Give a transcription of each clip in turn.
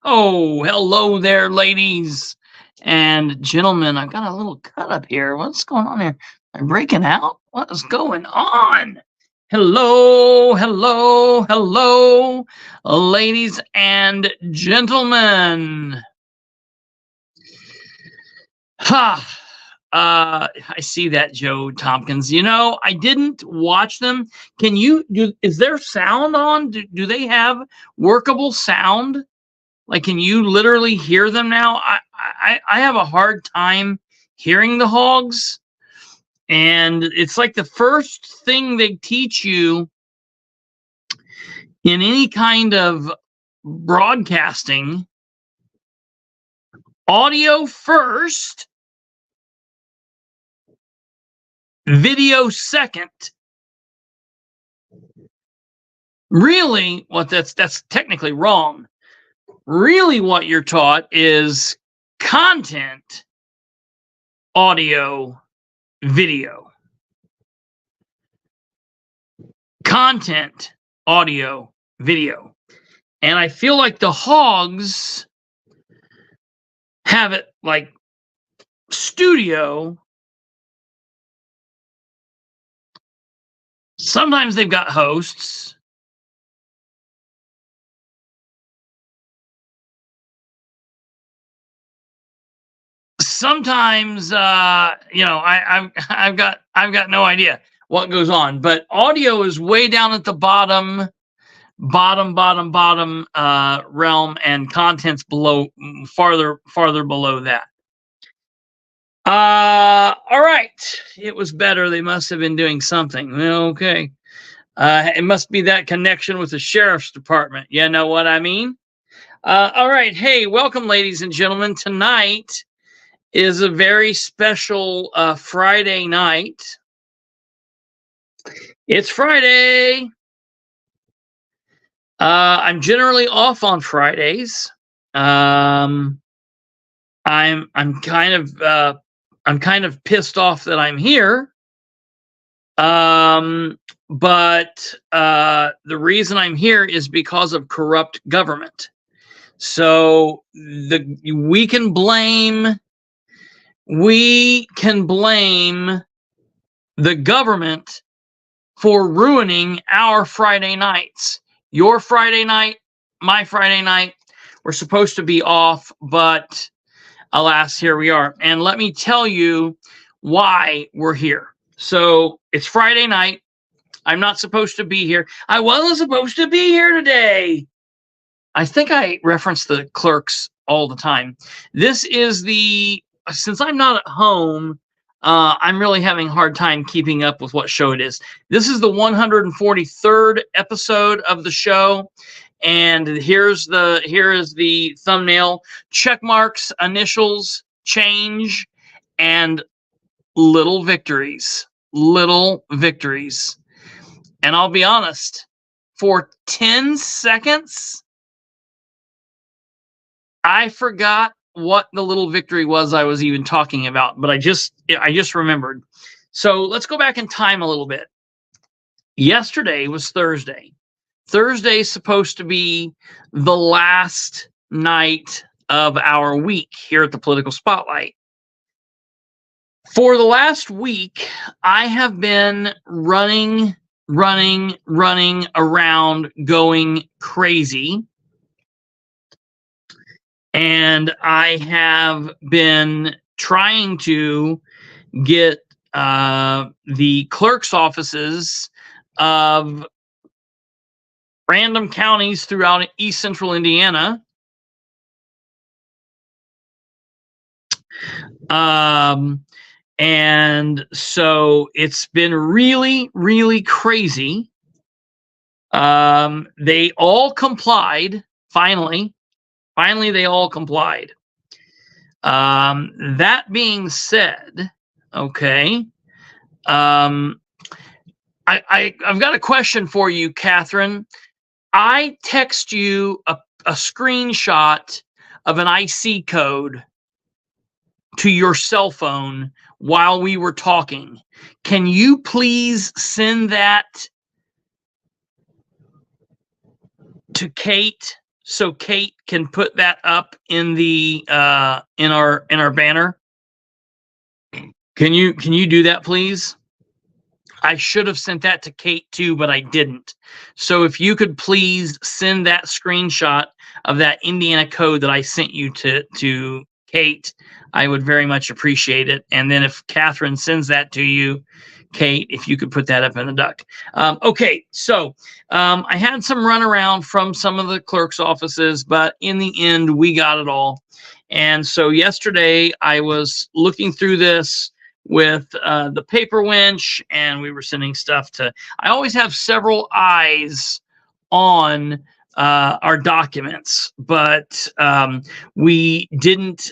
Oh, hello there, ladies and gentlemen. I've got a little cut up here. What's going on here? Am I breaking out? What is going on? Hello, hello, hello, ladies and gentlemen. Ha! I see that, Joe Tompkins. You know, I didn't watch them. Can you do? Is there sound on? Do they have workable sound? Like, can you literally hear them now? I have a hard time hearing the hogs, and it's like the first thing they teach you in any kind of broadcasting: audio first, video second. Really, that's technically wrong. Really, what you're taught is content, audio, video. Content, audio, video. And I feel like the hogs have it like studio. Sometimes they've got hosts. Sometimes I've got no idea what goes on, but audio is way down at the bottom realm, and content's below, farther below that. All right, it was better. They must have been doing something. Okay. It must be that connection with the sheriff's department. You know what I mean? All right. Hey, welcome, ladies and gentlemen. Tonight is a very special Friday night. It's Friday. I'm generally off on Fridays. I'm kind of pissed off that I'm here. But the reason I'm here is because of corrupt government. So we can blame the government for ruining our Friday nights. Your Friday night, my Friday night. We're supposed to be off, but alas, here we are. And let me tell you why we're here. So it's Friday night. I'm not supposed to be here. I wasn't supposed to be here today. I think I reference the clerks all the time. Since I'm not at home, I'm really having a hard time keeping up with what show it is. This is the 143rd episode of the show. And here is the thumbnail: check marks, initials, change, and little victories. Little victories. And I'll be honest, for 10 seconds, I forgot what the little victory was I was even talking about, but I just remembered. So let's go back in time a little bit. Yesterday was Thursday. Thursday is supposed to be the last night of our week here at the Political Spotlight. For the last week, I have been running around, going crazy. And I have been trying to get the clerk's offices of random counties throughout East Central Indiana and so it's been really, really crazy. They all complied. Finally, they all complied. That being said, okay, I've got a question for you, Catherine. I text you a screenshot of an IC code to your cell phone while we were talking. Can you please send that to Kate so Kate can put that up in the in our banner? Can you do that, please? I should have sent that to Kate too, but I didn't. So if you could please send that screenshot of that Indiana code that I sent you to Kate, I would very much appreciate it. And then if Catherine sends that to you, Kate, if you could put that up in the duck. Okay, so I had some runaround from some of the clerk's offices, but in the end, we got it all. And so yesterday, I was looking through this with the paper winch, and we were sending stuff to. I always have several eyes on our documents, but we didn't.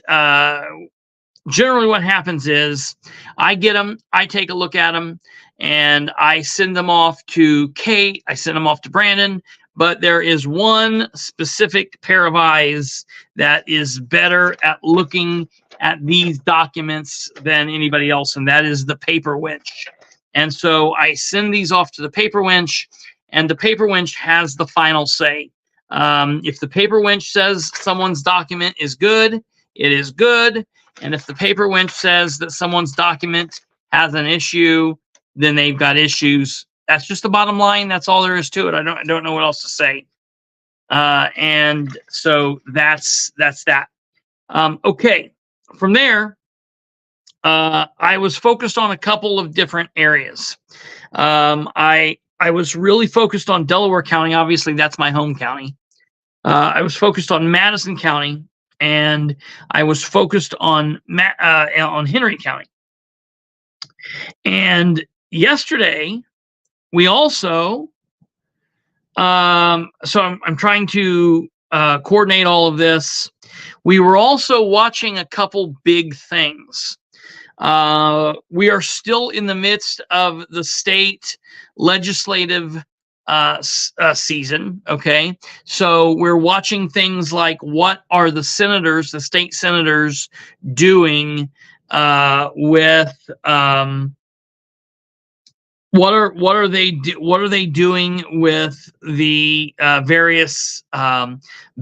Generally, what happens is I get them, I take a look at them, and I send them off to Kate. I send them off to Brandon. But there is one specific pair of eyes that is better at looking at these documents than anybody else, and that is the paper winch. And so I send these off to the paper winch, and the paper winch has the final say. If the paper winch says someone's document is good, it is good. And if the paper winch says that someone's document has an issue, then they've got issues. That's just the bottom line. That's all there is to it. I don't know what else to say. And so that's that. Okay. From there, I was focused on a couple of different areas. I was really focused on Delaware County. Obviously, that's my home county. I was focused on Madison County, and I was focused on Henry County. And yesterday, we also, so I'm trying to coordinate all of this. We were also watching a couple big things. We are still in the midst of the state legislative season. Okay. So we're watching things like what are the senators, the state senators doing with, what are they doing with the various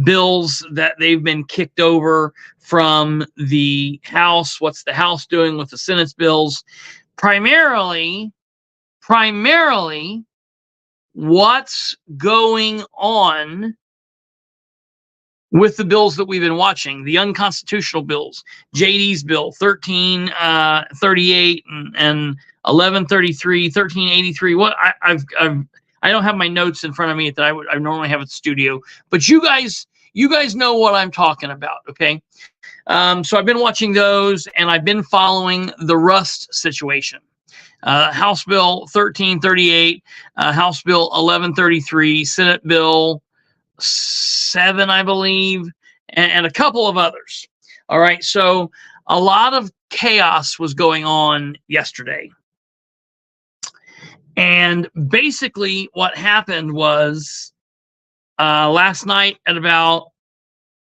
bills that they've been kicked over from the House? What's the House doing with the Senate's bills? Primarily, what's going on with the bills that we've been watching, the unconstitutional bills, JD's bill 1338 and 1133, 1383. What I don't have my notes in front of me that I normally have at the studio, but you guys know what I'm talking about, okay? So I've been watching those, and I've been following the Rust situation. House Bill 1338, House Bill 1133, Senate Bill 7, I believe, and a couple of others. All right, so a lot of chaos was going on yesterday. And basically what happened was last night at about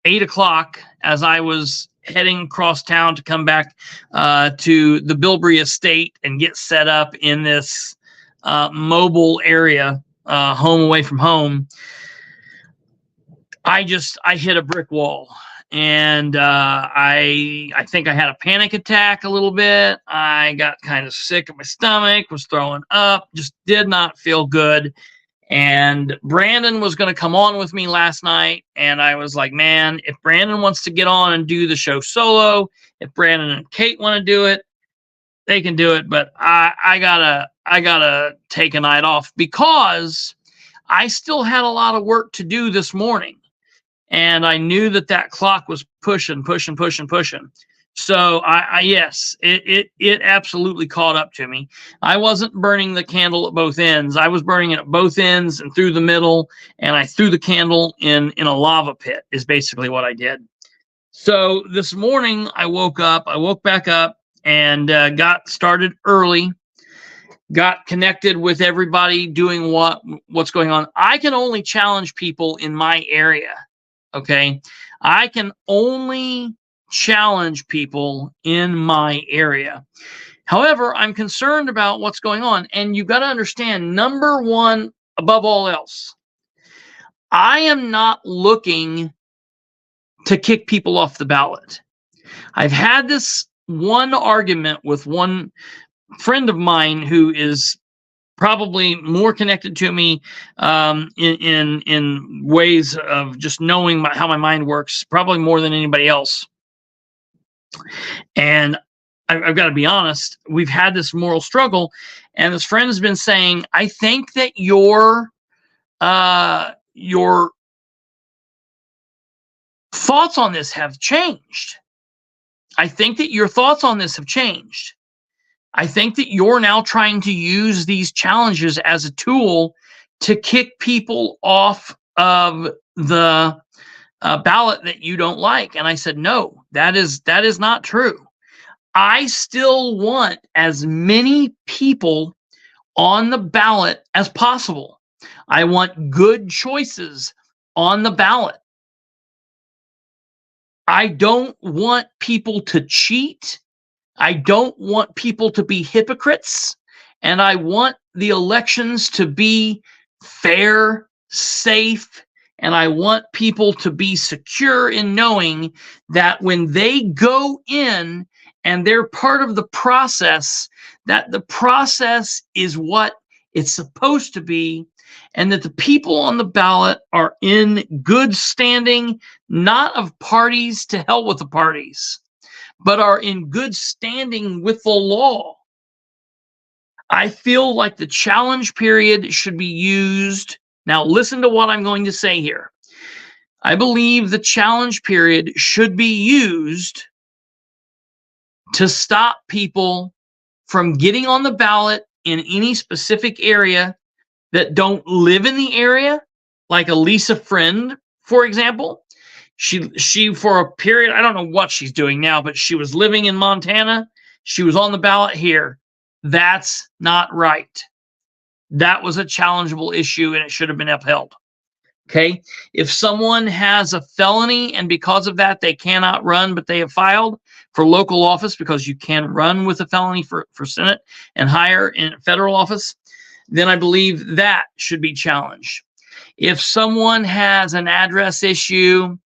8 o'clock, as I was heading across town to come back to the Bilbrey estate and get set up in this mobile area, home away from home, I hit a brick wall. And I think I had a panic attack a little bit. I got kind of sick at my stomach, was throwing up, just did not feel good. And Brandon was going to come on with me last night, and I was like, man, if Brandon wants to get on and do the show solo, if Brandon and Kate want to do it, they can do it. But I gotta take a night off because I still had a lot of work to do this morning. And I knew that clock was pushing. So yes, it absolutely caught up to me. I wasn't burning the candle at both ends. I was burning it at both ends and through the middle, and I threw the candle in a lava pit is basically what I did. So this morning I woke back up and got started early, got connected with everybody doing what's going on. I can only challenge people in my area. Okay, I can only challenge people in my area. However, I'm concerned about what's going on. And you've got to understand, number one, above all else, I am not looking to kick people off the ballot. I've had this one argument with one friend of mine who is probably more connected to me in ways of just knowing how my mind works, probably more than anybody else. And I've got to be honest, we've had this moral struggle, and this friend has been saying, I think that your thoughts on this have changed. I think that your thoughts on this have changed. I think that you're now trying to use these challenges as a tool to kick people off of the ballot that you don't like. And I said, no, that is not true. I still want as many people on the ballot as possible. I want good choices on the ballot. I don't want people to cheat. I don't want people to be hypocrites. And I want the elections to be fair, safe, and I want people to be secure in knowing that when they go in and they're part of the process, that the process is what it's supposed to be, and that the people on the ballot are in good standing, not of parties to hell with the parties, but are in good standing with the law. I feel like the challenge period should be used. Now, listen to what I'm going to say here. I believe the challenge period should be used to stop people from getting on the ballot in any specific area that don't live in the area, like a Lisa friend, for example. She for a period, I don't know what she's doing now, but she was living in Montana. She was on the ballot here. That's not right. That was a challengeable issue and it should have been upheld. Okay. If someone has a felony and because of that, they cannot run, but they have filed for local office, because you can run with a felony for Senate and higher in federal office, then I believe that should be challenged. If someone has an address issue,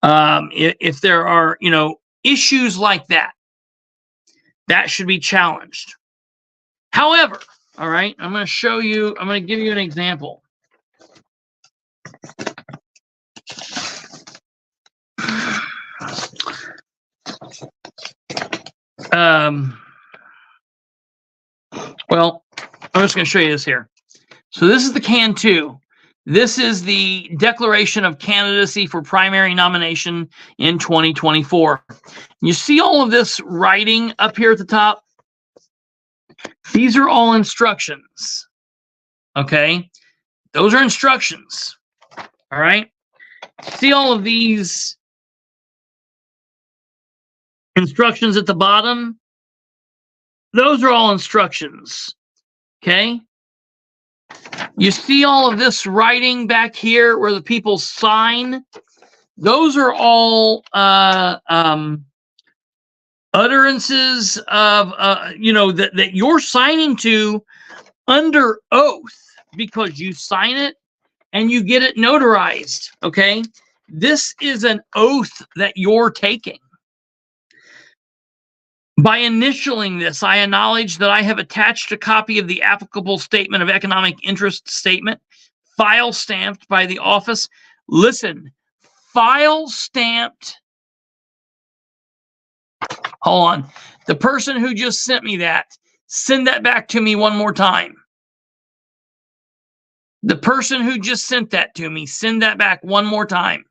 if there are, issues like that, that should be challenged. However, all right, I'm going to give you an example. Well, I'm just going to show you this here. So this is the Can 2. This is the declaration of candidacy for primary nomination in 2024. You see all of this writing up here at the top? These are all instructions. Okay? Those are instructions. All right? See all of these instructions at the bottom? Those are all instructions. Okay? You see all of this writing back here where the people sign? Those are all utterances of, that you're signing to under oath, because you sign it and you get it notarized. Okay? This is an oath that you're taking. By initialing this, I acknowledge that I have attached a copy of the applicable statement of economic interest statement, file stamped by the office. Listen, file stamped. Hold on. The person who just sent me that, send that back to me one more time. The person who just sent that to me, send that back one more time.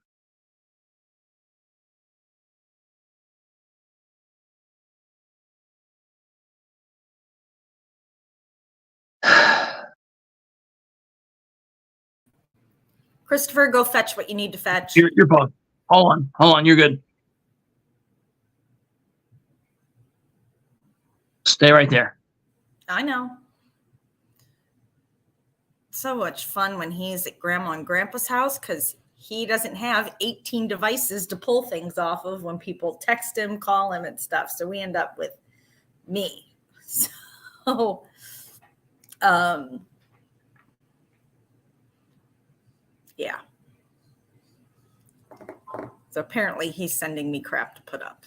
Kristopher, go fetch what you need to fetch. You're both. Hold on. You're good. Stay right there. I know. So much fun when he's at Grandma and Grandpa's house, because he doesn't have 18 devices to pull things off of when people text him, call him, and stuff. So we end up with me. So, Yeah. So apparently he's sending me crap to put up.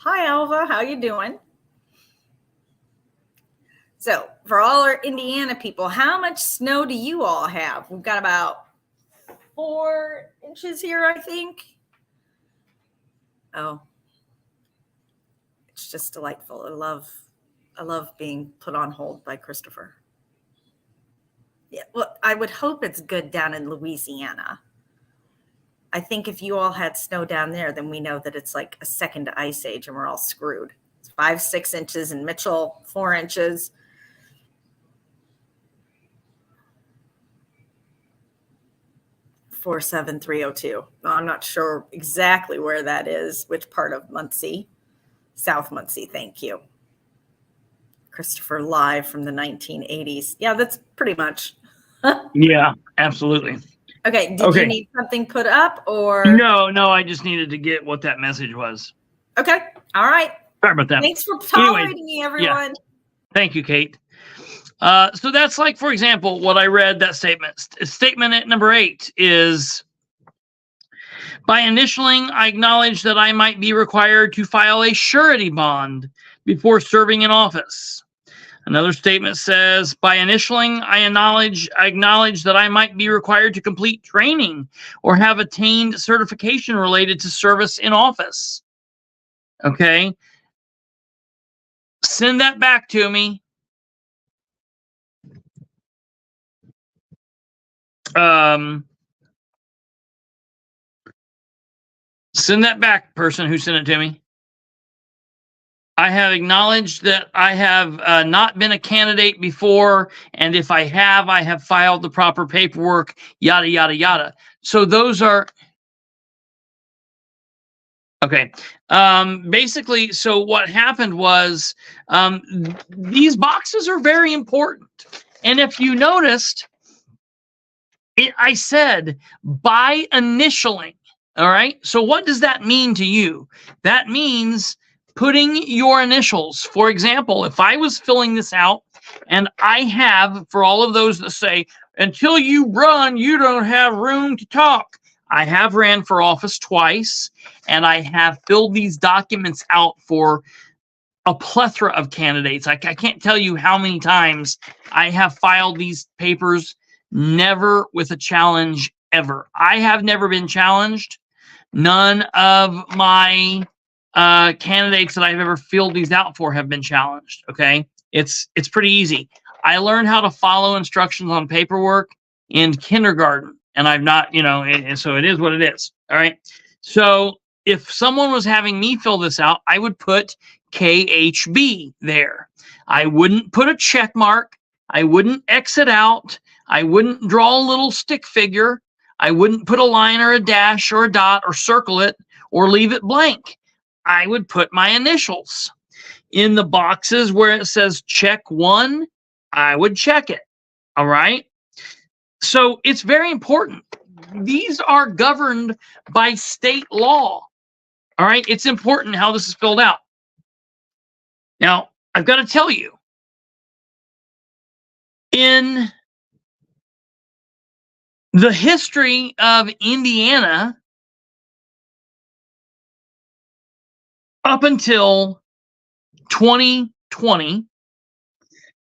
Hi, Alva. How you doing? So for all our Indiana people, how much snow do you all have? We've got about 4 inches here, I think. Oh, it's just delightful. I love being put on hold by Kristopher. Yeah, well, I would hope it's good down in Louisiana. I think if you all had snow down there, then we know that it's like a second ice age and we're all screwed. It's 5-6 inches in Mitchell, 4 inches. $47302. I'm not sure exactly where that is, which part of Muncie. South Muncie, thank you. Kristopher live from the 1980s. Yeah, that's pretty much. Yeah, absolutely. Okay, did you need something put up or? No, I just needed to get what that message was. Okay, all right. Sorry about that. Thanks for tolerating me, everyone. Yeah. Thank you, Kate. So that's like, for example, what I read, that statement. Statement at number 8 is, by initialing, I acknowledge that I might be required to file a surety bond before serving in office. Another statement says, by initialing, I acknowledge that I might be required to complete training or have attained certification related to service in office. Okay. Send that back to me. Send that back, person who sent it to me. I have acknowledged that I have not been a candidate before, and if I have filed the proper paperwork, yada, yada, yada. So those are... Okay. Basically, so what happened was these boxes are very important. And if you noticed, I said by initialing. All right. So what does that mean to you? That means putting your initials. For example, if I was filling this out and I have, for all of those that say, until you run, you don't have room to talk. I have ran for office twice, and I have filled these documents out for a plethora of candidates. I can't tell you how many times I have filed these papers, never with a challenge ever. I have never been challenged. None of my candidates that I've ever filled these out for have been challenged. Okay, it's pretty easy. I learned how to follow instructions on paperwork in kindergarten, and I've not, so it is what it is. All right. So if someone was having me fill this out, I would put KHB there. I wouldn't put a check mark. I wouldn't exit out. I wouldn't draw a little stick figure. I wouldn't put a line or a dash or a dot or circle it or leave it blank. I would put my initials. In the boxes where it says check 1, I would check it. All right. So it's very important. These are governed by state law. All right. It's important how this is filled out. Now, I've got to tell you, in the history of Indiana, up until 2020,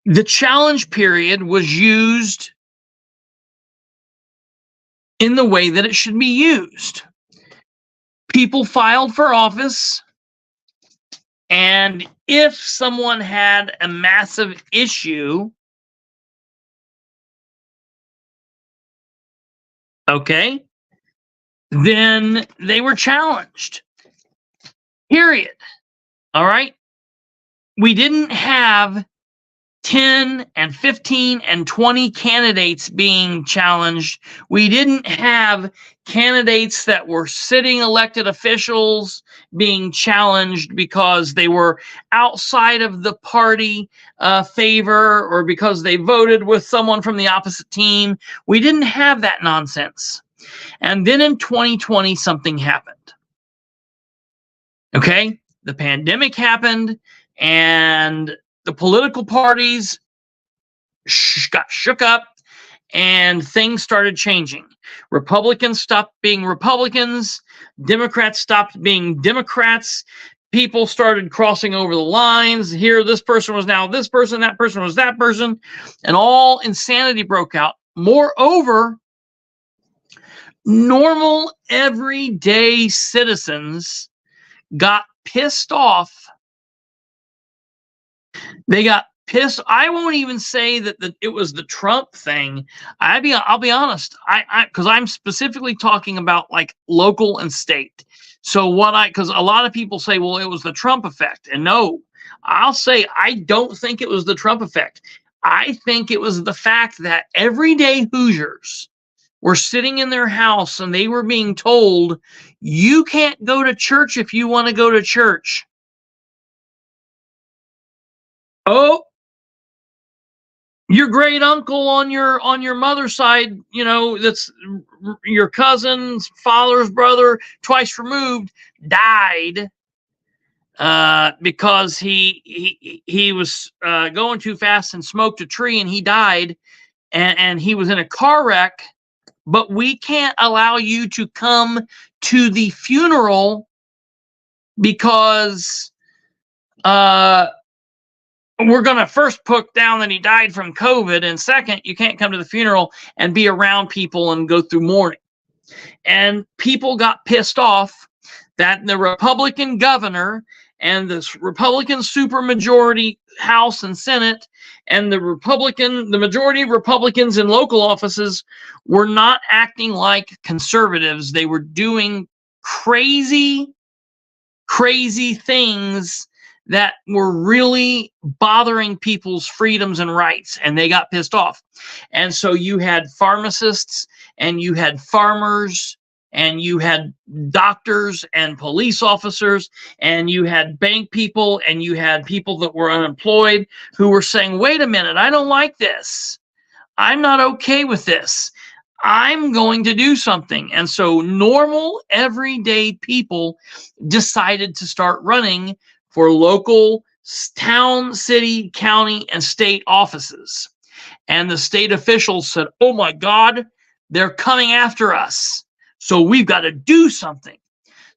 the challenge period was used in the way that it should be used. People filed for office, and if someone had a massive issue, okay, then they were challenged. Period. All right. We didn't have 10 and 15 and 20 candidates being challenged. We didn't have candidates that were sitting elected officials being challenged because they were outside of the party favor or because they voted with someone from the opposite team. We didn't have that nonsense. And then in 2020, something happened. Okay, the pandemic happened, and the political parties got shook up, and things started changing. Republicans stopped being Republicans. Democrats stopped being Democrats. People started crossing over the lines. Here, this person was now this person, that person was that person, and all insanity broke out. Moreover, normal, everyday citizens got pissed off. They got pissed. I won't even say that it was the Trump thing. I'll be honest. Because I'm specifically talking about like local and state. So because a lot of people say, well, it was the Trump effect. And no, I'll say I don't think it was the Trump effect. I think it was the fact that everyday Hoosiers were sitting in their house and they were being told, you can't go to church if you want to go to church. Oh, your great uncle on your mother's side, that's your cousin's father's brother, twice removed, died because he was going too fast and smoked a tree, and he died, and he was in a car wreck. But we can't allow you to come to the funeral because we're going to first put down that he died from COVID. And second, you can't come to the funeral and be around people and go through mourning. And people got pissed off that the Republican governor and this Republican supermajority House and Senate and the majority of Republicans in local offices were not acting like conservatives. They were doing crazy things that were really bothering people's freedoms and rights, and they got pissed off. And so you had pharmacists, and you had farmers, and you had doctors and police officers, and you had bank people, and you had people that were unemployed who were saying, wait a minute, I don't like this. I'm not okay with this. I'm going to do something. And so normal, everyday people decided to start running for local town, city, county, and state offices. And the state officials said, oh my God, they're coming after us. So we've got to do something.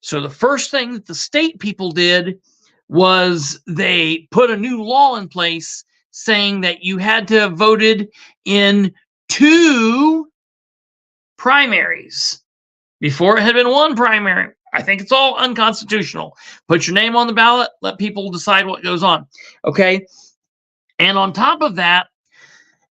So the first thing that the state people did was they put a new law in place saying that you had to have voted in 2 primaries. Before it had been 1 primary. I think it's all unconstitutional. Put your name on the ballot. Let people decide what goes on. Okay. And on top of that,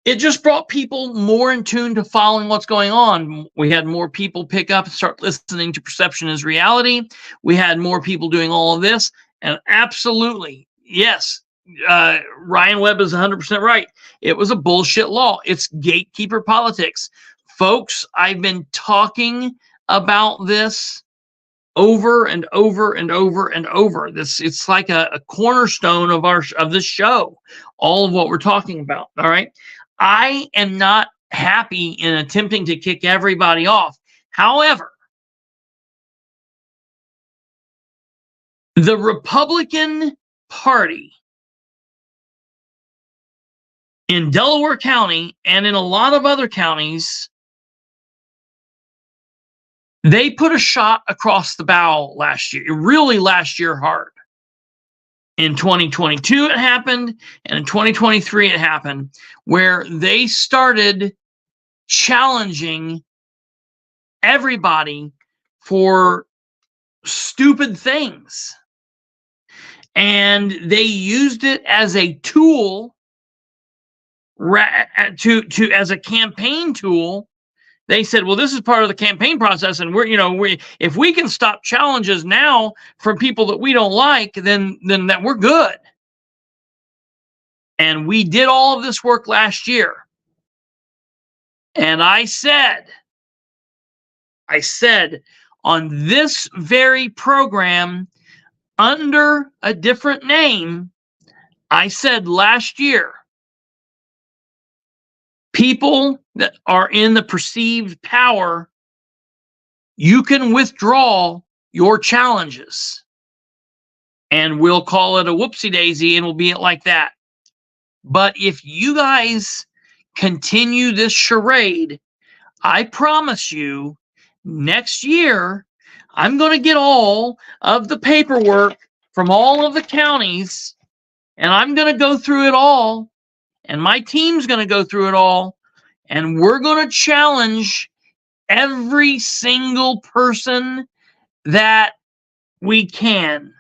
it just brought people more in tune to following what's going on. We had more people pick up and start listening to Perception is Reality. We had more people doing all of this. And absolutely, yes, Ryan Webb is 100% right. It was a bullshit law. It's gatekeeper politics. Folks, I've been talking about this over and over and over and over. It's like a cornerstone of this show, all of what we're talking about. All right. I am not happy in attempting to kick everybody off. However, the Republican Party in Delaware County and in a lot of other counties, they put a shot across the bow last year, really last year hard. In 2022, it happened, and in 2023, it happened, where they started challenging everybody for stupid things. And they used it as a tool, as a campaign tool. They said, well, this is part of the campaign process, and if we can stop challenges now from people that we don't like, then that we're good. And we did all of this work last year. And I said on this very program, under a different name, I said last year, people that are in the perceived power, you can withdraw your challenges. And we'll call it a whoopsie daisy, and we'll be it like that. But if you guys continue this charade, I promise you, next year, I'm going to get all of the paperwork from all of the counties, and I'm going to go through it all, and my team's going to go through it all, and we're going to challenge every single person that we can.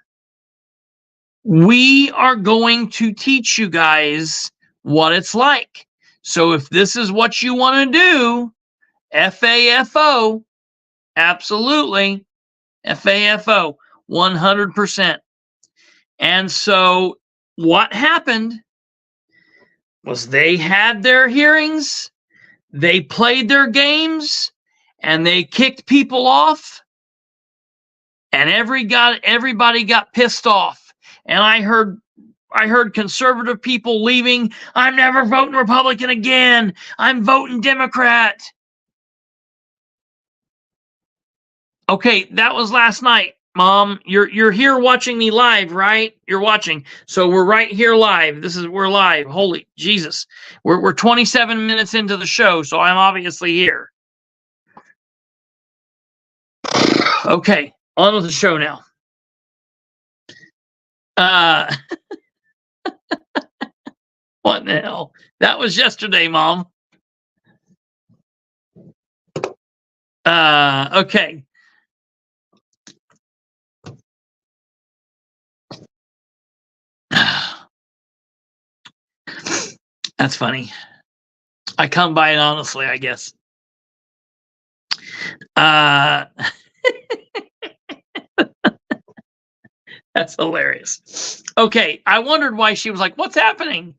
We are going to teach you guys what it's like. So if this is what you want to do, FAFO, absolutely, FAFO, 100%. And so what happened was they had their hearings, they played their games, and they kicked people off, and everybody got pissed off. And I heard conservative people leaving. I'm never voting Republican again. I'm voting Democrat. Okay, that was last night, Mom. You're here watching me live, right? You're watching. So we're right here live. We're live. Holy Jesus. We're 27 minutes into the show, so I'm obviously here. Okay, on with the show now. What the hell? That was yesterday, Mom. Okay. That's funny. I come by it honestly, I guess. That's hilarious. Okay, I wondered why she was like, "What's happening?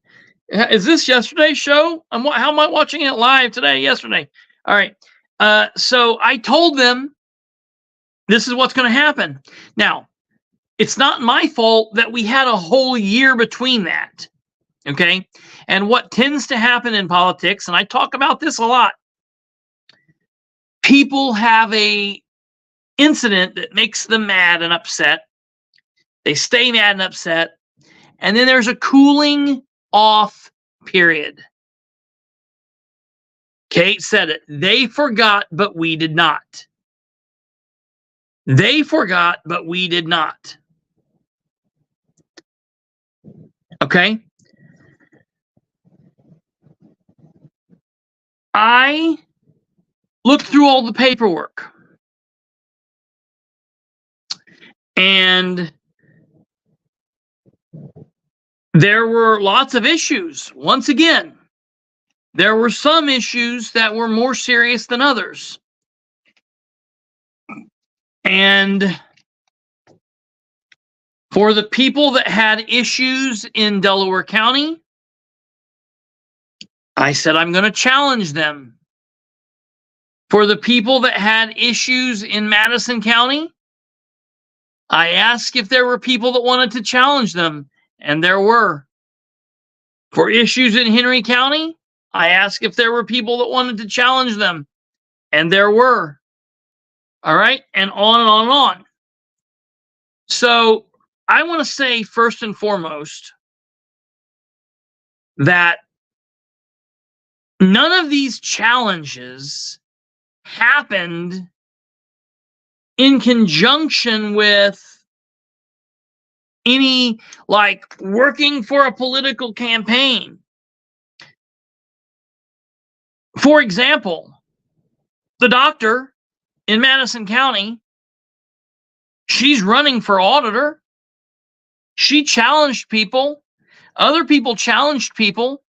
Is this yesterday's show? How am I watching it live today? Yesterday." All right. So I told them this is what's going to happen. Now, it's not my fault that we had a whole year between that. Okay. And what tends to happen in politics, and I talk about this a lot, people have a incident that makes them mad and upset. They stay mad and upset. And then there's a cooling off period. Kate said it. They forgot, but we did not. They forgot, but we did not. Okay? I looked through all the paperwork. And there were lots of issues. Once again, there were some issues that were more serious than others. And for the people that had issues in Delaware County, I said I'm going to challenge them. For the people that had issues in Madison County, I asked if there were people that wanted to challenge them, and there were. For issues in Henry County, I asked if there were people that wanted to challenge them, and there were. All right, and on and on and on. So I want to say first and foremost that none of these challenges happened in conjunction with any, like, working for a political campaign. For example, the doctor in Madison County, she's running for auditor. She challenged people. Other people challenged people.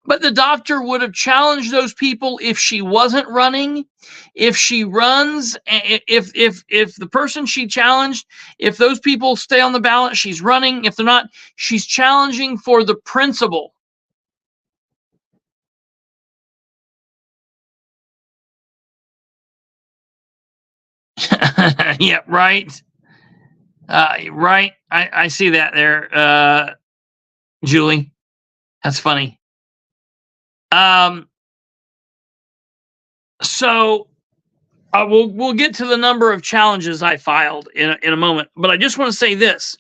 But the doctor would have challenged those people if she wasn't running. If she runs, if the person she challenged, if those people stay on the ballot, she's running. If they're not, she's challenging for the principle. Yeah, right. Right. I see that there, Julie. That's funny. So we'll get to the number of challenges I filed in a moment, but I just want to say this.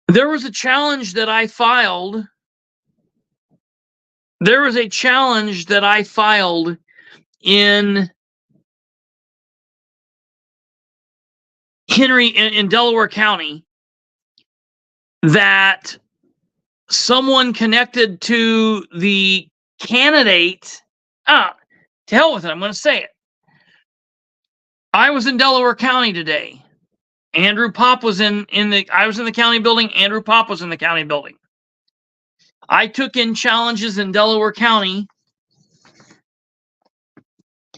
There was a challenge that I filed there was a challenge that I filed in in Delaware County that someone connected to the candidate, to hell with it, I'm going to say it. I was in Delaware County today. Andrew Pop was I was in the county building. Andrew Pop was in the county building. I took in challenges in Delaware County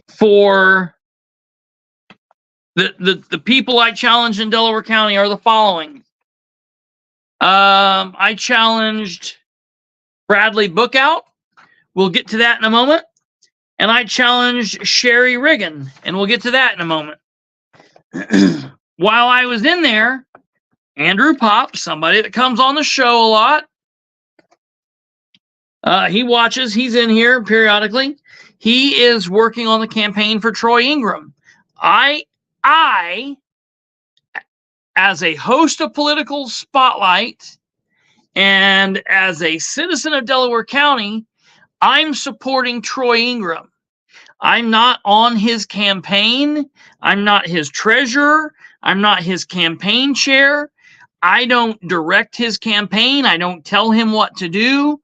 for the people I challenged in Delaware County are the following. I challenged Bradley Bookout. We'll get to that in a moment. And I challenged Sherry Riggin, and we'll get to that in a moment. While I was in there, Andrew Pop, somebody that comes on the show a lot, he watches, he's in here periodically. He is working on the campaign for Troy Ingram. I, as a host of Political Spotlight and as a citizen of Delaware County, I'm supporting Troy Ingram. I'm not on his campaign. I'm not his treasurer. I'm not his campaign chair. I don't direct his campaign. I don't tell him what to do.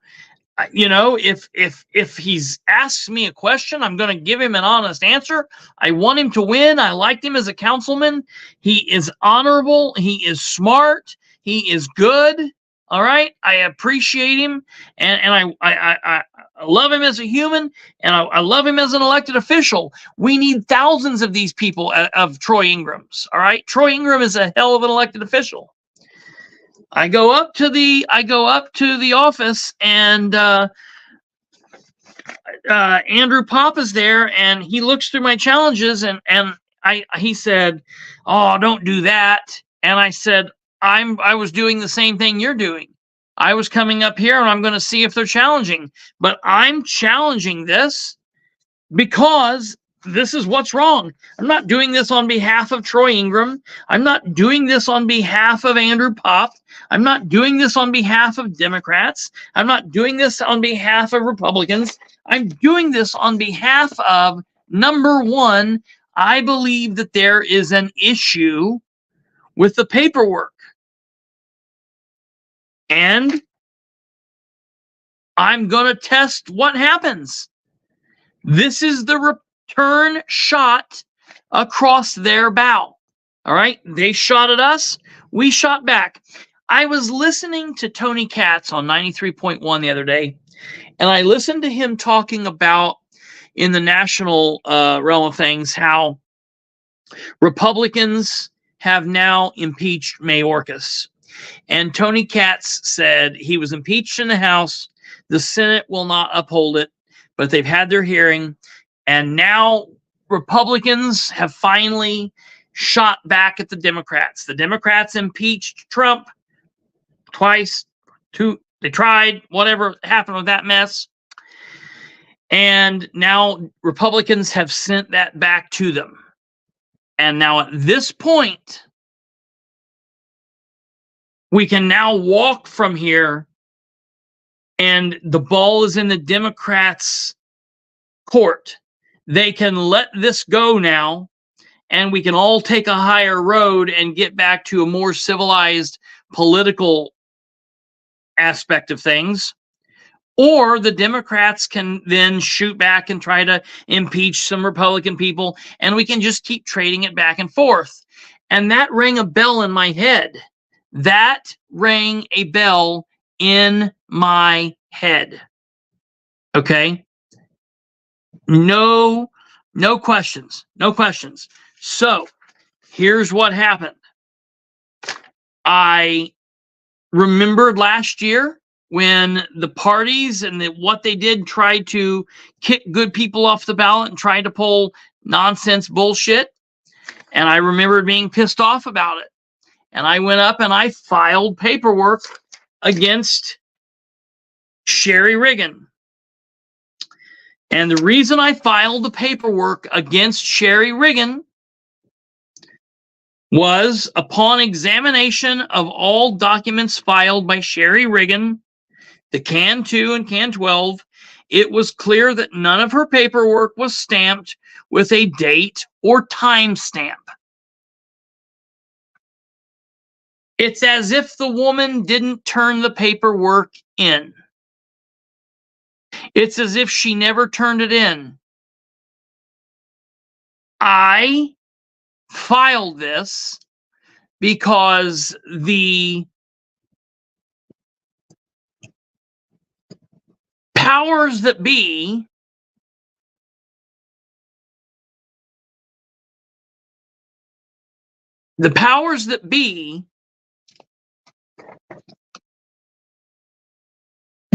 You know, if he's asks me a question, I'm going to give him an honest answer. I want him to win. I liked him as a councilman. He is honorable. He is smart. He is good. All right. I appreciate him. And I love him as a human. And I love him as an elected official. We need thousands of these people of Troy Ingrams. All right. Troy Ingram is a hell of an elected official. I go up to the office, and Andrew Pop is there, and he looks through my challenges, and he said, "Oh, don't do that." And I said, I was doing the same thing you're doing. I was coming up here, and I'm going to see if they're challenging, but I'm challenging this because this is what's wrong. I'm not doing this on behalf of Troy Ingram. I'm not doing this on behalf of Andrew Pop. I'm not doing this on behalf of Democrats. I'm not doing this on behalf of Republicans. I'm doing this on behalf of, number one, I believe that there is an issue with the paperwork. And I'm going to test what happens. This is the return shot across their bow. All right. They shot at us. We shot back. I was listening to Tony Katz on 93.1 the other day, and I listened to him talking about in the national realm of things how Republicans have now impeached Mayorkas. And Tony Katz said he was impeached in the House. The Senate will not uphold it, but they've had their hearing. And now Republicans have finally shot back at the Democrats. The Democrats impeached Trump twice. They tried, whatever happened with that mess. And now Republicans have sent that back to them. And now at this point, we can now walk from here, and the ball is in the Democrats' court. They can let this go now, and we can all take a higher road and get back to a more civilized political aspect of things. Or the Democrats can then shoot back and try to impeach some Republican people, and we can just keep trading it back and forth. And that rang a bell in my head. That rang a bell in my head. Okay? No questions. No questions. So, here's what happened. I remembered last year when the parties and what they did tried to kick good people off the ballot and tried to pull nonsense bullshit. And I remembered being pissed off about it. And I went up and I filed paperwork against Sherry Riggin. And the reason I filed the paperwork against Sherry Riggin was upon examination of all documents filed by Sherry Riggin, the Can 2 and Can 12, it was clear that none of her paperwork was stamped with a date or time stamp. It's as if the woman didn't turn the paperwork in. It's as if she never turned it in. I filed this because the powers that be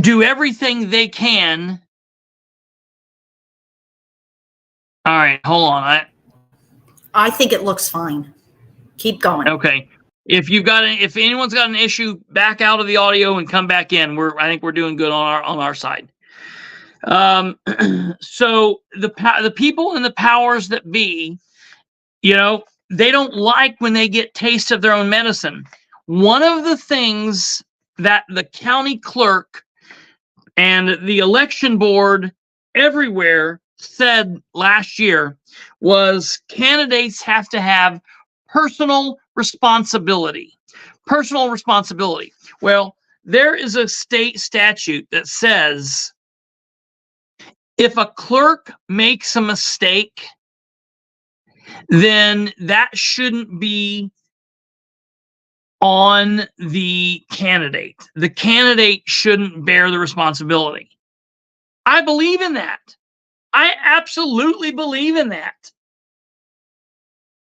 do everything they can. All right, hold on. I think it looks fine. Keep going. Okay. If anyone's got an issue, back out of the audio and come back in. I think we're doing good on our side. So the people in the powers that be, they don't like when they get taste of their own medicine. One of the things that the county clerk and the election board everywhere said last year was candidates have to have personal responsibility. Personal responsibility. Well, there is a state statute that says if a clerk makes a mistake, then that shouldn't be on the candidate. The candidate shouldn't bear the responsibility. I believe in that. I absolutely believe in that.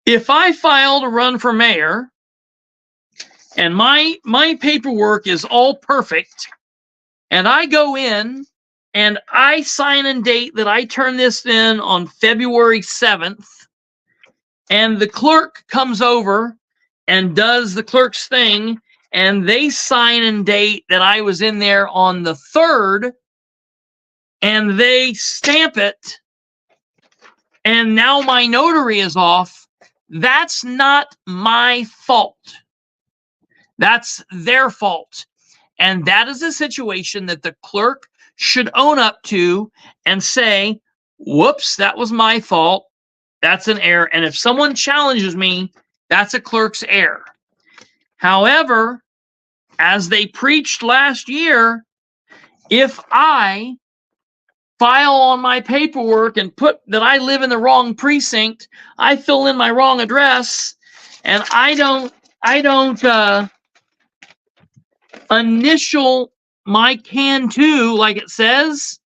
If I file to run for mayor and my paperwork is all perfect and I go in and I sign and date that I turn this in on February 7th, and the clerk comes over and does the clerk's thing, and they sign and date that I was in there on the 3rd, and they stamp it, and now my notary is off, that's not my fault. That's their fault. And that is a situation that the clerk should own up to and say, whoops, that was my fault. That's an error. And if someone challenges me, that's a clerk's error. However, as they preached last year, if I file on my paperwork and put that I live in the wrong precinct, I fill in my wrong address, and I don't initial my can to like it says,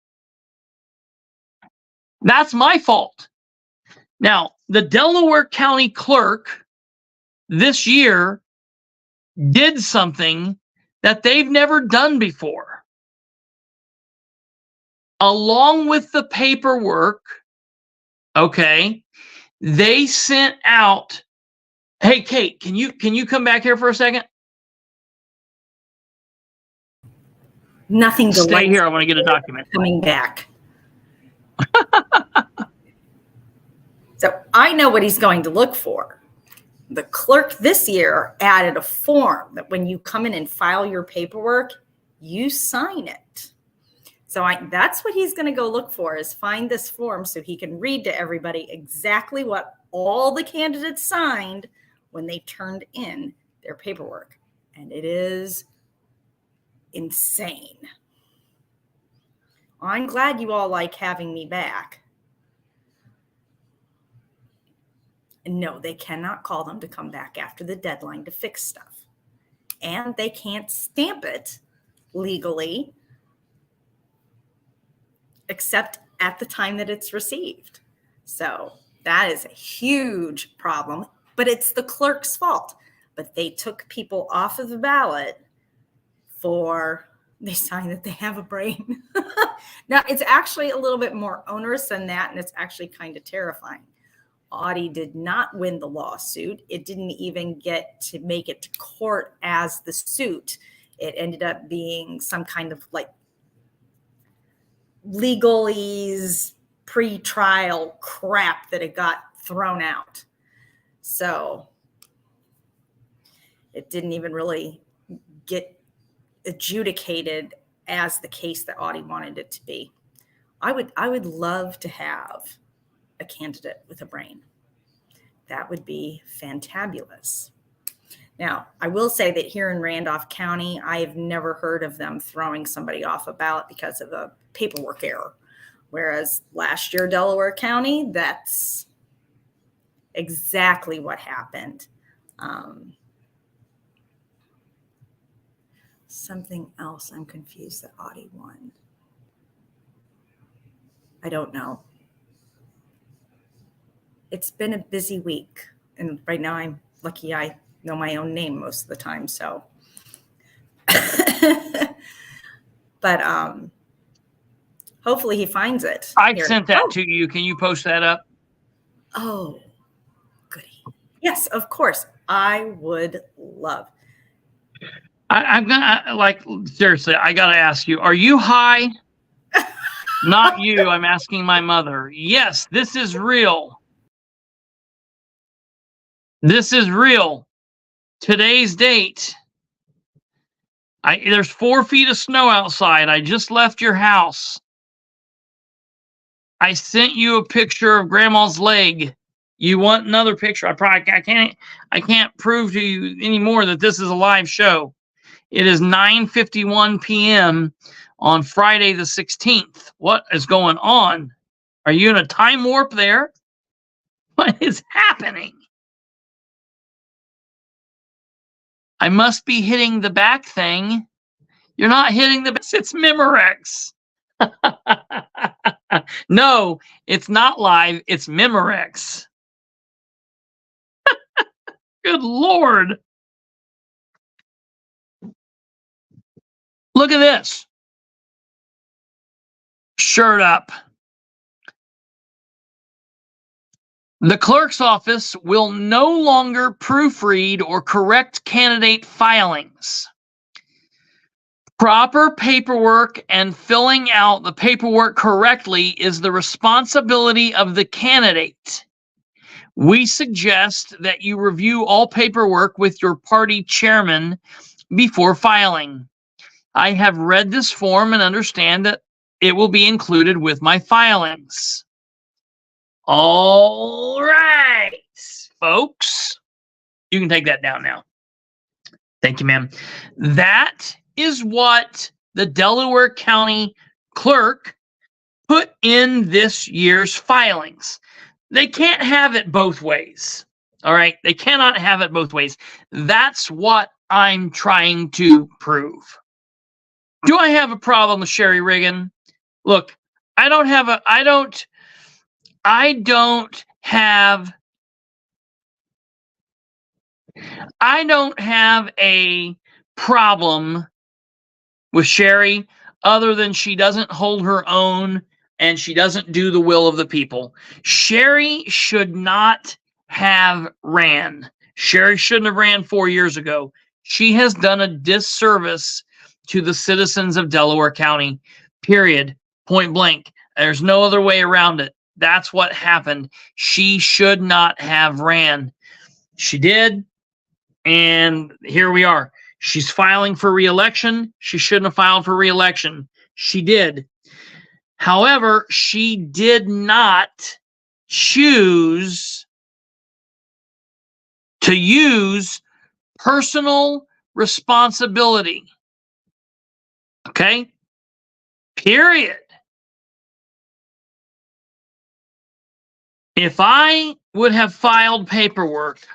that's my fault. Now, the Delaware County Clerk this year did something that they've never done before. Along with the paperwork, okay, they sent out, hey, Kate, can you come back here for a second? Nothing to stay here. I want to get a document. Coming back. So I know what he's going to look for. The clerk this year added a form that when you come in and file your paperwork, you sign it. So that's what he's going to go look for, is find this form so he can read to everybody exactly what all the candidates signed when they turned in their paperwork. And it is insane. I'm glad you all like having me back. No, they cannot call them to come back after the deadline to fix stuff. And they can't stamp it legally except at the time that it's received. So that is a huge problem, but it's the clerk's fault. But they took people off of the ballot they sign that they have a brain. Now, it's actually a little bit more onerous than that, and it's actually kind of terrifying. Audie did not win the lawsuit. It didn't even get to make it to court as the suit. It ended up being some kind of like legalese pre-trial crap that it got thrown out. So it didn't even really get adjudicated as the case that Audie wanted it to be. I would love to have a candidate with a brain. That would be fantabulous. Now, I will say that here in Randolph County, I have never heard of them throwing somebody off a ballot because of a paperwork error. Whereas last year, Delaware County, that's exactly what happened. Something else I'm confused that Audie won. I don't know. It's been a busy week. And right now I'm lucky I know my own name most of the time. So, but hopefully he finds it. I sent that to you. Can you post that up? Oh, goody. Yes, of course. I would love. I'm gonna seriously, I gotta ask you, are you high? Not you, I'm asking my mother. Yes, this is real. This is real. Today's date. There's 4 feet of snow outside. I just left your house. I sent you a picture of Grandma's leg. You want another picture? I can't prove to you anymore that this is a live show. It is 9:51 p.m. on Friday the 16th. What is going on? Are you in a time warp there? What is happening? I must be hitting the back thing. You're not hitting the back. It's Memorex. No, it's not live. It's Memorex. Good Lord. Look at this. Shirt up. The clerk's office will no longer proofread or correct candidate filings. Proper paperwork and filling out the paperwork correctly is the responsibility of the candidate. We suggest that you review all paperwork with your party chairman before filing. I have read this form and understand that it will be included with my filings. All right, folks. You can take that down now. Thank you, ma'am. That is what the Delaware County clerk put in this year's filings. They can't have it both ways. All right. They cannot have it both ways. That's what I'm trying to prove. Do I have a problem with Sherry Riggin? Look, I don't have a problem with Sherry other than she doesn't hold her own and she doesn't do the will of the people. Sherry should not have ran. Sherry shouldn't have ran 4 years ago. She has done a disservice to the citizens of Delaware County, period, point blank. There's no other way around it. That's what happened. She should not have ran. She did, and here we are. She's filing for re-election. She shouldn't have filed for re-election. She did. However, she did not choose to use personal responsibility. Okay? Period. If I would have filed paperwork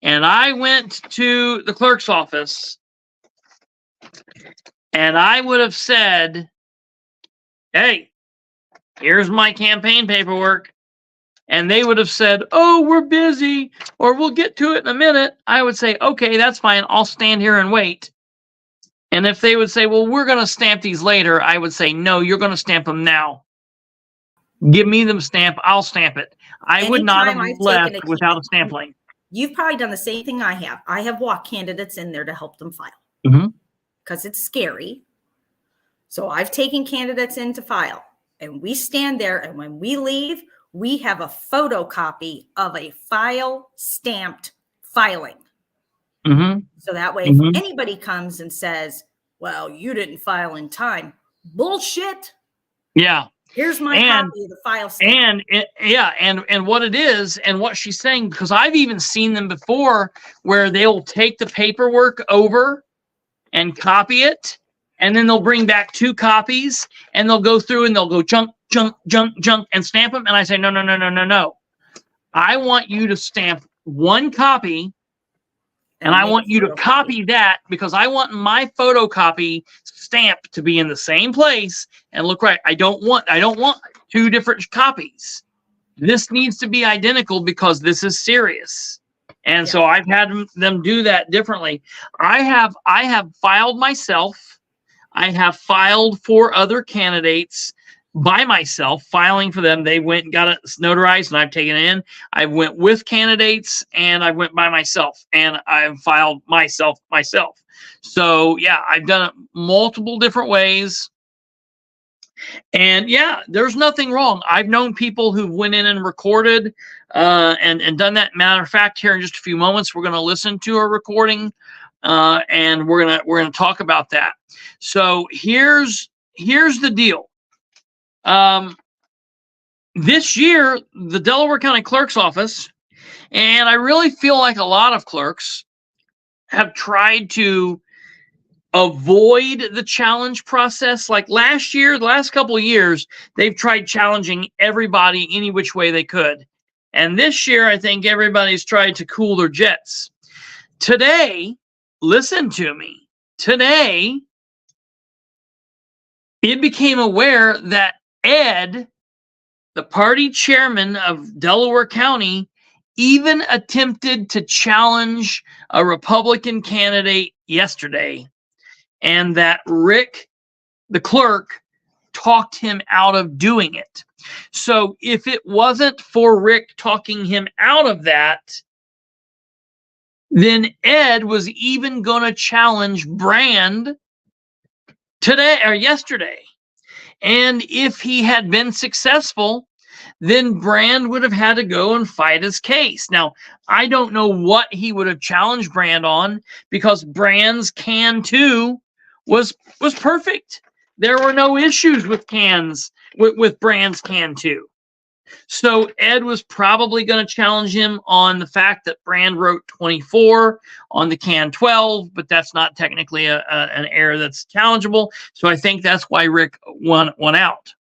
and I went to the clerk's office and I would have said, hey, here's my campaign paperwork, and they would have said, oh, we're busy, or we'll get to it in a minute, I would say, okay, that's fine. I'll stand here and wait. And if they would say, well, we're going to stamp these later, I would say, no, you're going to stamp them now. Give me the stamp. I'll stamp it. I would not have left without a stamp lane. You've probably done the same thing I have. I have walked candidates in there to help them file because it's scary. So I've taken candidates in to file, and we stand there, and when we leave, we have a photocopy of a file stamped filing. So that way, if anybody comes and says, well, you didn't file in time, bullshit. Yeah. Here's my And copy of the file stamp. and what it is and what she's saying, because I've even seen them before where they'll take the paperwork over and copy it, and then they'll bring back 2 copies, and they'll go through and they'll go junk, and stamp them. And I say, no. I want you to stamp 1 copy, and I want you to copy that, because I want my photocopy stamp to be in the same place and look right. I don't want 2 different copies. This needs to be identical because this is serious. And so I've had them do that differently. I have filed myself. I have filed for other candidates by myself, filing for them. They went and got it notarized, and I've taken it in. I went with candidates, and I went by myself, and I've filed myself. So yeah, I've done it multiple different ways. And yeah, there's nothing wrong. I've known people who went in and recorded and done that. Matter of fact, here in just a few moments, we're going to listen to a recording, and we're gonna talk about that. So here's the deal. This year, the Delaware County Clerk's Office, and I really feel like a lot of clerks have tried to avoid the challenge process. Like last year, the last couple of years, they've tried challenging everybody any which way they could. And this year, I think everybody's tried to cool their jets. Today, listen to me. Today, it became aware that Ed, the party chairman of Delaware County, even attempted to challenge a Republican candidate yesterday, and that Rick, the clerk, talked him out of doing it. So if it wasn't for Rick talking him out of that, then Ed was even going to challenge Brand today or yesterday. And if he had been successful, then Brand would have had to go and fight his case. Now, I don't know what he would have challenged Brand on, because Brand's can 2 was perfect. There were no issues with Brand's can 2. So Ed was probably going to challenge him on the fact that Brand wrote 24 on the can 12, but that's not technically an error that's challengeable. So I think that's why Rick won out.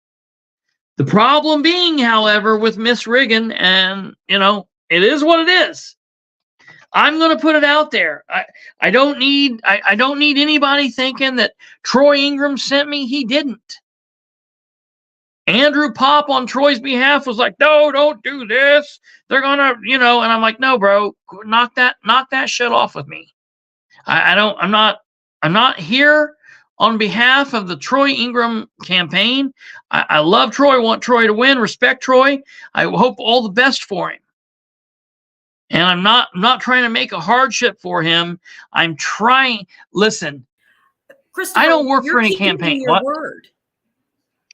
The problem being, however, with Miss Riggin, and it is what it is. I'm going to put it out there. I don't need anybody thinking that Troy Ingram sent me. He didn't. Andrew Pop on Troy's behalf was like, no, don't do this. They're gonna, and I'm like, no, bro, knock that shit off with me. I'm not here on behalf of the Troy Ingram campaign. I love Troy, want Troy to win, respect Troy. I hope all the best for him. And I'm not trying to make a hardship for him. I'm trying. Listen, Kristopher, I don't work for any campaign. Your word.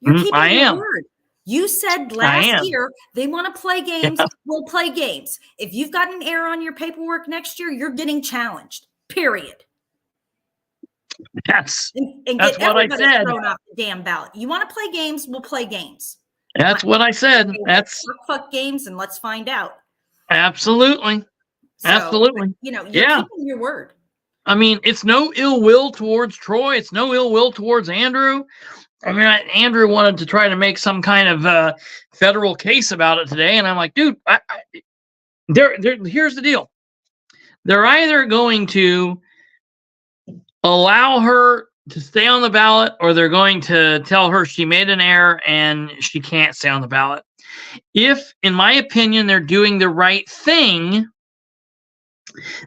You're keeping I am. your word. You said last year they want to play games. Yeah. We'll play games. If you've got an error on your paperwork next year, you're getting challenged. Period. That's get what I said. Thrown off the damn ballot. You want to play games? We'll play games. That's what I said. That's fuck games, and let's find out. Absolutely. So, absolutely. You're keeping your word. I mean, it's no ill will towards Troy. It's no ill will towards Andrew. I mean, Andrew wanted to try to make some kind of federal case about it today, and I'm like, dude, here's the deal. They're either going to allow her to stay on the ballot, or they're going to tell her she made an error and she can't stay on the ballot. If, in my opinion, they're doing the right thing,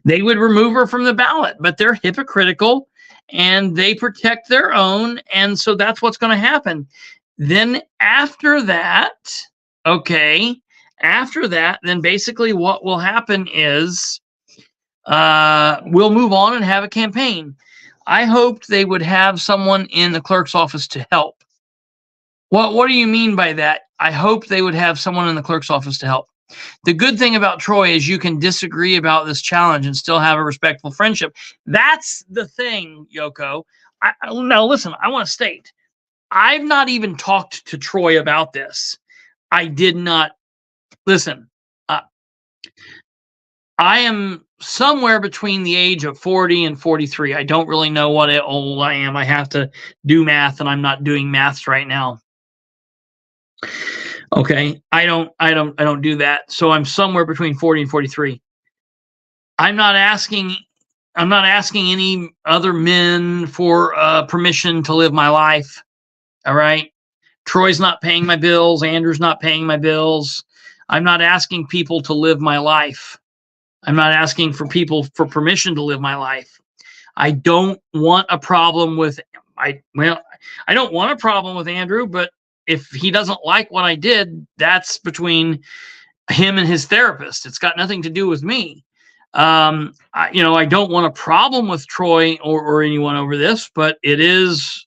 they would remove her from the ballot, but they're hypocritical and they protect their own. And so that's what's going to happen. Then after that, then basically what will happen is we'll move on and have a campaign. I hoped they would have someone in the clerk's office to help. What do you mean by that? I hope they would have someone in the clerk's office to help. The good thing about Troy is you can disagree about this challenge and still have a respectful friendship. That's the thing, Yoko. Now, listen, I want to state, I've not even talked to Troy about this. I did not listen. I am somewhere between the age of 40 and 43. I don't really know what old I am. I have to do math, and I'm not doing maths right now. Okay, I don't do that. So I'm somewhere between 40 and 43. I'm not asking any other men for permission to live my life. All right. Troy's not paying my bills. Andrew's not paying my bills. I'm not asking people to live my life. I'm not asking for people for permission to live my life. I don't want a problem with I don't want a problem with Andrew, but if he doesn't like what I did, that's between him and his therapist. It's got nothing to do with me. I don't want a problem with Troy or anyone over this, but it is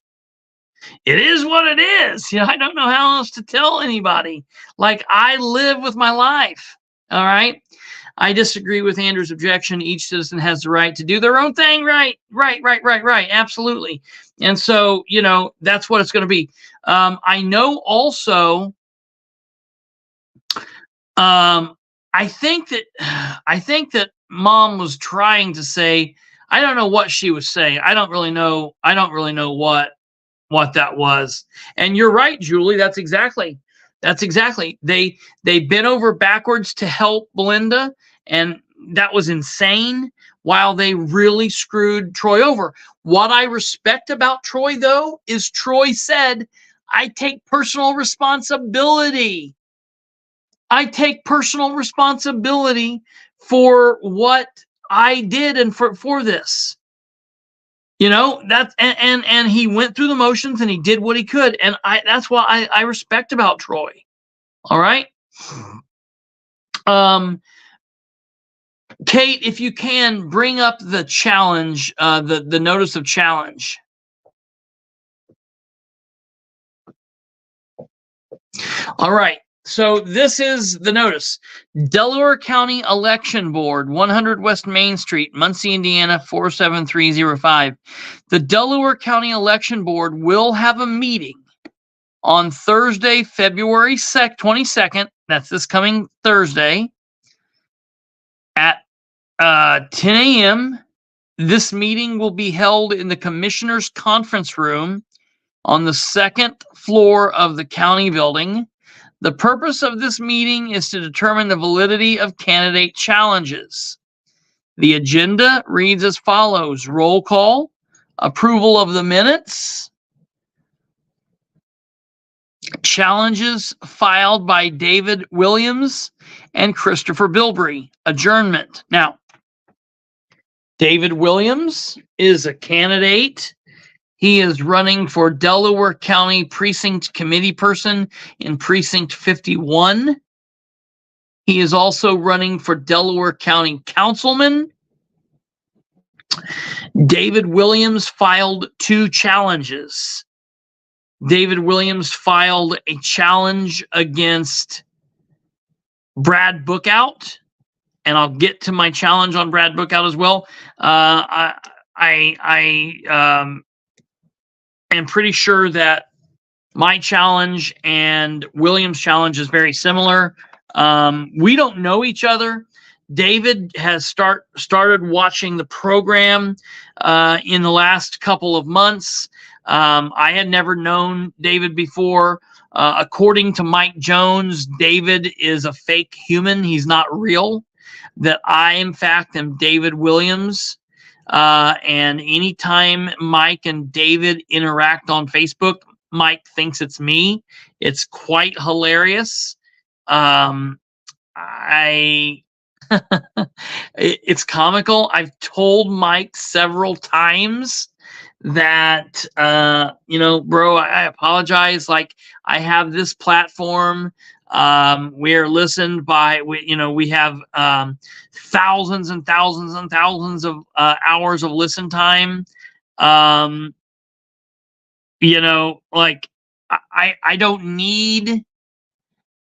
what it is. I don't know how else to tell anybody. Like, I live with my life. All right. I disagree with Andrew's objection. Each citizen has the right to do their own thing. Right. Absolutely. And so, that's what it's going to be. I know also, I think that Mom was trying to say, I don't know what she was saying. I don't really know what that was. And you're right, Julie. That's exactly. They bent over backwards to help Belinda, and that was insane, while they really screwed Troy over. What I respect about Troy, though, is Troy said, I take personal responsibility. I take personal responsibility for what I did and for this. That's and he went through the motions and he did what he could. And that's what I respect about Troy. All right. Kate, if you can bring up the challenge, the notice of challenge. All right. So this is the notice. Delaware County Election Board, 100 West Main Street, Muncie, Indiana, 47305. The Delaware County Election Board will have a meeting on Thursday, February 22nd. That's this coming Thursday at 10 a.m. This meeting will be held in the Commissioner's Conference Room on the second floor of the county building. The purpose of this meeting is to determine the validity of candidate challenges. The agenda reads as follows: roll call, approval of the minutes, challenges filed by David Williams and Kristopher Bilbrey, adjournment. Now, David Williams is a candidate. He is running for Delaware County Precinct Committee person in Precinct 51. He is also running for Delaware County Councilman. David Williams filed 2 challenges. David Williams filed a challenge against Brad Bookout, and I'll get to my challenge on Brad Bookout as well. I'm pretty sure that my challenge and William's challenge is very similar. We don't know each other. David has started watching the program in the last couple of months. I had never known David before. According to Mike Jones, David is a fake human. He's not real. That I, in fact, am David Williams. And anytime Mike and David interact on Facebook, Mike thinks it's me. It's quite hilarious. It's comical. I've told Mike several times that, bro, I apologize. Like, I have this platform. We are listened by, we have thousands and thousands and thousands of hours of listen time. I don't need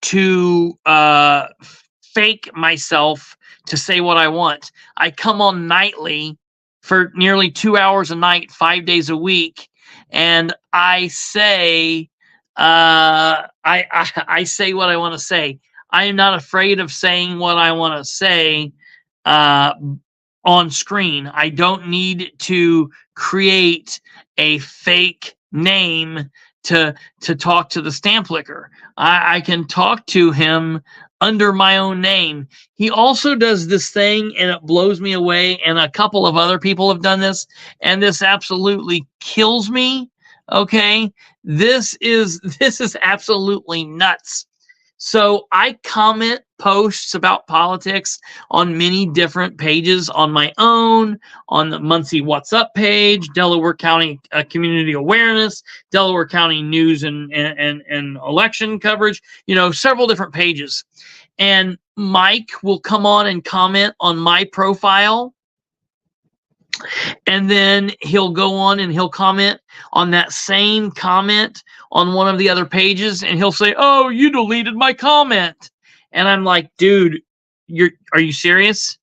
to fake myself to say what I want. I come on nightly for nearly 2 hours a night, 5 days a week, and I say, I say what I want to say. I am not afraid of saying what I want to say on screen. I don't need to create a fake name to talk to the stamp licker. I can talk to him under my own name. He also does this thing, and it blows me away, and a couple of other people have done this, and this absolutely kills me. Okay, this is absolutely nuts. So I comment posts about politics on many different pages, on my own, on the Muncie What's Up page, Delaware County Community Awareness, Delaware County News and election coverage, several different pages. And Mike will come on and comment on my profile. And then he'll go on and he'll comment on that same comment on one of the other pages, and he'll say, "Oh, you deleted my comment." And I'm like, "Dude, are you serious?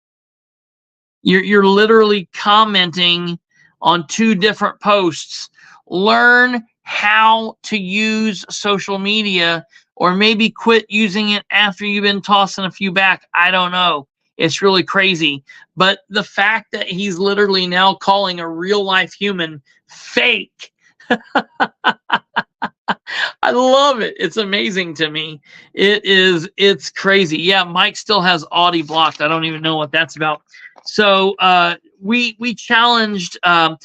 You're literally commenting on two different posts. Learn how to use social media, or maybe quit using it after you've been tossing a few back. I don't know. It's really crazy." But the fact that he's literally now calling a real life human fake, I love it. It's amazing to me. It's crazy. Yeah, Mike still has Audi blocked. I don't even know what that's about. So we challenged Brad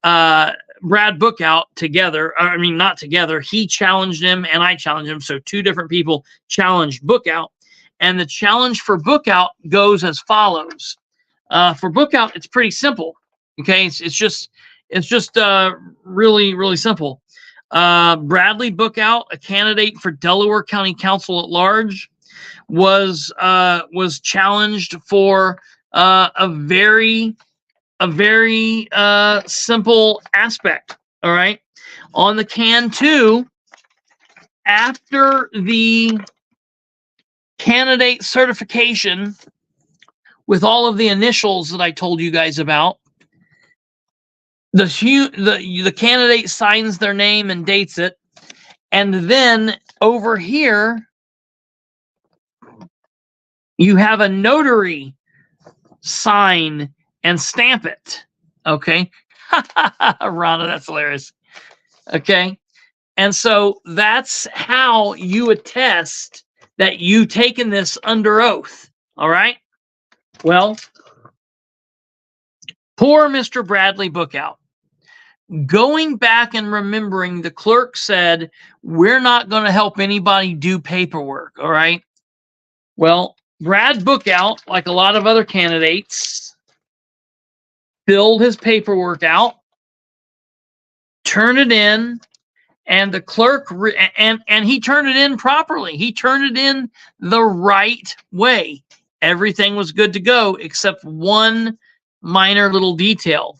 Bookout together. I mean, not together. He challenged him and I challenged him. So two different people challenged Bookout. And the challenge for Bookout goes as follows. For Bookout, it's pretty simple. Okay, it's just really, really simple. Bradley Bookout, a candidate for Delaware County Council at Large, was challenged for a very simple aspect. All right, on the can too, after the candidate certification with all of the initials that I told you guys about, the candidate signs their name and dates it, and then over here you have a notary sign and stamp it. Okay. Rhonda, that's hilarious. Okay. And so that's how you attest that you've taken this under oath. All right. Well, poor Mr. Bradley Bookout. Going back and remembering, the clerk said, "We're not going to help anybody do paperwork." All right. Well, Brad Bookout, like a lot of other candidates, filled his paperwork out, turned it in, and the clerk and he turned it in properly. He turned it in the right way. Everything was good to go except one minor little detail,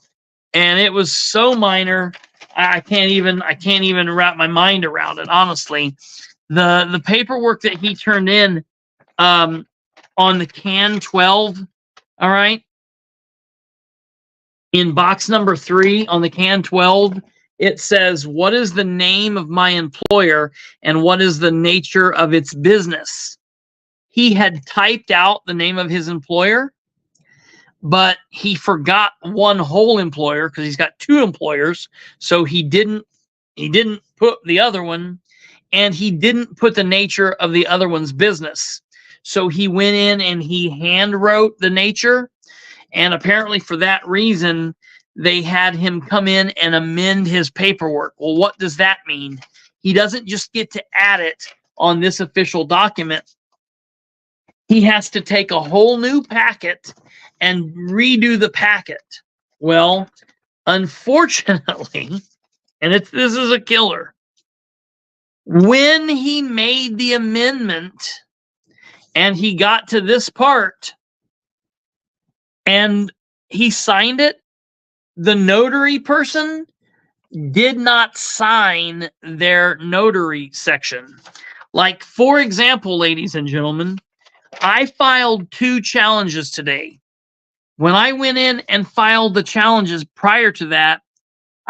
and it was so minor I can't even wrap my mind around it. Honestly, the paperwork that he turned in on the can 12, all right, in box number 3 on the can 12, it says, "What is the name of my employer and what is the nature of its business?" He had typed out the name of his employer, but he forgot one whole employer because he's got 2 employers. So he didn't put the other one, and he didn't put the nature of the other one's business. So he went in and he hand wrote the nature, and apparently for that reason, they had him come in and amend his paperwork. Well, what does that mean? He doesn't just get to add it on this official document. He has to take a whole new packet and redo the packet. Well, unfortunately, and this is a killer, when he made the amendment and he got to this part and he signed it, the notary person did not sign their notary section. Like, for example, ladies and gentlemen, I filed 2 challenges today. When I went in and filed the challenges prior to that,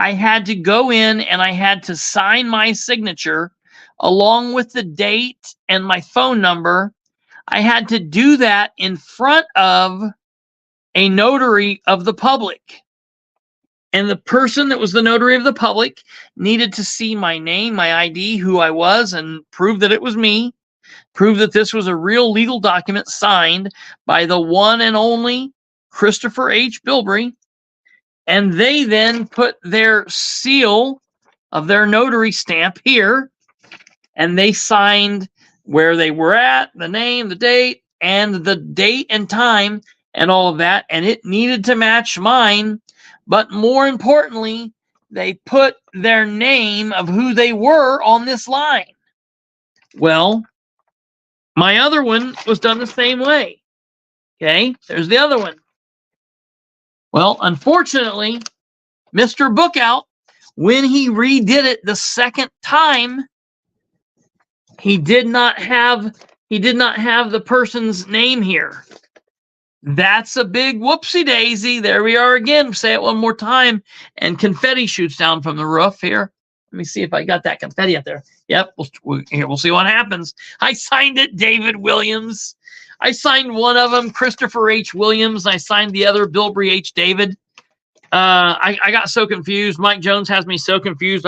I had to go in and I had to sign my signature along with the date and my phone number. I had to do that in front of a notary of the public. And the person that was the notary of the public needed to see my name, my ID, who I was, and prove that it was me, prove that this was a real legal document signed by the one and only Kristopher H. Bilbrey. And they then put their seal of their notary stamp here, and they signed where they were at, the name, the date, and the date and time, and all of that. And it needed to match mine. But more importantly, they put their name of who they were on this line. Well, my other one was done the same way. Okay, there's the other one. Well, unfortunately, Mr. Bookout, when he redid it the second time, he did not have the person's name here. That's a big whoopsie daisy. There we are again. Say it one more time, and confetti shoots down from the roof here. Let me see if I got that confetti up there. Yep, we'll see what happens. I signed it, David Williams. I signed one of them, Kristopher H. Williams. I signed the other, Bilbrey H. David. I got so confused. Mike Jones has me so confused.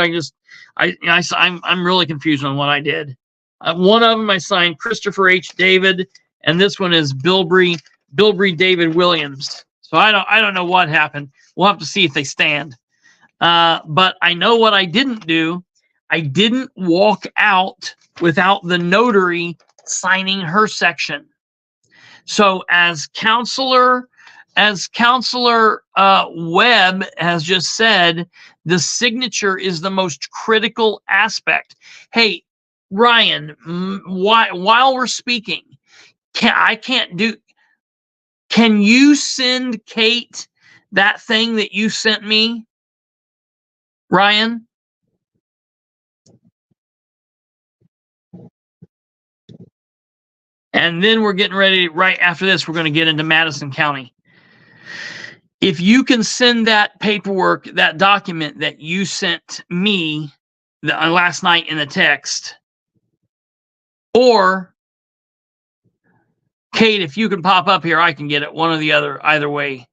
I'm really confused on what I did. One of them I signed Kristopher H. David, and this one is Bilbrey David Williams. So I don't know what happened. We'll have to see if they stand. But I know what I didn't do. I didn't walk out without the notary signing her section. So as Counselor Webb has just said, the signature is the most critical aspect. Hey, Ryan, while we're speaking, can you send Kate that thing that you sent me, Ryan? And then we're getting ready, right after this, we're going to get into Madison County. If you can send that paperwork, that document that you sent me last night in the text, or Kate, if you can pop up here, I can get it. One or the other, either way.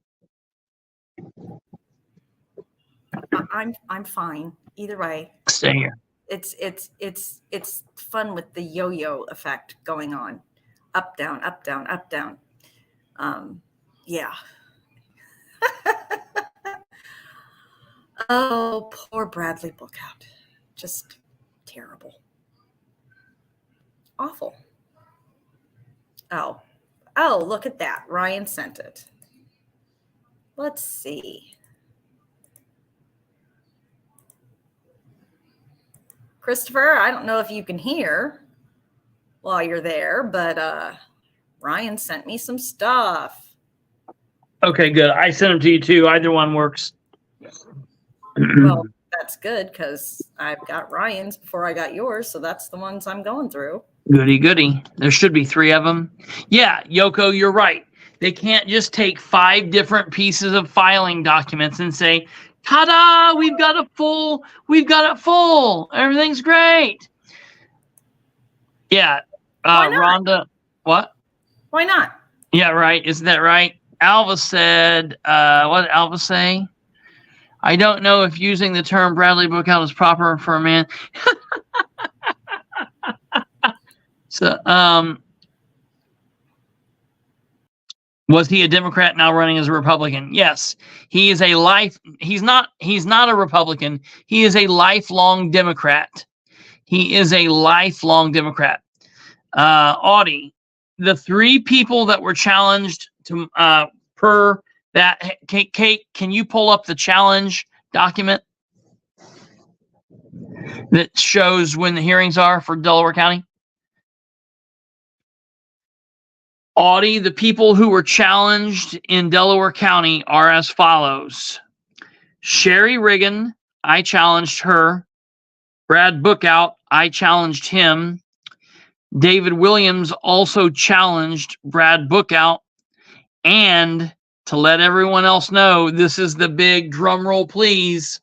I'm fine either way. Stay here. It's fun with the yo-yo effect going on, up down, up down, up down. Yeah. Oh, poor Bradley Bookout. Just terrible. Awful. Oh, look at that. Ryan sent it. Let's see. Kristopher, I don't know if you can hear while you're there, but Ryan sent me some stuff. Okay, good. I sent them to you too. Either one works. Well, that's good because I've got Ryan's before I got yours, so that's the ones I'm going through. Goody, goody. There should be 3 of them. Yeah, Yoko, you're right. They can't just take 5 different pieces of filing documents and say, ta-da, we've got it full. Everything's great. Yeah. Rhonda, what? Why not? Yeah, right. Isn't that right? Alva said, what did Alva say? I don't know if using the term Bradley Bookout is proper for a man. So, was he a Democrat now running as a Republican? Yes, he is he's not a Republican. He is a lifelong Democrat. He is a lifelong Democrat. Audie, the 3 people that were challenged to, per that, Kate, can you pull up the challenge document that shows when the hearings are for Delaware County? Audie, the people who were challenged in Delaware County are as follows. Sherry Riggin, I challenged her. Brad Bookout, I challenged him. David Williams also challenged Brad Bookout. And to let everyone else know, this is the big drum roll, please.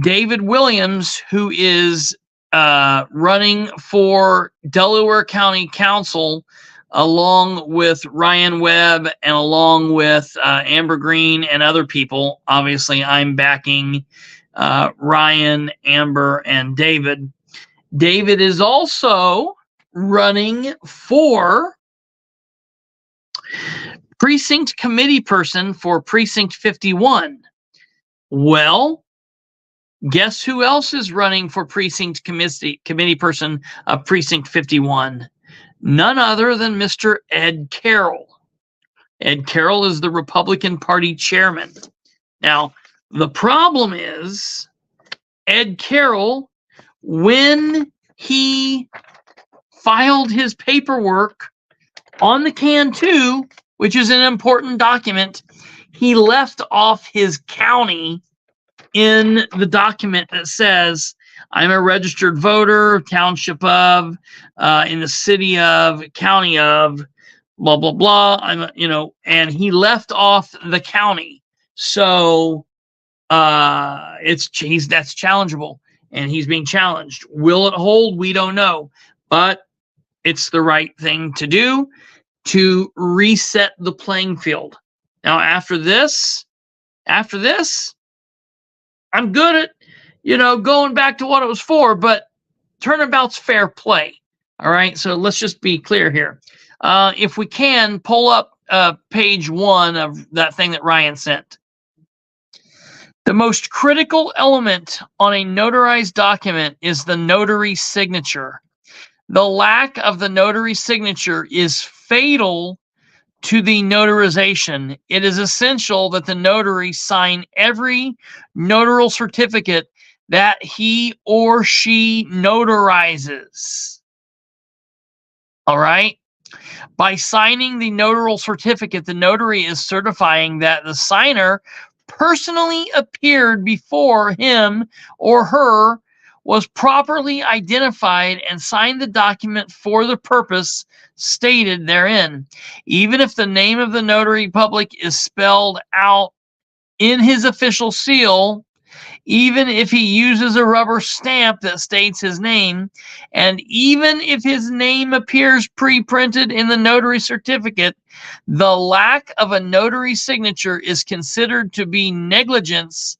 David Williams, who is running for Delaware County Council, along with Ryan Webb and along with Amber Green and other people. Obviously, I'm backing Ryan, Amber, and David. David is also running for precinct committee person for Precinct 51. Well, guess who else is running for precinct committee person of Precinct 51? None other than Mr. Ed Carroll. Ed Carroll is the Republican Party chairman. Now, the problem is Ed Carroll, when he filed his paperwork on the CAN 2, which is an important document, he left off his county in the document that says, I'm a registered voter, township of, in the city of, county of, blah, blah, blah. And he left off the county. So that's challengeable, and he's being challenged. Will it hold? We don't know, but it's the right thing to do to reset the playing field. Now, after this, I'm good at, going back to what it was for, but turnabout's fair play. All right. So let's just be clear here. If we can pull up page 1 of that thing that Ryan sent. The most critical element on a notarized document is the notary signature. The lack of the notary signature is fatal to the notarization. It is essential that the notary sign every notarial certificate that he or she notarizes. All right? By signing the notarial certificate, the notary is certifying that the signer personally appeared before him or her, was properly identified, and signed the document for the purpose stated therein. Even if the name of the notary public is spelled out in his official seal, even if he uses a rubber stamp that states his name, and even if his name appears pre-printed in the notary certificate, the lack of a notary signature is considered to be negligence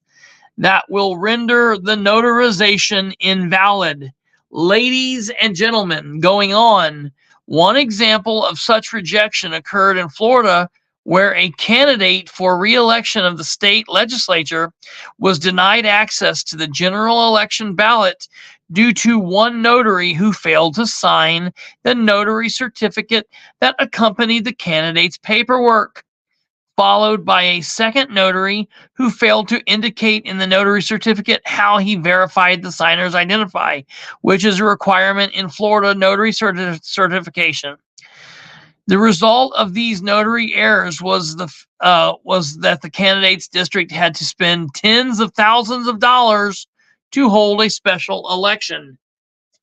that will render the notarization invalid. Ladies and gentlemen, going on, one example of such rejection occurred in Florida, where a candidate for re-election of the state legislature was denied access to the general election ballot due to one notary who failed to sign the notary certificate that accompanied the candidate's paperwork, followed by a second notary who failed to indicate in the notary certificate how he verified the signer's identity, which is a requirement in Florida notary certification. The result of these notary errors was that the candidate's district had to spend tens of thousands of dollars to hold a special election.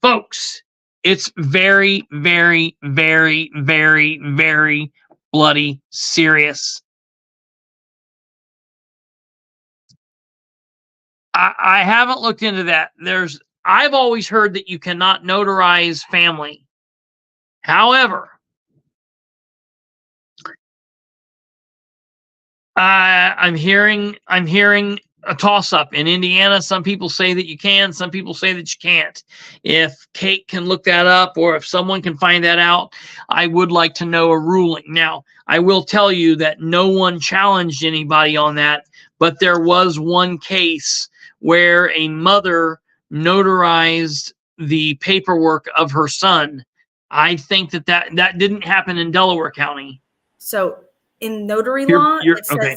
Folks, it's very, very, very, very, very bloody serious. I haven't looked into that. I've always heard that you cannot notarize family. However, I'm hearing a toss-up. In Indiana, some people say that you can, some people say that you can't. If Kate can look that up, or if someone can find that out, I would like to know a ruling. Now, I will tell you that no one challenged anybody on that, but there was one case where a mother notarized the paperwork of her son. I think that didn't happen in Delaware County. So in notary law, it says, okay.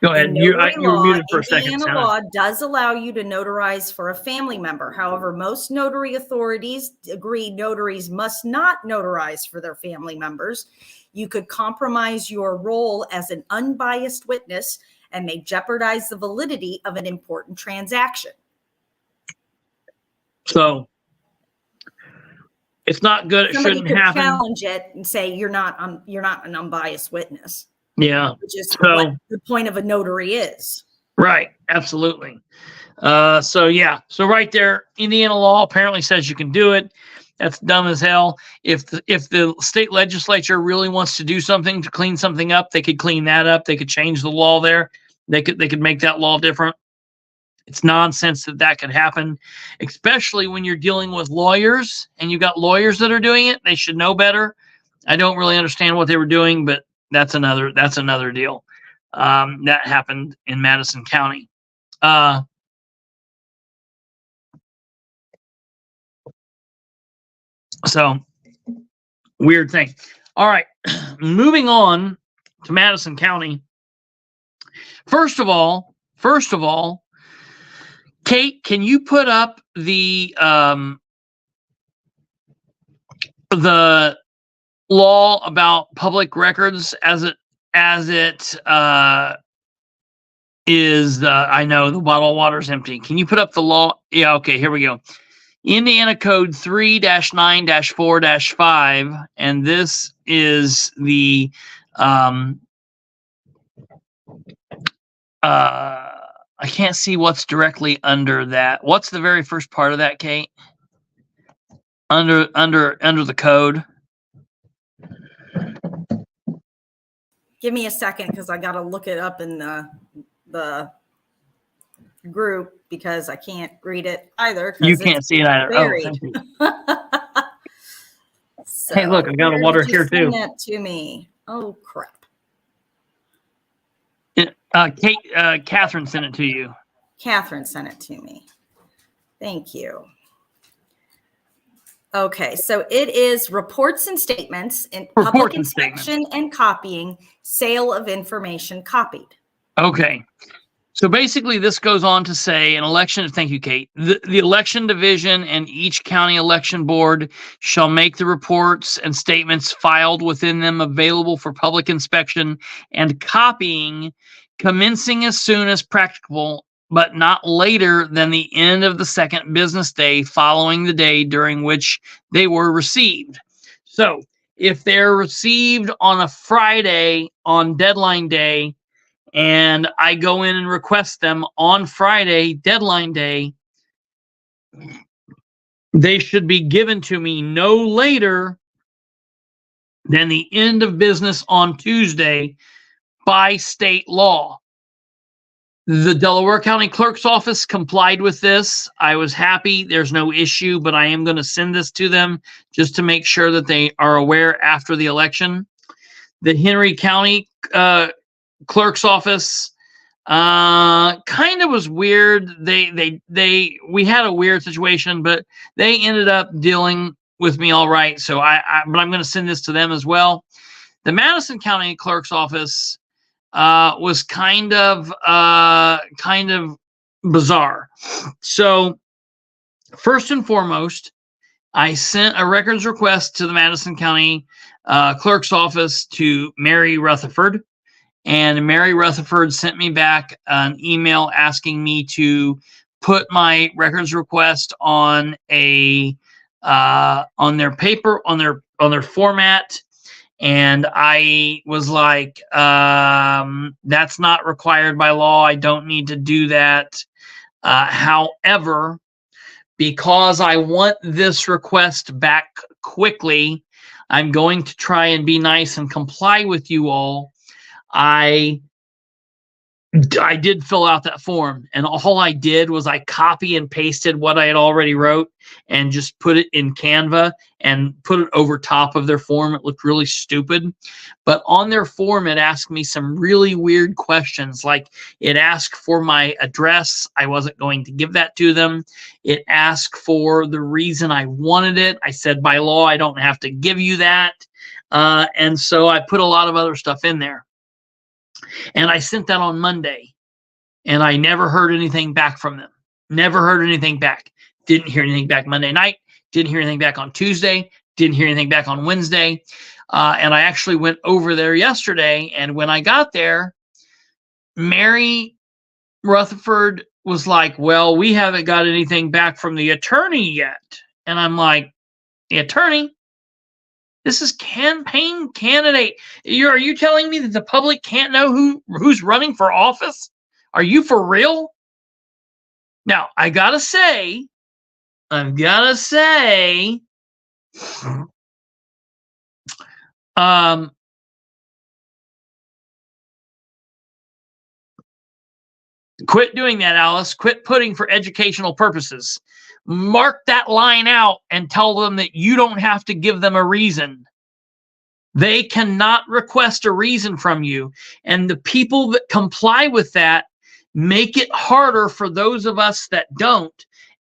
Go ahead. You were muted for a second. Indiana law does allow you to notarize for a family member. However, most notary authorities agree notaries must not notarize for their family members. You could compromise your role as an unbiased witness and may jeopardize the validity of an important transaction. So it's not good. Somebody shouldn't happen. Challenge it and say you're not an unbiased witness. Yeah, which is what the point of a notary is. Right. Absolutely. So right there, Indiana law apparently says you can do it. That's dumb as hell. If the state legislature really wants to do something to clean something up, they could clean that up. They could change the law there. They could make that law different. It's nonsense that could happen, especially when you're dealing with lawyers and you've got lawyers that are doing it. They should know better. I don't really understand what they were doing, but that's another deal. That happened in Madison County. So weird thing. All right, moving on to Madison County. First of all, Kate, can you put up the law about public records as it is? I know the bottle of water is empty. Can you put up the law? Yeah. Okay. Here we go. Indiana Code 3-9-4-5, and this is the I can't see what's directly under that. What's the very first part of that, Kate? Under the code. Give me a second because I got to look it up in the group because I can't read it either. You can't see it either. Buried. Oh, thank you. So, hey, look, I got a water here too. Send that to me. Oh crap. Kate, Catherine sent it to you. Catherine sent it to me. Thank you. Okay, so it is reports and statements in public inspection and copying, sale of information copied. Okay. So basically this goes on to say an election, thank you, Kate, the election division and each county election board shall make the reports and statements filed within them available for public inspection and copying, commencing as soon as practicable, but not later than the end of the second business day following the day during which they were received. So if they're received on a Friday on deadline day, and I go in and request them on Friday, deadline day, they should be given to me no later than the end of business on Tuesday by state law. The Delaware County Clerk's Office complied with this. I was happy. There's no issue, but I am going to send this to them just to make sure that they are aware after the election. The Henry County Clerk's Office kind of was weird. We had a weird situation, but they ended up dealing with me all right. So but I'm going to send this to them as well. The Madison County Clerk's Office was kind of bizarre. So first and foremost, I sent a records request to the Madison County Clerk's Office to Mary Rutherford. And Mary Rutherford sent me back an email asking me to put my records request on their paper, on their format. And I was like, that's not required by law. I don't need to do that. However, because I want this request back quickly, I'm going to try and be nice and comply with you all. I did fill out that form, and all I did was I copy and pasted what I had already wrote and just put it in Canva and put it over top of their form. It looked really stupid, but on their form, it asked me some really weird questions. Like it asked for my address. I wasn't going to give that to them. It asked for the reason I wanted it. I said, by law, I don't have to give you that. And so I put a lot of other stuff in there. And I sent that on Monday, and I never heard anything back from them. Never heard anything back. Didn't hear anything back Monday night. Didn't hear anything back on Tuesday. Didn't hear anything back on Wednesday. And I actually went over there yesterday, and when I got there, Mary Rutherford was like, well, we haven't got anything back from the attorney yet. And I'm like, the attorney? This is campaign candidate. Are you telling me that the public can't know who's running for office? Are you for real? Now, I've got to say, quit doing that, Alice. Quit putting for educational purposes. Mark that line out and tell them that you don't have to give them a reason. They cannot request a reason from you. And the people that comply with that make it harder for those of us that don't.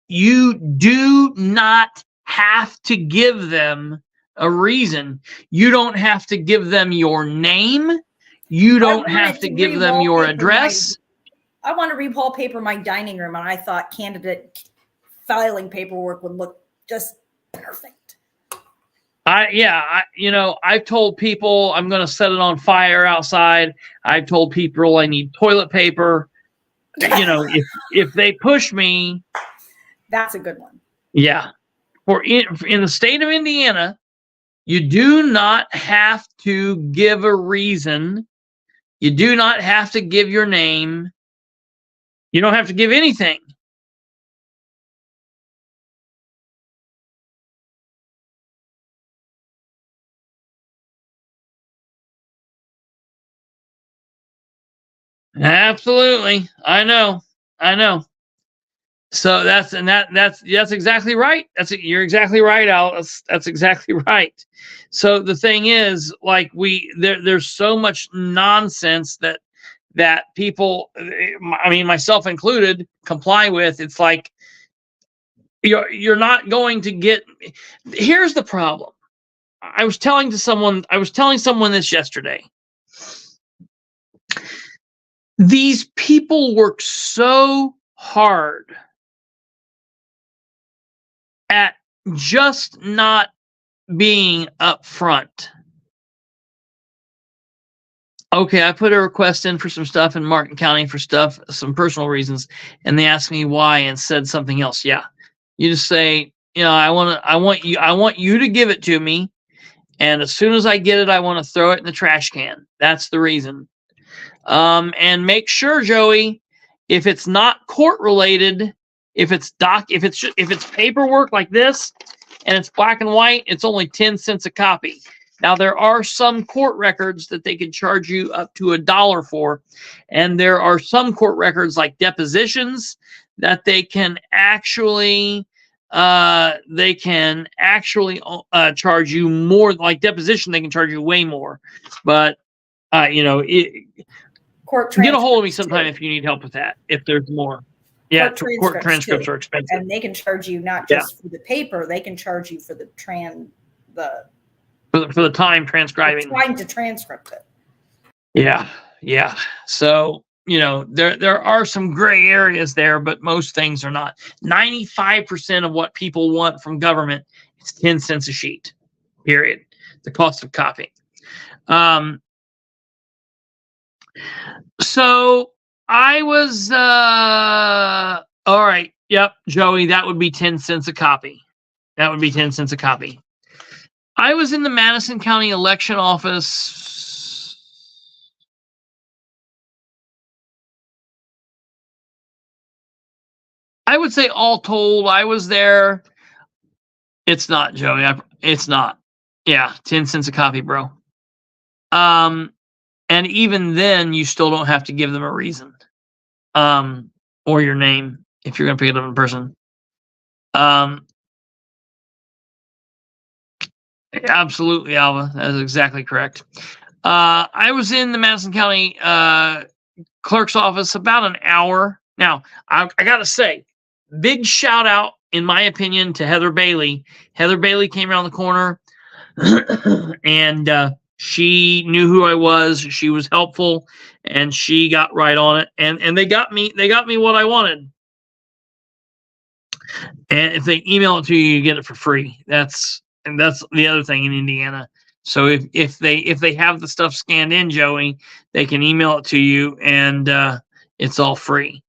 You do not have to give them a reason. You don't have to give them your name. You don't have to give them your address. I want to re-wallpaper my dining room, and I thought candidate filing paperwork would look just perfect. I've told people I'm going to set it on fire outside. I've told people I need toilet paper. If they push me, that's a good one. Yeah. In the state of Indiana, you do not have to give a reason. You do not have to give your name. You don't have to give anything. Absolutely. I know. So that's exactly right. You're exactly right, Alice. That's exactly right. So the thing is, like, there's so much nonsense that people, I mean, myself included, comply with. It's like you're not going to get. Here's the problem. I was telling someone this yesterday. These people work so hard at just not being upfront. Okay, I put a request in for some stuff in Martin County for some personal reasons, and they asked me why and said something else. Yeah, you just say, I want you to give it to me, and as soon as I get it, I want to throw it in the trash can. That's the reason. And make sure, Joey, if it's not court related, if it's paperwork like this and it's black and white, it's only 10 cents a copy. Now, there are some court records that they can charge you up to $1 for, and there are some court records like depositions that they can actually charge you more. Like deposition, they can charge you way more, but get a hold of me sometime if you need help with that. If there's more, court transcripts are expensive, and they can charge you not just for the paper; they can charge you for the time transcribing, trying to transcript it. Yeah. So there are some gray areas there, but most things are not. 95% of what people want from government is 10 cents a sheet. Period. The cost of copying. So I was all right. Yep, Joey, that would be 10 cents a copy. I was in the Madison County election office. I would say all told, I was there. It's not, Joey. It's not. Yeah, 10 cents a copy, bro. And even then, you still don't have to give them a reason, or your name if you're going to pick it up in person. Absolutely, Alva. That is exactly correct. I was in the Madison County clerk's office about an hour. Now, I got to say, big shout out, in my opinion, to Heather Bailey. Heather Bailey came around the corner and she knew who I was. She was helpful, and she got right on it. And they got me what I wanted. And if they email it to you, you get it for free. That's the other thing in Indiana. So if they have the stuff scanned in, Joey, they can email it to you, and it's all free.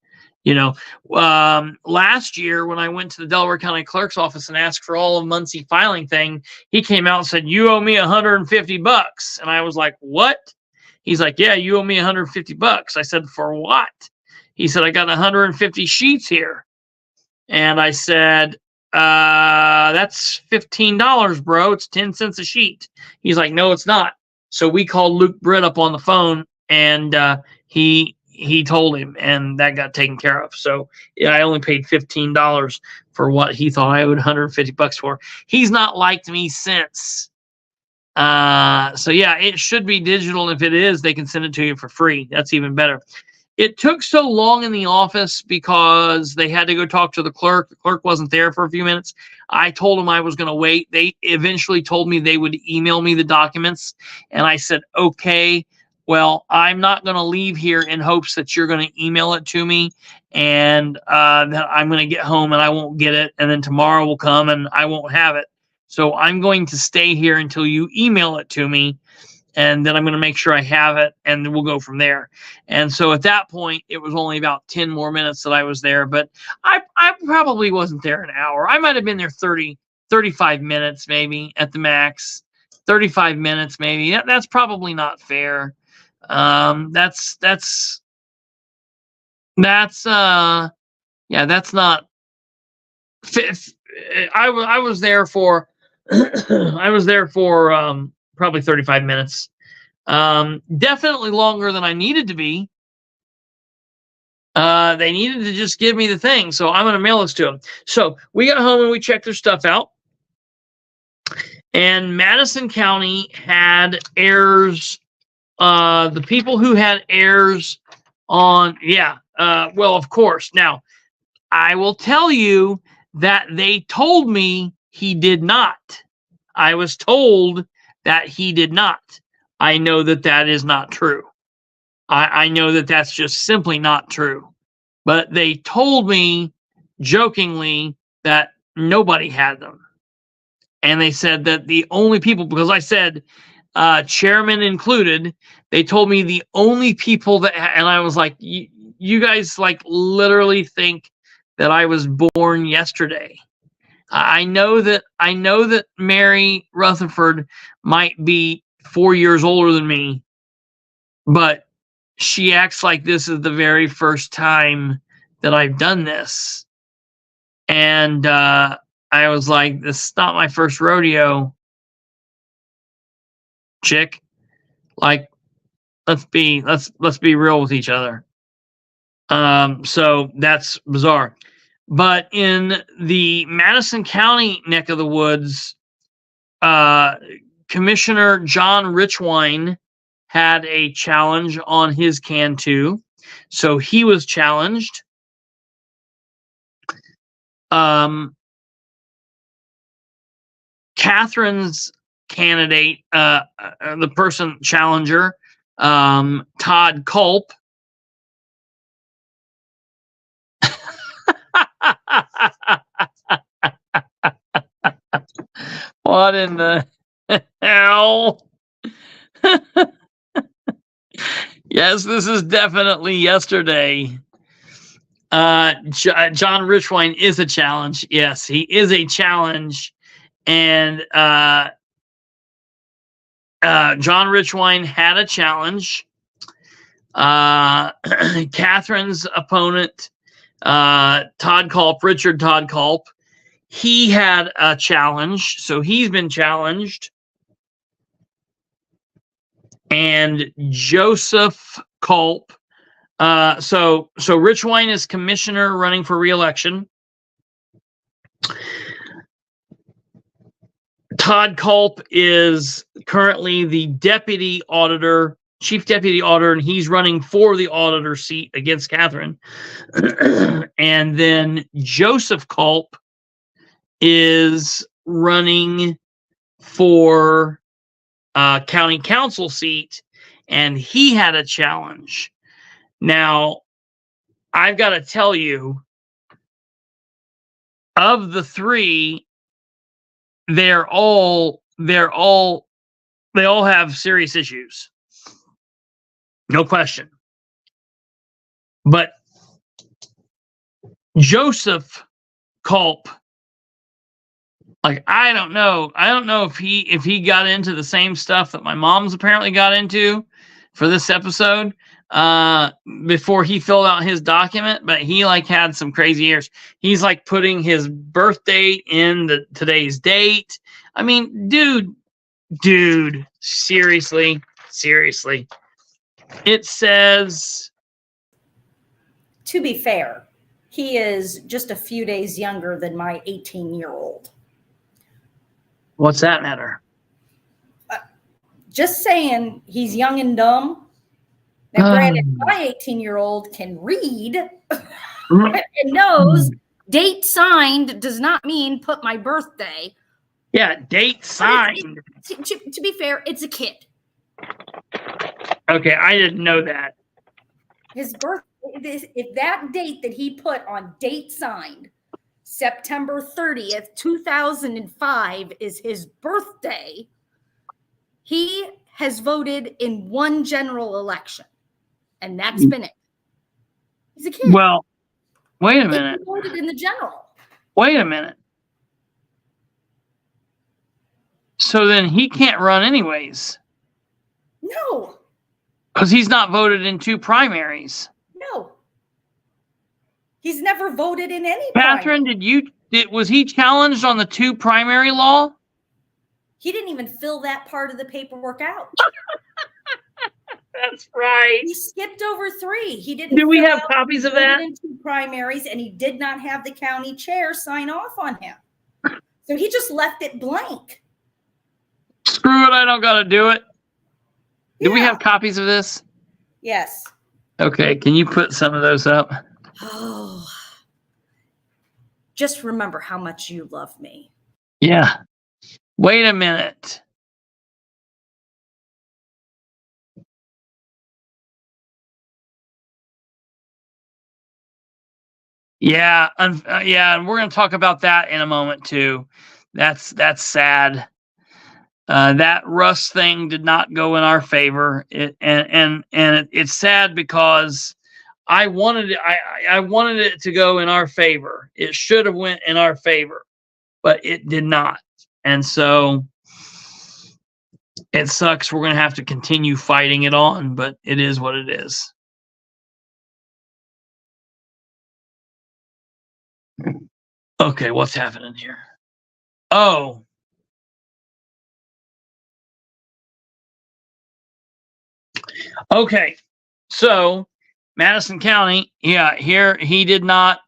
Last year when I went to the Delaware County Clerk's office and asked for all of Muncie filing thing, he came out and said, "You owe me $150. And I was like, "What?" He's like, "Yeah, you owe me $150. I said, "For what?" He said, I got 150 sheets here. And I said, that's $15, bro. It's 10 cents a sheet. He's like, no, it's not. So we called Luke Britt up on the phone, and he told him, and that got taken care of. So yeah, I only paid $15 for what he thought I owed $150 for. He's not liked me since. So yeah, it should be digital. If it is, they can send it to you for free. That's even better. It took so long in the office because they had to go talk to the clerk. The clerk wasn't there for a few minutes. I told them I was going to wait. They eventually told me they would email me the documents. And I said, okay, well, I'm not going to leave here in hopes that you're going to email it to me. And that I'm going to get home and I won't get it. And then tomorrow will come and I won't have it. So I'm going to stay here until you email it to me. And then I'm going to make sure I have it, and then we'll go from there. And so at that point, it was only about 10 more minutes that I was there, but I probably wasn't there an hour. I might have been there 35 minutes, maybe at the max. 35 minutes, maybe. That's probably not fair. That's not. I was there for. I was there for probably 35 minutes. Definitely longer than I needed to be. They needed to just give me the thing, so I'm going to mail this to them. So we got home and we checked their stuff out. And Madison County had errors. The people who had errors on, well, of course. Now, I will tell you that they told me he did not. I was told that he did not. I know that that is not true. I know that that's just simply not true. But they told me jokingly that nobody had them. And they said that the only people, because I said chairman included, they told me the only people that, and I was like, you guys like literally think that I was born yesterday. I know that Mary Rutherford might be 4 years older than me, but she acts like this is the very first time that I've done this. And I was like, this is not my first rodeo, chick. Like, let's be real with each other. So that's bizarre. But in the Madison County neck of the woods, Commissioner John Richwine had a challenge on his can too. So he was challenged. Catherine's candidate, the person challenger, Todd Culp. What in the hell? Yes, this is definitely yesterday. John Richwine is a challenge. Yes, he is a challenge. And John Richwine had a challenge. Catherine's opponent, Richard Todd Culp, he had a challenge, so he's been challenged. And Joseph Culp, so Richwine is commissioner running for re-election. Todd Culp is currently the deputy auditor, chief deputy auditor, and he's running for the auditor seat against Catherine. And then Joseph Culp is running for county council seat, and he had a challenge. Now, I've got to tell you, of the three, they all have serious issues. No question. But Joseph Culp, like, I don't know if he got into the same stuff that my mom's apparently got into for this episode, before he filled out his document, but he like had some crazy years. He's like putting his birth date in today's date. I mean, dude, seriously. It says, to be fair, he is just a few days younger than my 18-year-old. What's that matter? Just saying, he's young and dumb. Now, granted, my 18-year-old can read and knows date signed does not mean put my birthday. Yeah, date signed. To be fair, it's a kid. Okay, I didn't know that. His birth, if that date that he put on date signed, September 30th, 2005, is his birthday, he has voted in one general election, and that's been it. He's a kid. Well, wait a minute. He voted in the general. Wait a minute. So then he can't run anyways. No. Because he's not voted in 2 primaries. No. He's never voted in any Catherine, primary. was he challenged on the 2 primary law? He didn't even fill that part of the paperwork out. That's right. He skipped over 3. He didn't. Do we have copies of that? In 2 primaries, and he did not have the county chair sign off on him. So he just left it blank. Screw it, I don't got to do it. Do we Yeah. have copies of this? Yes. Okay, can you put some of those up? Oh. Just remember how much you love me. Yeah. Wait a minute. Yeah, and we're going to talk about that in a moment too. That's sad. That Russ thing did not go in our favor. It's sad because I wanted it to go in our favor. It should have went in our favor, but it did not. And so it sucks. We're going to have to continue fighting it on, but it is what it is. Okay, what's happening here? Oh. Okay, so Madison County, yeah, here he did not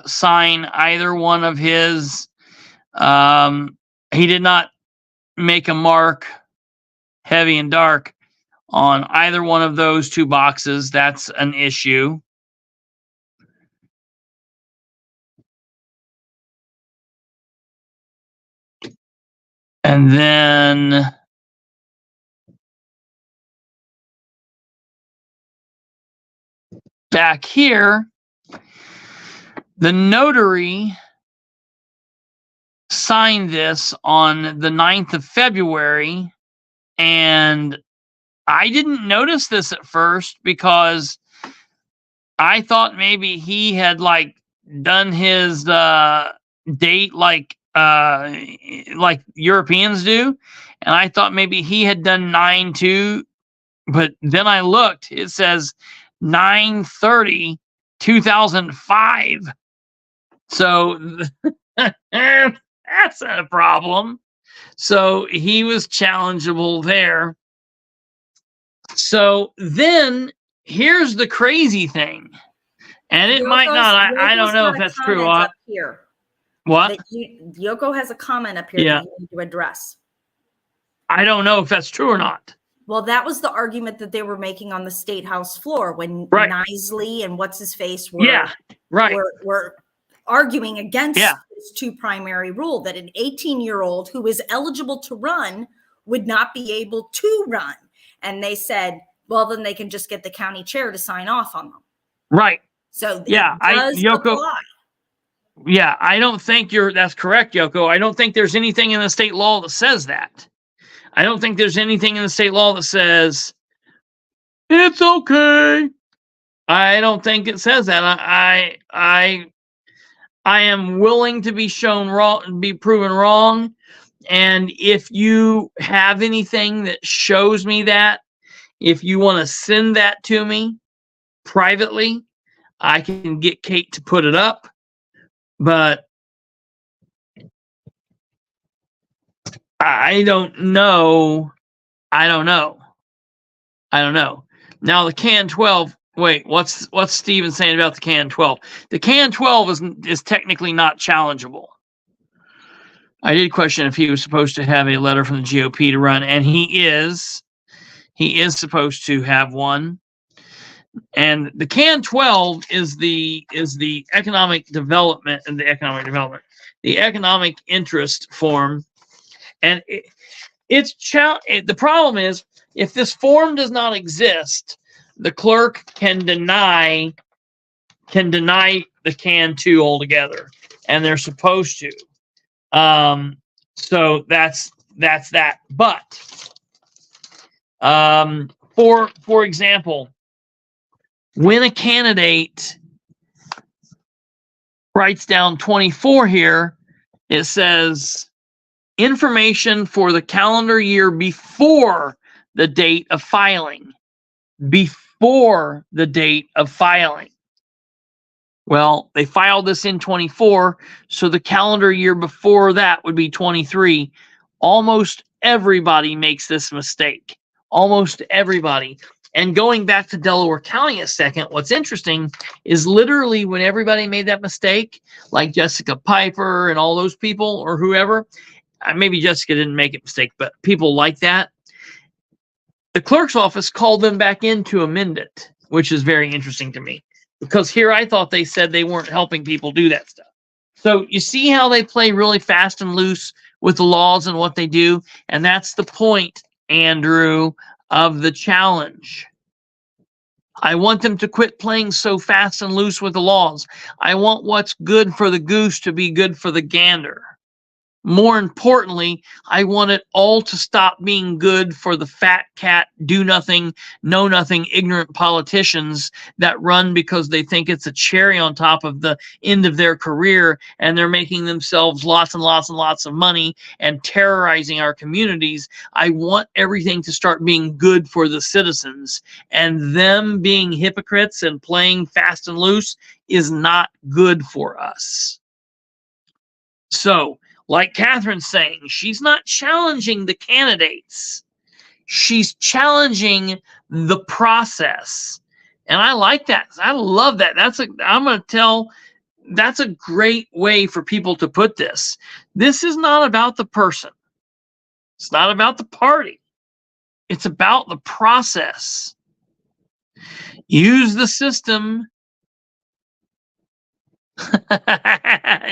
sign either one of his. He did not make a mark, heavy and dark, on either one of those 2 boxes. That's an issue. And then back here, the notary signed this on the 9th of February, and I didn't notice this at first because I thought maybe he had like done his date like Europeans do, and I thought maybe he had done 9/2, but then I looked, it says 9/30/2005. So that's a problem. So he was challengeable there. So then here's the crazy thing, and it might not. I don't know if that's true. Up here. What? Yoko has a comment up here that you need to address. I don't know if that's true or not. Well, that was the argument that they were making on the State House floor when Nisley and what's his face were arguing against this 2 primary rule, that an 18-year-old who is eligible to run would not be able to run. And they said, well, then they can just get the county chair to sign off on them. Right. So Yoko. Apply. Yeah, I don't think that's correct, Yoko. I don't think there's anything in the state law that says that. I don't think there's anything in the state law that says it's okay. I don't think it says that. I am willing to be shown wrong, be proven wrong. And if you have anything that shows me that, If you want to send that to me privately, I can get Kate to put it up, but I don't know. I don't know. Now the Can 12. Wait, what's Steven saying about the Can 12? The Can 12 is technically not challengeable. I did question if he was supposed to have a letter from the GOP to run, and he is. He is supposed to have one. And the Can 12 is the economic development and the economic interest form, and the problem is, if this form does not exist, the clerk can deny the Can 2 altogether, and they're supposed to. So that's that. But for example, when a candidate writes down 24 here, it says information for the calendar year before the date of filing. Before the date of filing. Well, they filed this in 24, so the calendar year before that would be 23. Almost everybody makes this mistake. Almost everybody. And going back to Delaware County a second, what's interesting is literally when everybody made that mistake, like Jessica Piper and all those people or whoever, maybe Jessica didn't make a mistake, but people like that, the clerk's office called them back in to amend it, which is very interesting to me. Because here I thought they said they weren't helping people do that stuff. So you see how they play really fast and loose with the laws and what they do? And that's the point, Andrew, of the challenge. I want them to quit playing so fast and loose with the laws. I want what's good for the goose to be good for the gander. More importantly, I want it all to stop being good for the fat cat, do nothing, know nothing, ignorant politicians that run because they think it's a cherry on top of the end of their career, and they're making themselves lots and lots and lots of money and terrorizing our communities. I want everything to start being good for the citizens, and them being hypocrites and playing fast and loose is not good for us. So, like Catherine's saying, she's not challenging the candidates. She's challenging the process. And I like that. I love that. That's a great way for people to put this. This is not about the person. It's not about the party. It's about the process. Use the system.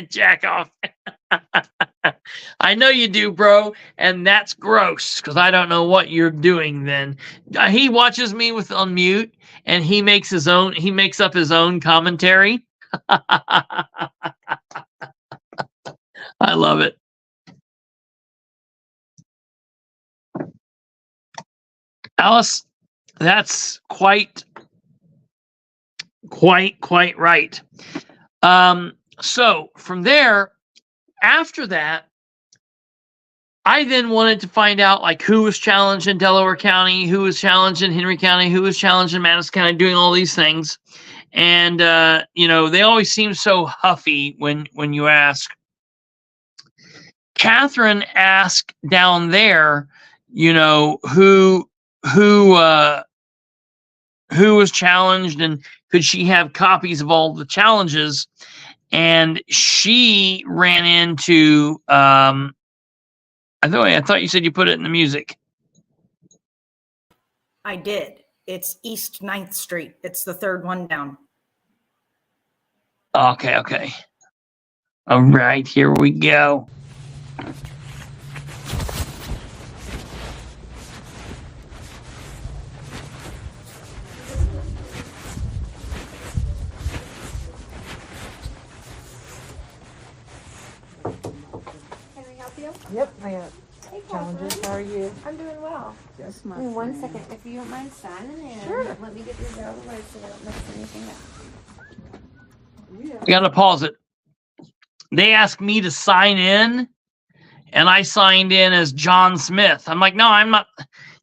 Jack off. I know you do, bro, and that's gross because I don't know what you're doing then. He watches me with unmute and he makes up his own commentary. I love it. Alice, that's quite right. So from there, after that, I then wanted to find out like who was challenged in Delaware County, who was challenged in Henry County, who was challenged in Madison County, doing all these things. And, they always seem so huffy when you ask. Catherine asked down there, who was challenged and could she have copies of all the challenges? And she ran into, I thought you said you put it in the music. I did. It's East 9th Street. It's the third one down. Okay. All right, here we go. Yep, I got challenges. How are you? I'm doing well. Yes, Give me 1 second, if you don't mind signing in. Sure. Let me get these out of the way so I don't mess anything up. I gotta pause it. They asked me to sign in, and I signed in as John Smith. I'm like, no, I'm not.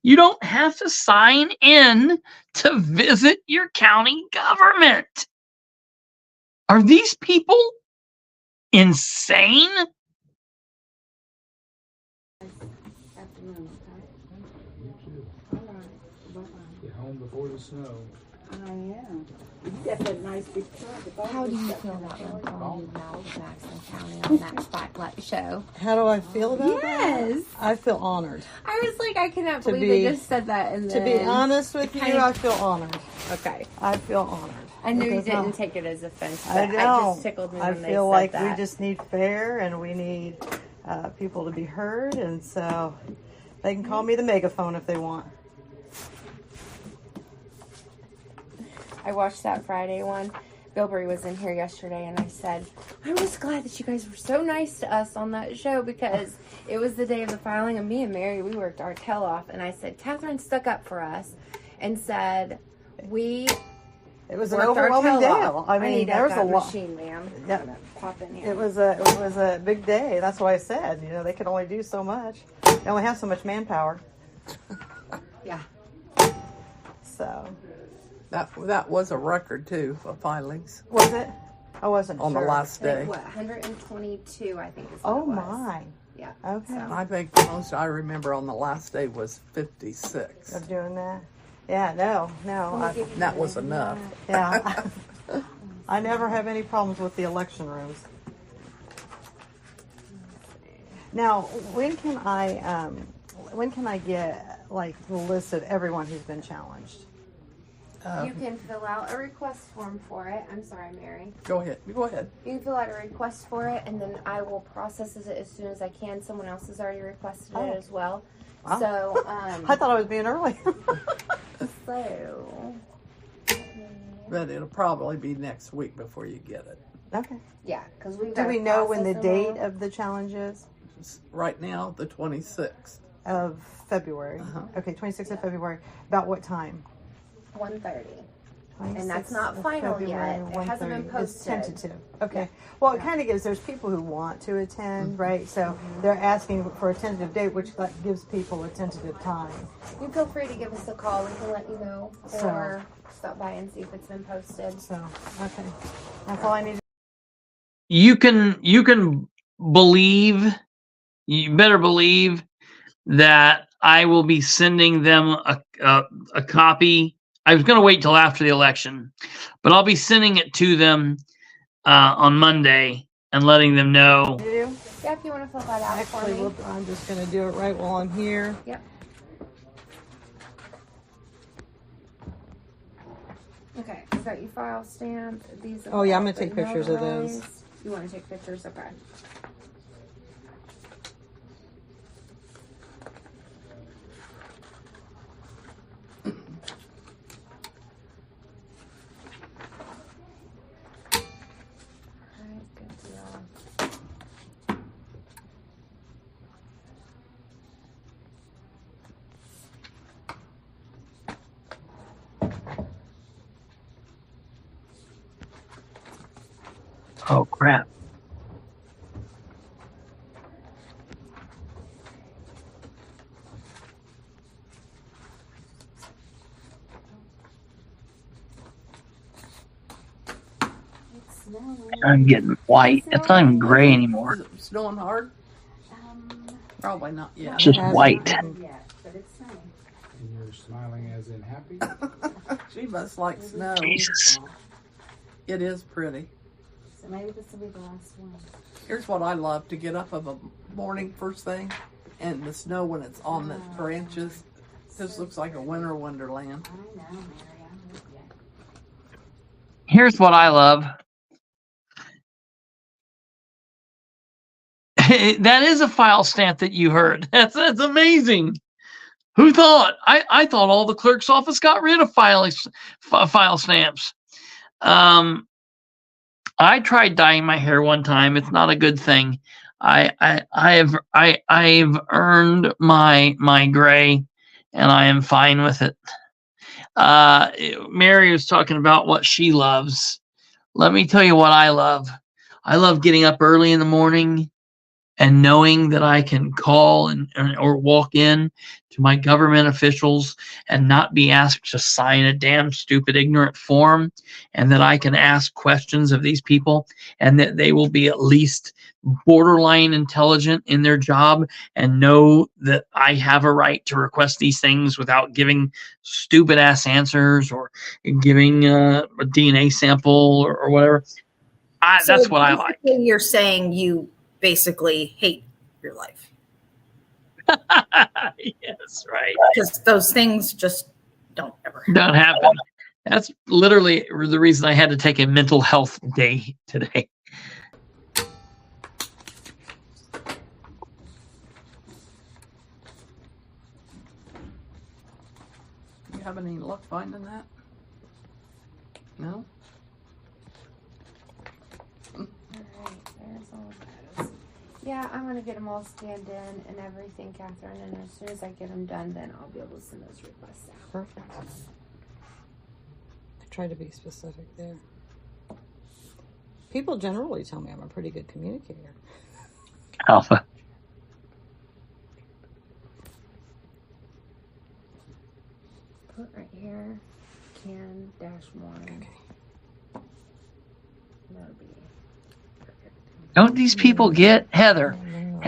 You don't have to sign in to visit your county government. Are these people insane? Afternoon, You too. okay? All right. Bye-bye. Get home before the snow. I am. You got that nice big truck. How do you feel about them calling you Mal Jackson County on that spotlight show? How do I feel about that? Yes. I feel honored. I was like, I cannot To believe be- they just said that. And To be then- honest with you, kind of- I feel honored. Okay. I feel honored. I knew you Because didn't I'm- take it as offense, but I it know. just tickled me I when they feel said like that. we just need fair and we need people to be heard, and so they can call me the megaphone if they want. I watched that Friday one. Bilbrey was in here yesterday, and I said, I'm just glad that you guys were so nice to us on that show because it was the day of the filing, and me and Mary, we worked our tail off. And I said, Catherine stuck up for us and said, we It was an worked our overwhelming tail day. off. I mean, need there was a that lot. machine, ma'am. Yeah. I'm gonna pop in here. It was a big day. That's why I said, they could only do so much. They only have so much manpower. Yeah. So That was a record too of filings was it? I wasn't on sure. the last day. What, 122, I think is what Oh it was. my. Yeah. Okay. So- I think the most I remember on the last day was 56. Of doing that. Yeah. No. That was enough. Yeah. I never have any problems with the election rooms. Now, when can I get like the list of everyone who's been challenged? You can fill out a request form for it. I'm sorry, Mary. Go ahead. You go ahead. You can fill out a request for it, and then I will process it as soon as I can. Someone else has already requested Oh. it as well. Wow. So, I thought I was being early. so, But it'll probably be next week before you get it. Okay. yeah, because we've Do got we to know when the process them date all. of the challenge is? Right now, the 26th. Of February. Uh-huh. Okay, 26th of February. About what time? 1:30. 26th that's not of final yet. It hasn't been 1:30. It's posted. tentative. Okay. Well, it kind of gives, there's people who want to attend, right? So they're asking for a tentative date, which gives people a tentative time. You feel free to give us a call. We can let you know, So- or stop by and see if it's been posted. So, okay. That's all I need. You can believe, you better believe that I will be sending them a copy. I was going to wait till after the election, but I'll be sending it to them on Monday and letting them know. to do. Yeah, if you want to fill that out for Actually, me. I'm just going to do it right while I'm here. Yep. Okay, I got your file stamp. These. Oh, yeah, I'm all gonna take been pictures of those. notarized. You want to take pictures? Okay. Alright, good deal. Oh crap! It's snowing. I'm getting white. It's not even gray anymore. Is it snowing hard? Um, Probably not yet. It's just white. yeah, but it's snowing. And you're smiling as in happy. She must like snow. Jesus. It is pretty. So maybe this will be the last one. Here's what I love, to get up of a morning first thing and the snow when it's on the branches. This looks like a winter wonderland. I know, Mary. I'm with you. Here's what I love. That is a file stamp that you heard. That's amazing. Who thought? I thought all the clerk's office got rid of file stamps. I tried dyeing my hair one time. It's not a good thing. I've earned my gray, and I am fine with it. Mary was talking about what she loves. Let me tell you what I love. I love getting up early in the morning and knowing that I can call or walk in to my government officials and not be asked to sign a damn stupid ignorant form, and that I can ask questions of these people and that they will be at least borderline intelligent in their job and know that I have a right to request these things without giving stupid ass answers or giving a DNA sample or whatever. So That's what I like. basically you're saying you basically hate your life Yes, right. because those things just don't ever happen. Don't happen. That's literally the reason I had to take a mental health day today. You have any luck finding that? No? Alright, there's all those. Yeah, I'm gonna get them all scanned in and everything, Catherine, and as soon as I get them done, then I'll be able to send those requests out. Perfect. I try to be specific there. People generally tell me I'm a pretty good communicator. Alpha. Put right here, can -1. Okay. That'll be perfect. Don't these people get Heather?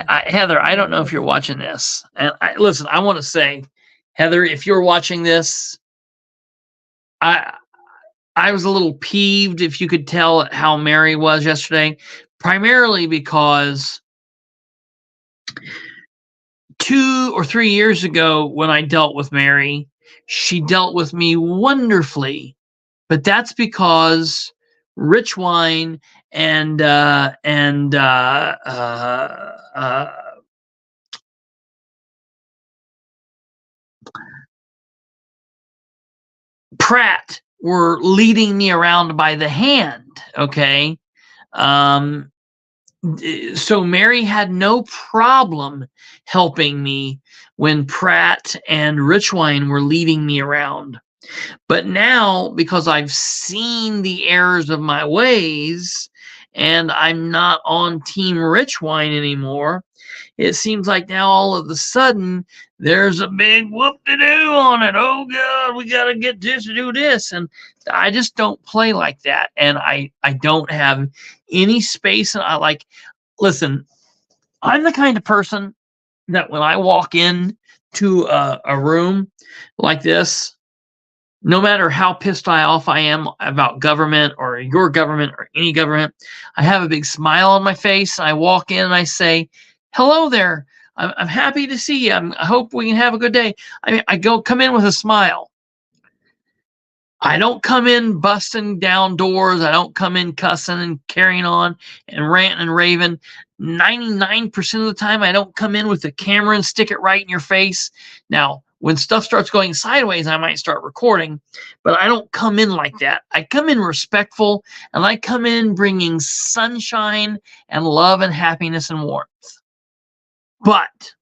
Heather, I don't know if you're watching this. And listen, I want to say, Heather, if you're watching this, I was a little peeved, if you could tell, at how Mary was yesterday, primarily because 2 or 3 years ago when I dealt with Mary, she dealt with me wonderfully. But that's because rich wine and Pratt were leading me around by the hand. Okay. So Mary had no problem helping me when Pratt and Richwine were leading me around. But now, because I've seen the errors of my ways and I'm not on Team Richwine anymore, it seems like now all of a sudden there's a big whoop-de-doo on it. Oh God, we got to get this to do this. And I just don't play like that. And I don't have any space. And listen, I'm the kind of person that when I walk in to a room like this, no matter how pissed off I am about government or your government or any government, I have a big smile on my face. And I walk in and I say, hello there. I'm happy to see you. I hope we can have a good day. I come in with a smile. I don't come in busting down doors. I don't come in cussing and carrying on and ranting and raving. 99% of the time, I don't come in with the camera and stick it right in your face. Now, when stuff starts going sideways, I might start recording, but I don't come in like that. I come in respectful, and I come in bringing sunshine and love and happiness and warmth. But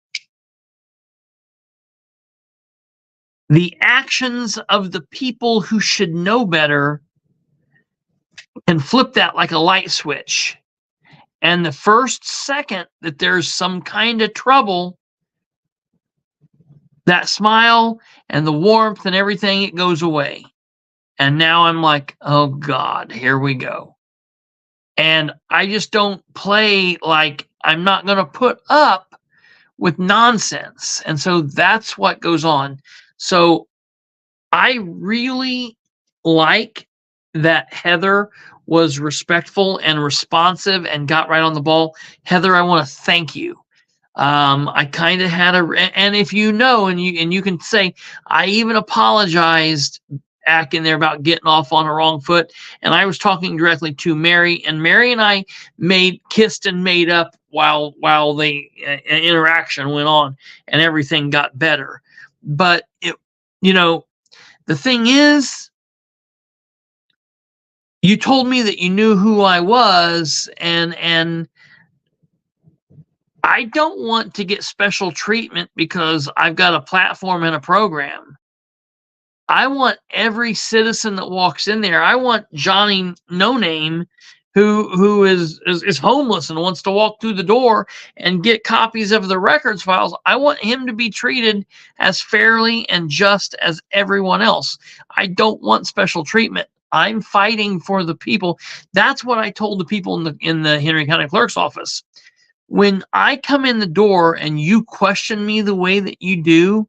the actions of the people who should know better can flip that like a light switch. And the first second that there's some kind of trouble, that smile and the warmth and everything, it goes away. And now I'm like, oh God, here we go. And I just don't play like I'm not going to put up with nonsense. And so that's what goes on. So I really like that Heather was respectful and responsive and got right on the ball. Heather, I want to thank you. I kind of had and if you know, and you can say, I even apologized back in there about getting off on the wrong foot. And I was talking directly to Mary, and Mary and I kissed and made up while the interaction went on, and everything got better. But the thing is, you told me that you knew who I was, and I don't want to get special treatment because I've got a platform and a program. I want every citizen that walks in there. I want Johnny No Name who is homeless and wants to walk through the door and get copies of the records files. I want him to be treated as fairly and just as everyone else. I don't want special treatment. I'm fighting for the people. That's what I told the people in the Henry County Clerk's office. When I come in the door and you question me the way that you do,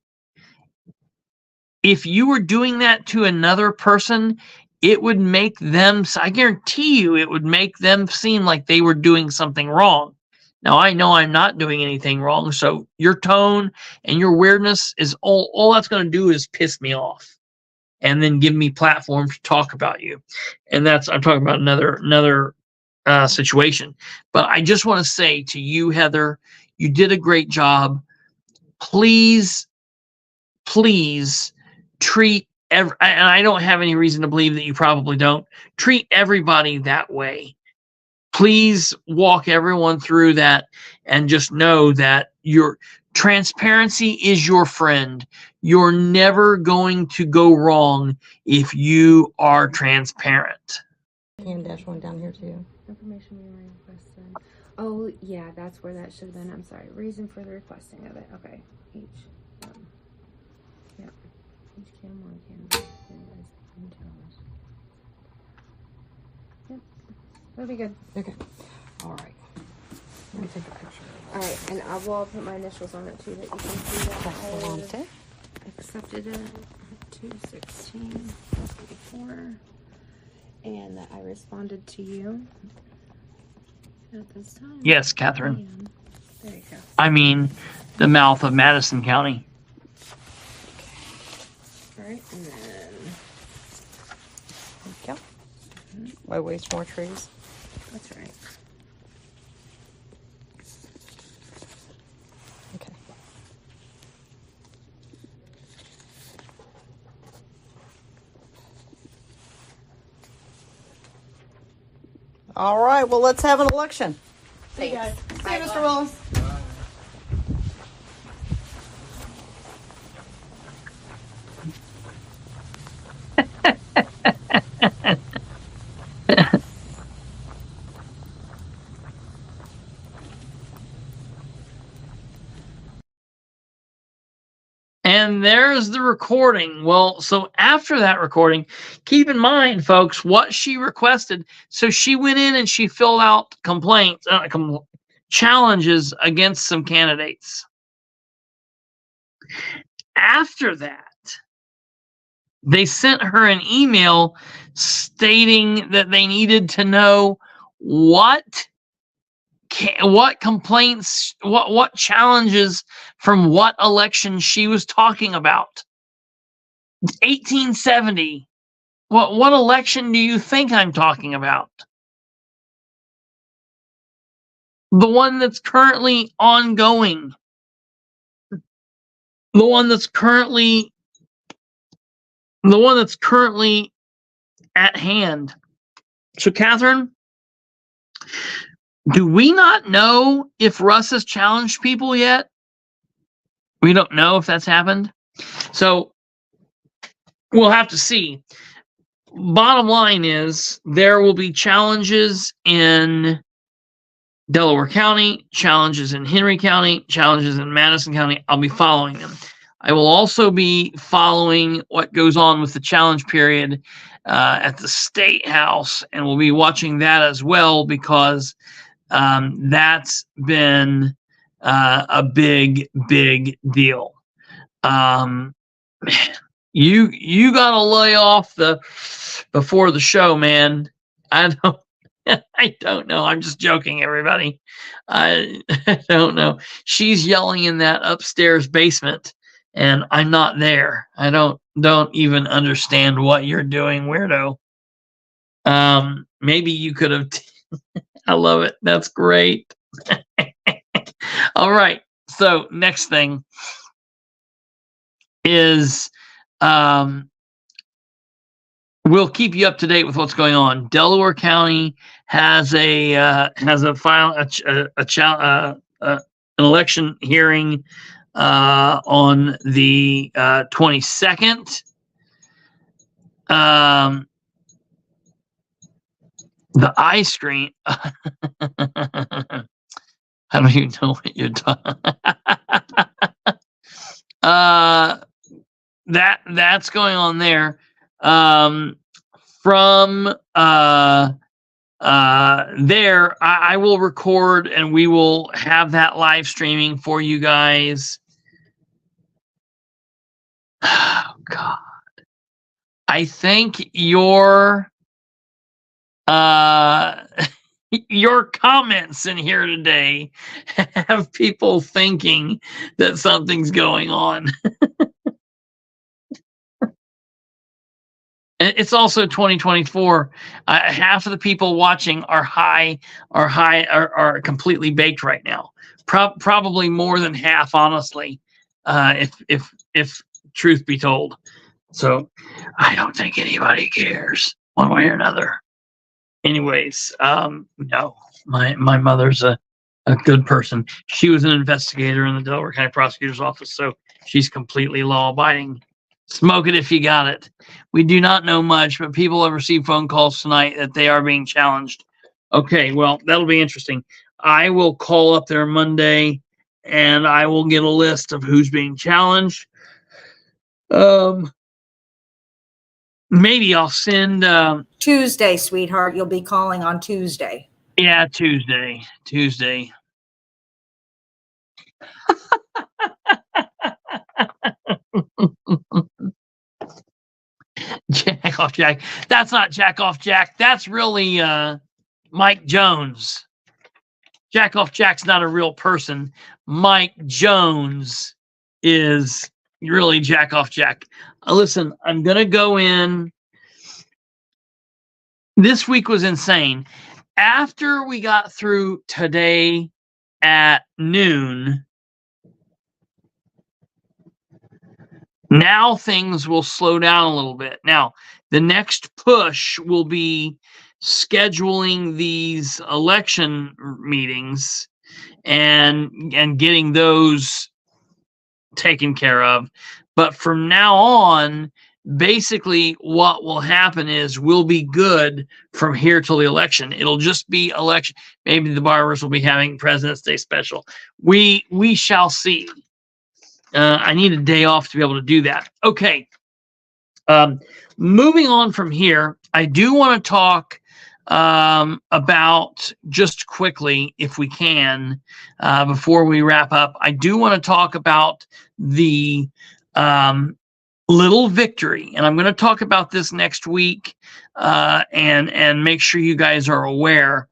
if you were doing that to another person, it would make them, I guarantee you, it would make them seem like they were doing something wrong. Now, I know I'm not doing anything wrong, so your tone and your weirdness is all that's going to do is piss me off and then give me platform to talk about you. And I'm talking about another situation. But I just want to say to you, Heather, you did a great job. Please treat and I don't have any reason to believe that you probably don't, treat everybody that way. Please walk everyone through that and just know that your transparency is your friend. You're never going to go wrong if you are transparent. -1 down here too. Information we requested. Oh, yeah, that's where that should have been. I'm sorry. Reason for the requesting of it. Okay. Each cam, one cam. Yep. That'll be good. Okay. All right. Let me take a picture. All right, and I will put my initials on it too, that you can see that I want it. accepted it 2/16/24, and that I responded to you at this time. Yes, Catherine. And there you go. I mean, the mouth of Madison County. All right, and then Thank you. Why waste more trees? that's right. Okay. All right. Well, let's have an election. See you guys. See you, Mr. Willis. And there's the recording. Well, so after that recording, keep in mind, folks, what she requested. So she went in and she filled out complaints, challenges against some candidates. After that, they sent her an email stating that they needed to know what complaints, what challenges from what election she was talking about. 1870. What election do you think I'm talking about? The one that's currently ongoing. The one that's currently at hand. So, Catherine, do we not know if Russ has challenged people yet? We don't know if that's happened. So we'll have to see. Bottom line is there will be challenges in Delaware County, challenges in Henry County, challenges in Madison County. I'll be following them. I will also be following what goes on with the challenge period at the State House, and we'll be watching that as well because that's been a big deal. You gotta lay off before the show, man. I don't know. I'm just joking, everybody. I don't know. She's yelling in that upstairs basement, and I'm not there. I don't even understand what you're doing, weirdo. Maybe you could have. I love it. That's great. All right. So next thing is we'll keep you up to date with what's going on. Delaware County has an election hearing on the 22nd. The eye screen. I don't even know what you're talking. That's going on there. From there, I will record and we will have that live streaming for you guys. Oh God. I think your your comments in here today have people thinking that something's going on. It's also 2024. Half of the people watching are completely baked right now. Probably more than half, honestly, if truth be told. So I don't think anybody cares one way or another. Anyways, no, my mother's a good person. She was an investigator in the Delaware County Prosecutor's Office, so she's completely law-abiding. Smoke it if you got it. We do not know much, but people have received phone calls tonight that they are being challenged. Okay, well, that'll be interesting. I will call up there Monday, and I will get a list of who's being challenged. Maybe I'll send... Tuesday, sweetheart. You'll be calling on Tuesday. Yeah, Tuesday. Jack off Jack. That's not Jack off Jack. That's really Mike Jones. Jack off Jack's not a real person. Mike Jones is really Jack off Jack. Listen, I'm gonna go in. This week was insane. After we got through today at noon, now things will slow down a little bit. Now, the next push will be scheduling these election meetings and getting those taken care of. But from now on, basically what will happen is we'll be good from here till the election. It'll just be election. Maybe the borrowers will be having President's Day special. We shall see. I need a day off to be able to do that. Okay. Moving on from here, I do want to talk about, just quickly, if we can, before we wrap up, I do want to talk about the little victory. And I'm going to talk about this next week and make sure you guys are aware,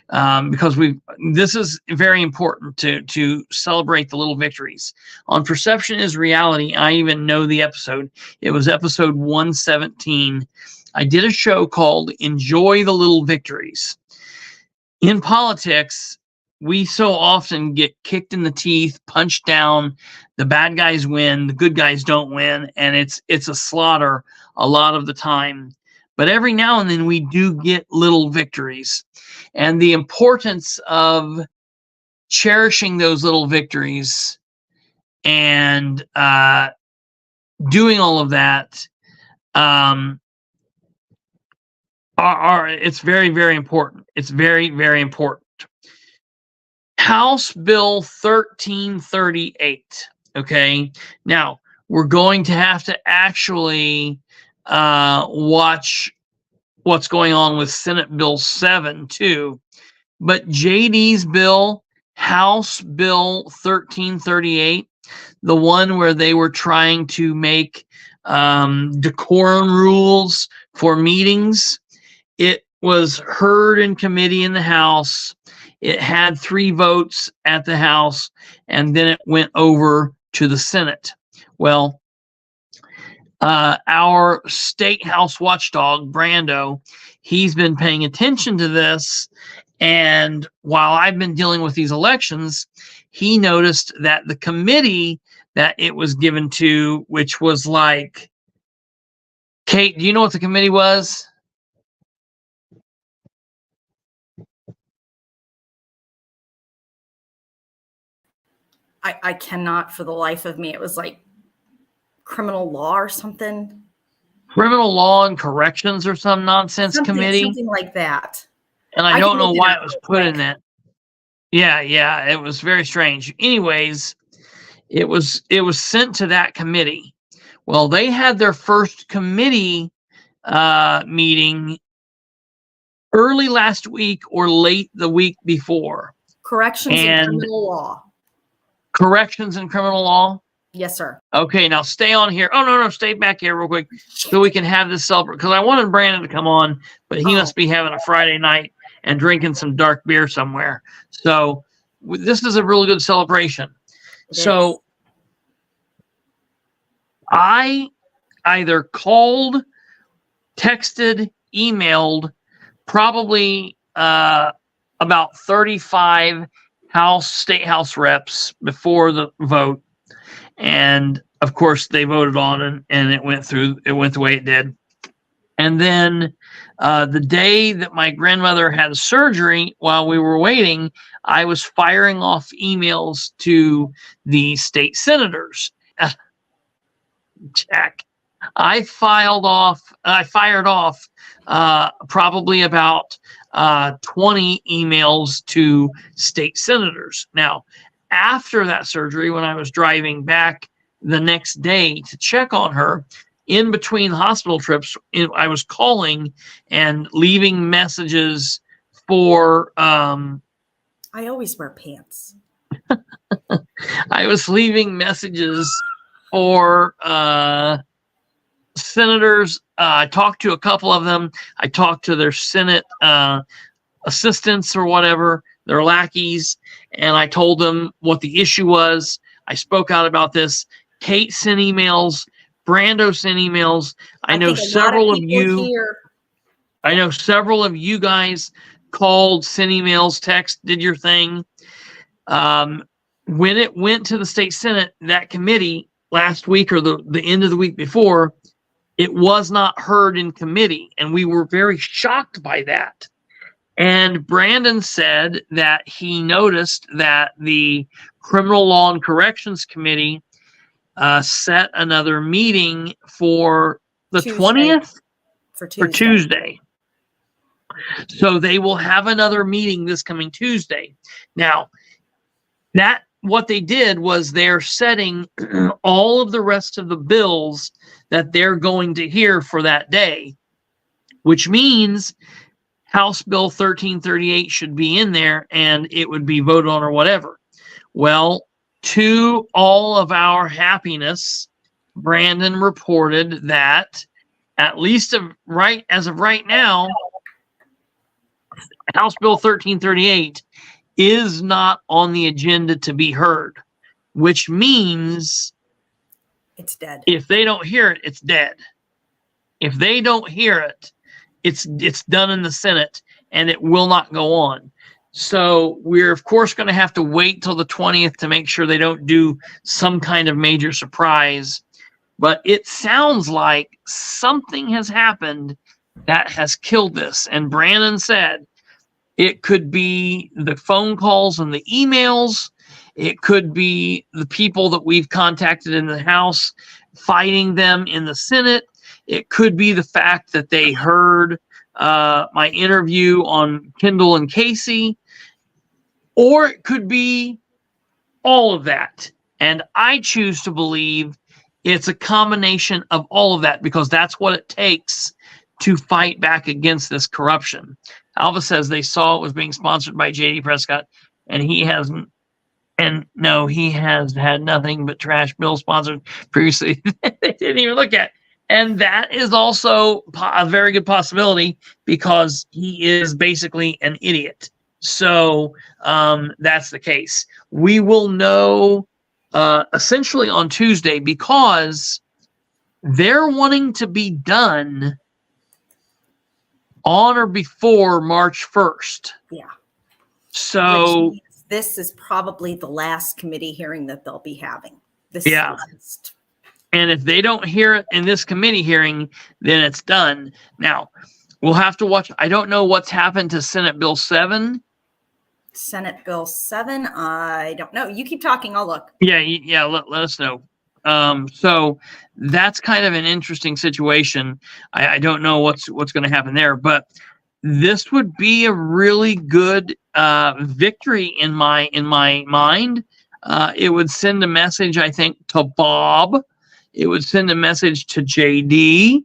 because this is very important to celebrate the little victories. On Perception is Reality, I even know the episode. It was episode 117. I did a show called Enjoy the Little Victories. In politics, we so often get kicked in the teeth, punched down. The bad guys win, the good guys don't win, and it's a slaughter a lot of the time. But every now and then we do get little victories. And the importance of cherishing those little victories and doing all of that it's very, very important. It's very, very important. House Bill 1338. Okay. Now we're going to have to actually watch what's going on with Senate Bill 7 too. But JD's bill, House Bill 1338, the one where they were trying to make decorum rules for meetings, it was heard in committee in the House. It had 3 votes at the House, and then it went over to the Senate. Well, our state House watchdog, Brando, he's been paying attention to this. And while I've been dealing with these elections, he noticed that the committee that it was given to, which was like, Kate, do you know what the committee was? I cannot for the life of me. It was like criminal law or something. Criminal Law and Corrections or some nonsense committee. Something like that. and I I don't can know look it why up it was real put in quick. that. Yeah, it was very strange. Anyways, it was sent to that committee. Well, they had their first committee meeting early last week or late the week before. Corrections in And criminal law. corrections in criminal law. Yes, sir. Okay, now stay on here. Oh no, stay back here real quick so we can have this celebrate. Because I wanted Brandon to come on, but he must be having a Friday night and drinking some dark beer somewhere. So this is a really good celebration. It So is. I either called, texted, emailed probably about 35 state house reps before the vote. And of course they voted on and it went through, it went the way it did. And then the day that my grandmother had surgery, while we were waiting, I was firing off emails to the state senators. Jack, I fired off probably about 20 emails to state senators. Now, after that surgery, when I was driving back the next day to check on her, in between hospital trips, I was calling and leaving messages for. I always wear pants. I was leaving messages for senators. I talked to a couple of them. I talked to their Senate assistants or whatever, their lackeys, and I told them what the issue was. I spoke out about this. Kate sent emails. Brando sent emails. I know several of you. I know several of you guys called, sent emails, text, did your thing. When it went to the state Senate, that committee last week or the end of the week before, it was not heard in committee. And we were very shocked by that. And Brandon said that he noticed that the Criminal Law and Corrections Committee set another meeting for the Tuesday. 20th? For Tuesday. So they will have another meeting this coming Tuesday. Now, what they did was they're setting all of the rest of the bills that they're going to hear for that day, which means House Bill 1338 should be in there and it would be voted on or whatever. Well, to all of our happiness, Brandon reported that at least as of right now, House Bill 1338 is not on the agenda to be heard, which means it's dead. If they don't hear it, it's dead. If they don't hear it, it's done in the Senate and it will not go on. So we're of course going to have to wait till the 20th to make sure they don't do some kind of major surprise. But it sounds like something has happened that has killed this. And Brandon said it could be the phone calls and the emails. It could be the people that we've contacted in the House fighting them in the Senate. It could be the fact that they heard my interview on Kendall and Casey. Or it could be all of that. And I choose to believe it's a combination of all of that because that's what it takes to fight back against this corruption. Alva says they saw it was being sponsored by J.D. Prescott, and he hasn't. And no, he has had nothing but trash bill sponsored previously. They didn't even look at. And that is also a very good possibility because he is basically an idiot. So that's the case. We will know essentially on Tuesday because they're wanting to be done on or before March 1st. Yeah. So this is probably the last committee hearing that they'll be having. Yeah. And if they don't hear it in this committee hearing, then it's done. Now, we'll have to watch. I don't know what's happened to Senate Bill 7. Senate Bill 7, I don't know. You keep talking, I'll look. Yeah, let us know. So that's kind of an interesting situation. I don't know what's going to happen there, but this would be a really good victory in my mind. It would send a message, I think, to Bob. It would send a message to JD.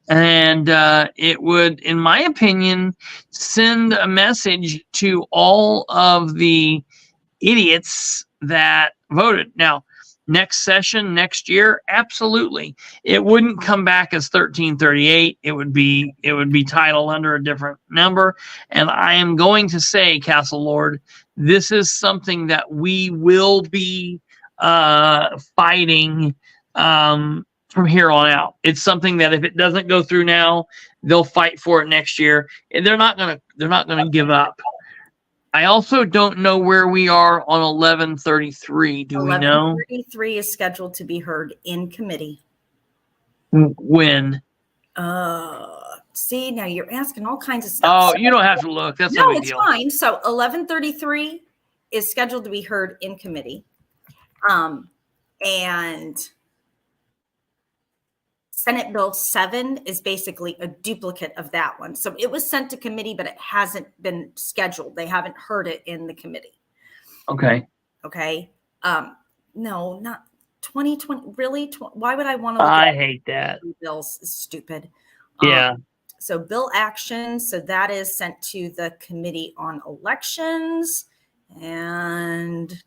And it would, in my opinion, send a message to all of the idiots that voted. Now, next session, next year, absolutely. It wouldn't come back as 1338. It would be titled under a different number. And I am going to say, Castle Lord, this is something that we will be fighting from here on out. It's something that if it doesn't go through now, they'll fight for it next year. And they're not gonna give up. I also don't know where we are on 1133. Do we know? 1133 is scheduled to be heard in committee. When? See, now you're asking all kinds of stuff. Oh, you don't have to look. That's no no big it's deal. fine. So 1133 is scheduled to be heard in committee. And Senate Bill 7 is basically a duplicate of that one. So it was sent to committee, but it hasn't been scheduled. They haven't heard it in the committee. Okay. Okay. No, not 2020. Really? Why would I want to look I at hate that. bills? It's stupid. Yeah. So bill action. So that is sent to the Committee on Elections. And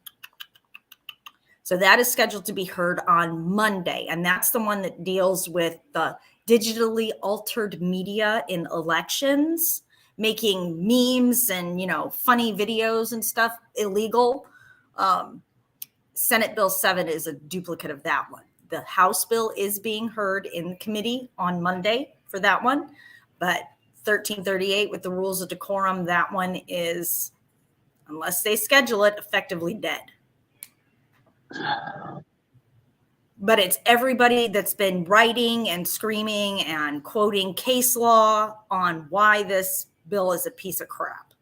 so that is scheduled to be heard on Monday. And that's the one that deals with the digitally altered media in elections, making memes and, funny videos and stuff illegal. Senate Bill 7 is a duplicate of that one. The House bill is being heard in committee on Monday for that one. But 1338 with the rules of decorum, that one is, unless they schedule it, effectively dead. But it's everybody that's been writing and screaming and quoting case law on why this bill is a piece of crap.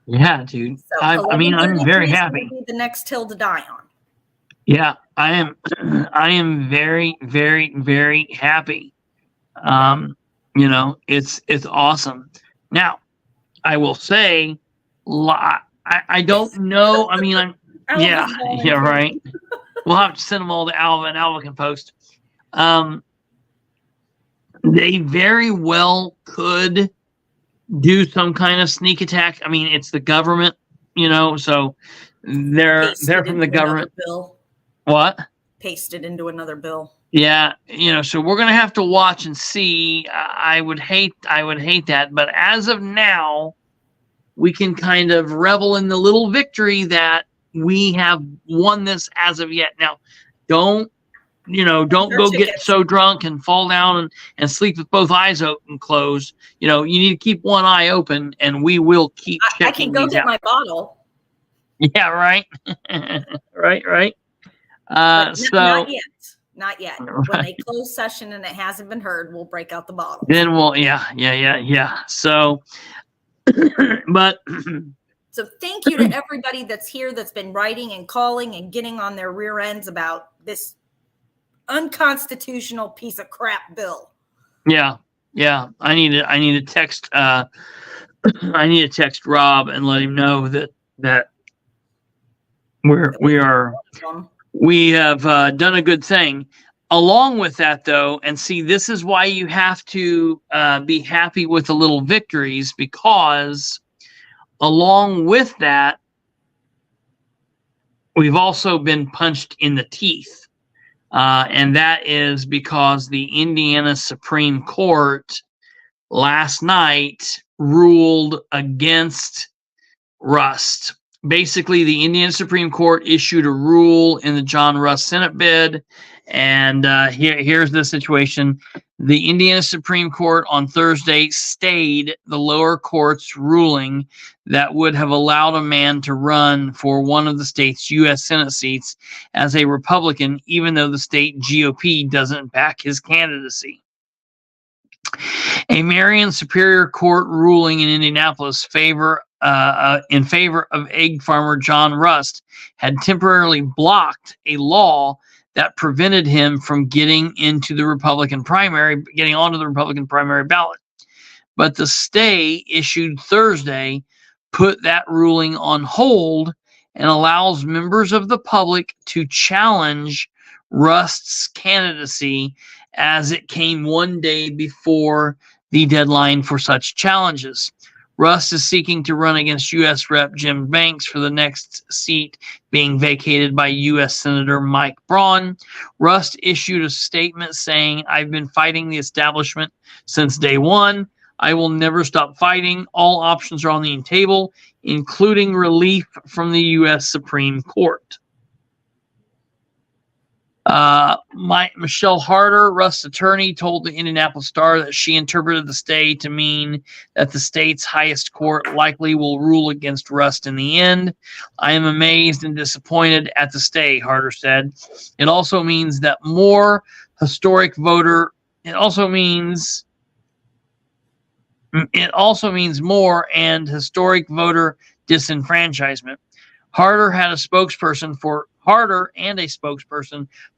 Yeah, dude. So I mean, I'm very 1133 is happy. gonna be the next hill to die on. Yeah, I am very, very, very happy. It's awesome. Now, I will say, I don't know. I mean, yeah, right. We'll have to send them all to Alva, and Alva can post. They very well could do some kind of sneak attack. I mean, it's the government, so they're from the government. Bill. What? Pasted into another bill. Yeah, so we're gonna have to watch and see. I would hate that, but as of now, we can kind of revel in the little victory that we have won this as of yet. Now, don't go get so drunk and fall down and sleep with both eyes open closed. You need to keep one eye open, and we will keep checking. I can go get my bottle. Yeah, right. right. Not yet. Right. When they close session and it hasn't been heard, we'll break out the bottle. Then we'll, yeah. So, but. So thank you to everybody that's here that's been writing and calling and getting on their rear ends about this unconstitutional piece of crap bill. Yeah. I need to text. I need to text Rob and let him know that we have done a good thing. Along with that, though, and see, this is why you have to be happy with the little victories, because along with that, we've also been punched in the teeth. And that is because the Indiana Supreme Court last night ruled against Rust. Basically, the Indiana Supreme Court issued a rule in the John Rust Senate bid. And here's the situation. The Indiana Supreme Court on Thursday stayed the lower court's ruling that would have allowed a man to run for one of the state's U.S. Senate seats as a Republican, even though the state GOP doesn't back his candidacy. A Marion Superior Court ruling in Indianapolis in favor of egg farmer John Rust had temporarily blocked a law that prevented him from getting onto the Republican primary ballot. but the stay issued Thursday put that ruling on hold and allows members of the public to challenge Rust's candidacy as it came one day before the deadline for such challenges. Rust is seeking to run against U.S. Rep. Jim Banks for the next seat being vacated by U.S. Senator Mike Braun. Rust issued a statement saying, "I've been fighting the establishment since day one. I will never stop fighting. All options are on the table, including relief from the U.S. Supreme Court." Michelle Harder, Rust's attorney, told the Indianapolis Star that she interpreted the stay to mean that the state's highest court likely will rule against Rust in the end. "I am amazed and disappointed at the stay," Harder said. It also means more and historic voter disenfranchisement. Harder and a spokesperson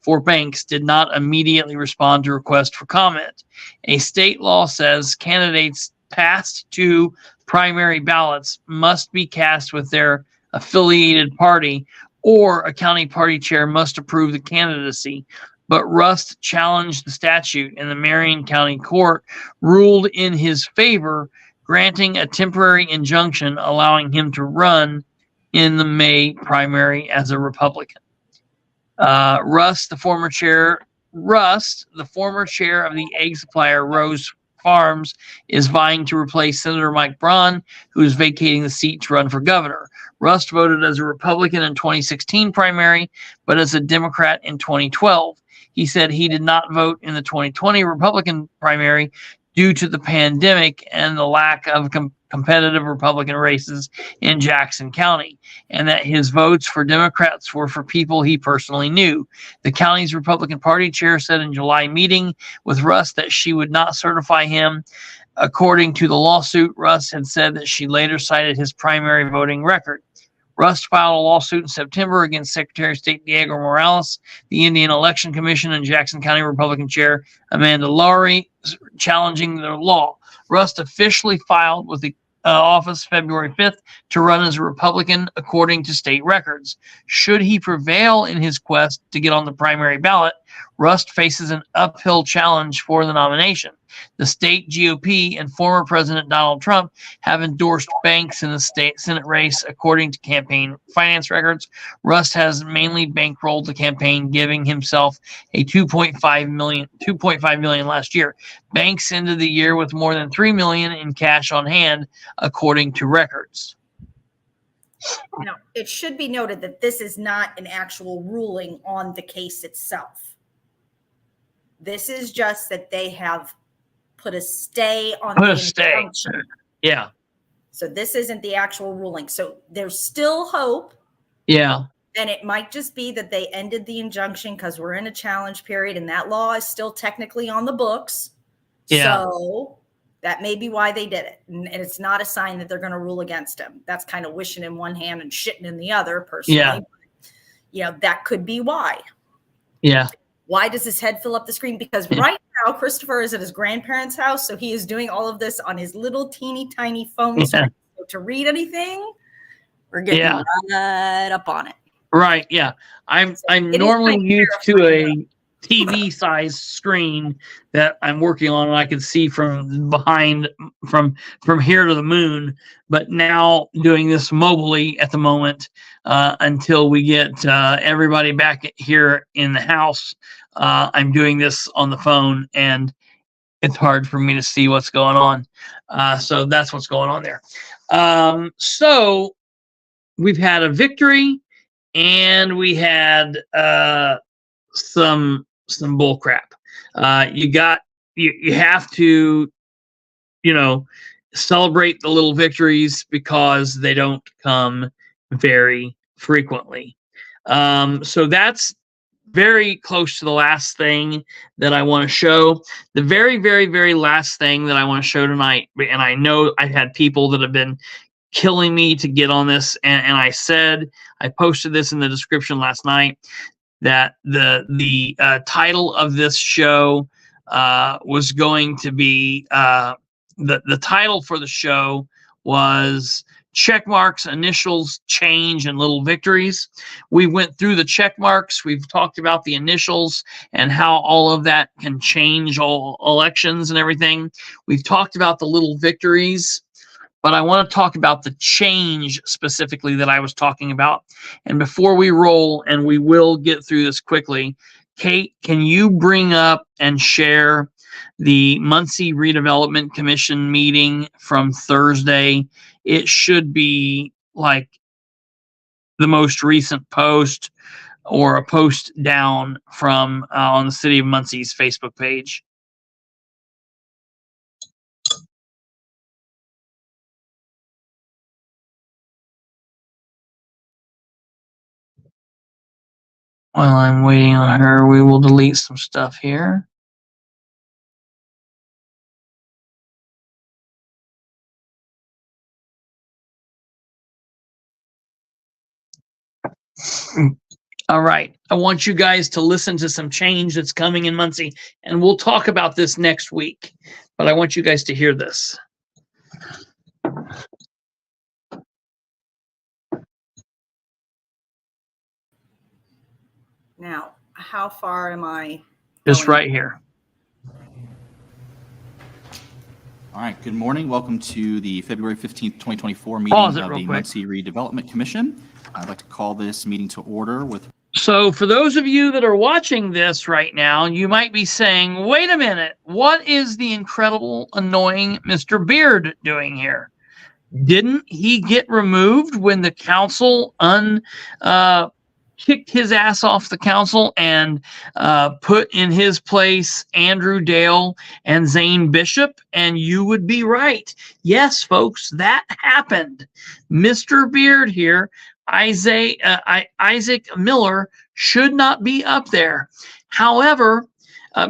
for Banks did not immediately respond to requests for comment. A state law says candidates passed to primary ballots must be cast with their affiliated party, or a county party chair must approve the candidacy. But Rust challenged the statute, and the Marion County Court ruled in his favor, granting a temporary injunction allowing him to run in the May primary as a Republican. Rust, the former chair of the egg supplier Rose Farms, is vying to replace Senator Mike Braun, who is vacating the seat to run for governor. Rust voted as a Republican in 2016 primary, but as a Democrat in 2012. He said he did not vote in the 2020 Republican primary due to the pandemic and the lack of competitive Republican races in Jackson County, and that his votes for Democrats were for people he personally knew. The county's Republican Party chair said in July meeting with Rust that she would not certify him. According to the lawsuit, Rust had said that she later cited his primary voting record. Rust filed a lawsuit in September against Secretary of State Diego Morales, the Indian Election Commission, and Jackson County Republican Chair Amanda Lowry, challenging the law. Rust officially filed with the office February 5th to run as a Republican, according to state records. Should he prevail in his quest to get on the primary ballot, Rust faces an uphill challenge for the nomination. The state GOP and former President Donald Trump have endorsed Banks in the state Senate race, according to campaign finance records. Rust has mainly bankrolled the campaign, giving himself a $2.5 million last year. Banks ended the year with more than $3 million in cash on hand, according to records. Now, it should be noted that this is not an actual ruling on the case itself. This is just that they have put a stay on the injunction. Yeah. So this isn't the actual ruling. So there's still hope. Yeah. And it might just be that they ended the injunction because we're in a challenge period and that law is still technically on the books. Yeah. So that may be why they did it. And it's not a sign that they're going to rule against him. That's kind of wishing in one hand and shitting in the other, personally. Yeah. You know, that could be why. Yeah. Why does his head fill up the screen? Because right now, Kristopher is at his grandparents' house, so he is doing all of this on his little teeny tiny phone. So to read anything, we're getting right up on it. Right. Yeah. I'm normally used to a TV size screen that I'm working on, and I can see from behind, from here to the moon. But now doing this mobily at the moment, until we get everybody back here in the house, I'm doing this on the phone, and it's hard for me to see what's going on. So that's what's going on there. So we've had a victory, and we had some bull crap. You have to, celebrate the little victories because they don't come very frequently. So that's very close to the last thing that I want to show. The very, very, very last thing that I want to show tonight, and I know I've had people that have been killing me to get on this, and I posted this in the description last night, that the title of this show was going to be the title for the show was check marks, initials, change, and little victories. We went through the check marks. We've talked about the initials and how all of that can change all elections and everything. We've talked about the little victories, but I want to talk about the change specifically that I was talking about. And before we roll, and we will get through this quickly, Kate, can you bring up and share the Muncie Redevelopment Commission meeting from Thursday? It should be like the most recent post or a post down from on the City of Muncie's Facebook page. While I'm waiting on her, we will delete some stuff here. All right. I want you guys to listen to some change that's coming in Muncie, and we'll talk about this next week. But I want you guys to hear this. Now, how far am I? Just going? right here. All right, good morning. Welcome to the February 15th, 2024 meeting Pause it of real the quick. Muncie Redevelopment Commission. I'd like to call this meeting to order with. So for those of you that are watching this right now, you might be saying, wait a minute, what is the incredible, annoying Mr. Beard doing here? Didn't he get removed when the council kicked his ass off the council and put in his place Andrew Dale and Zane Bishop? And you would be right. Yes, folks, that happened. Mr. Beard here, Isaac Miller, should not be up there. However,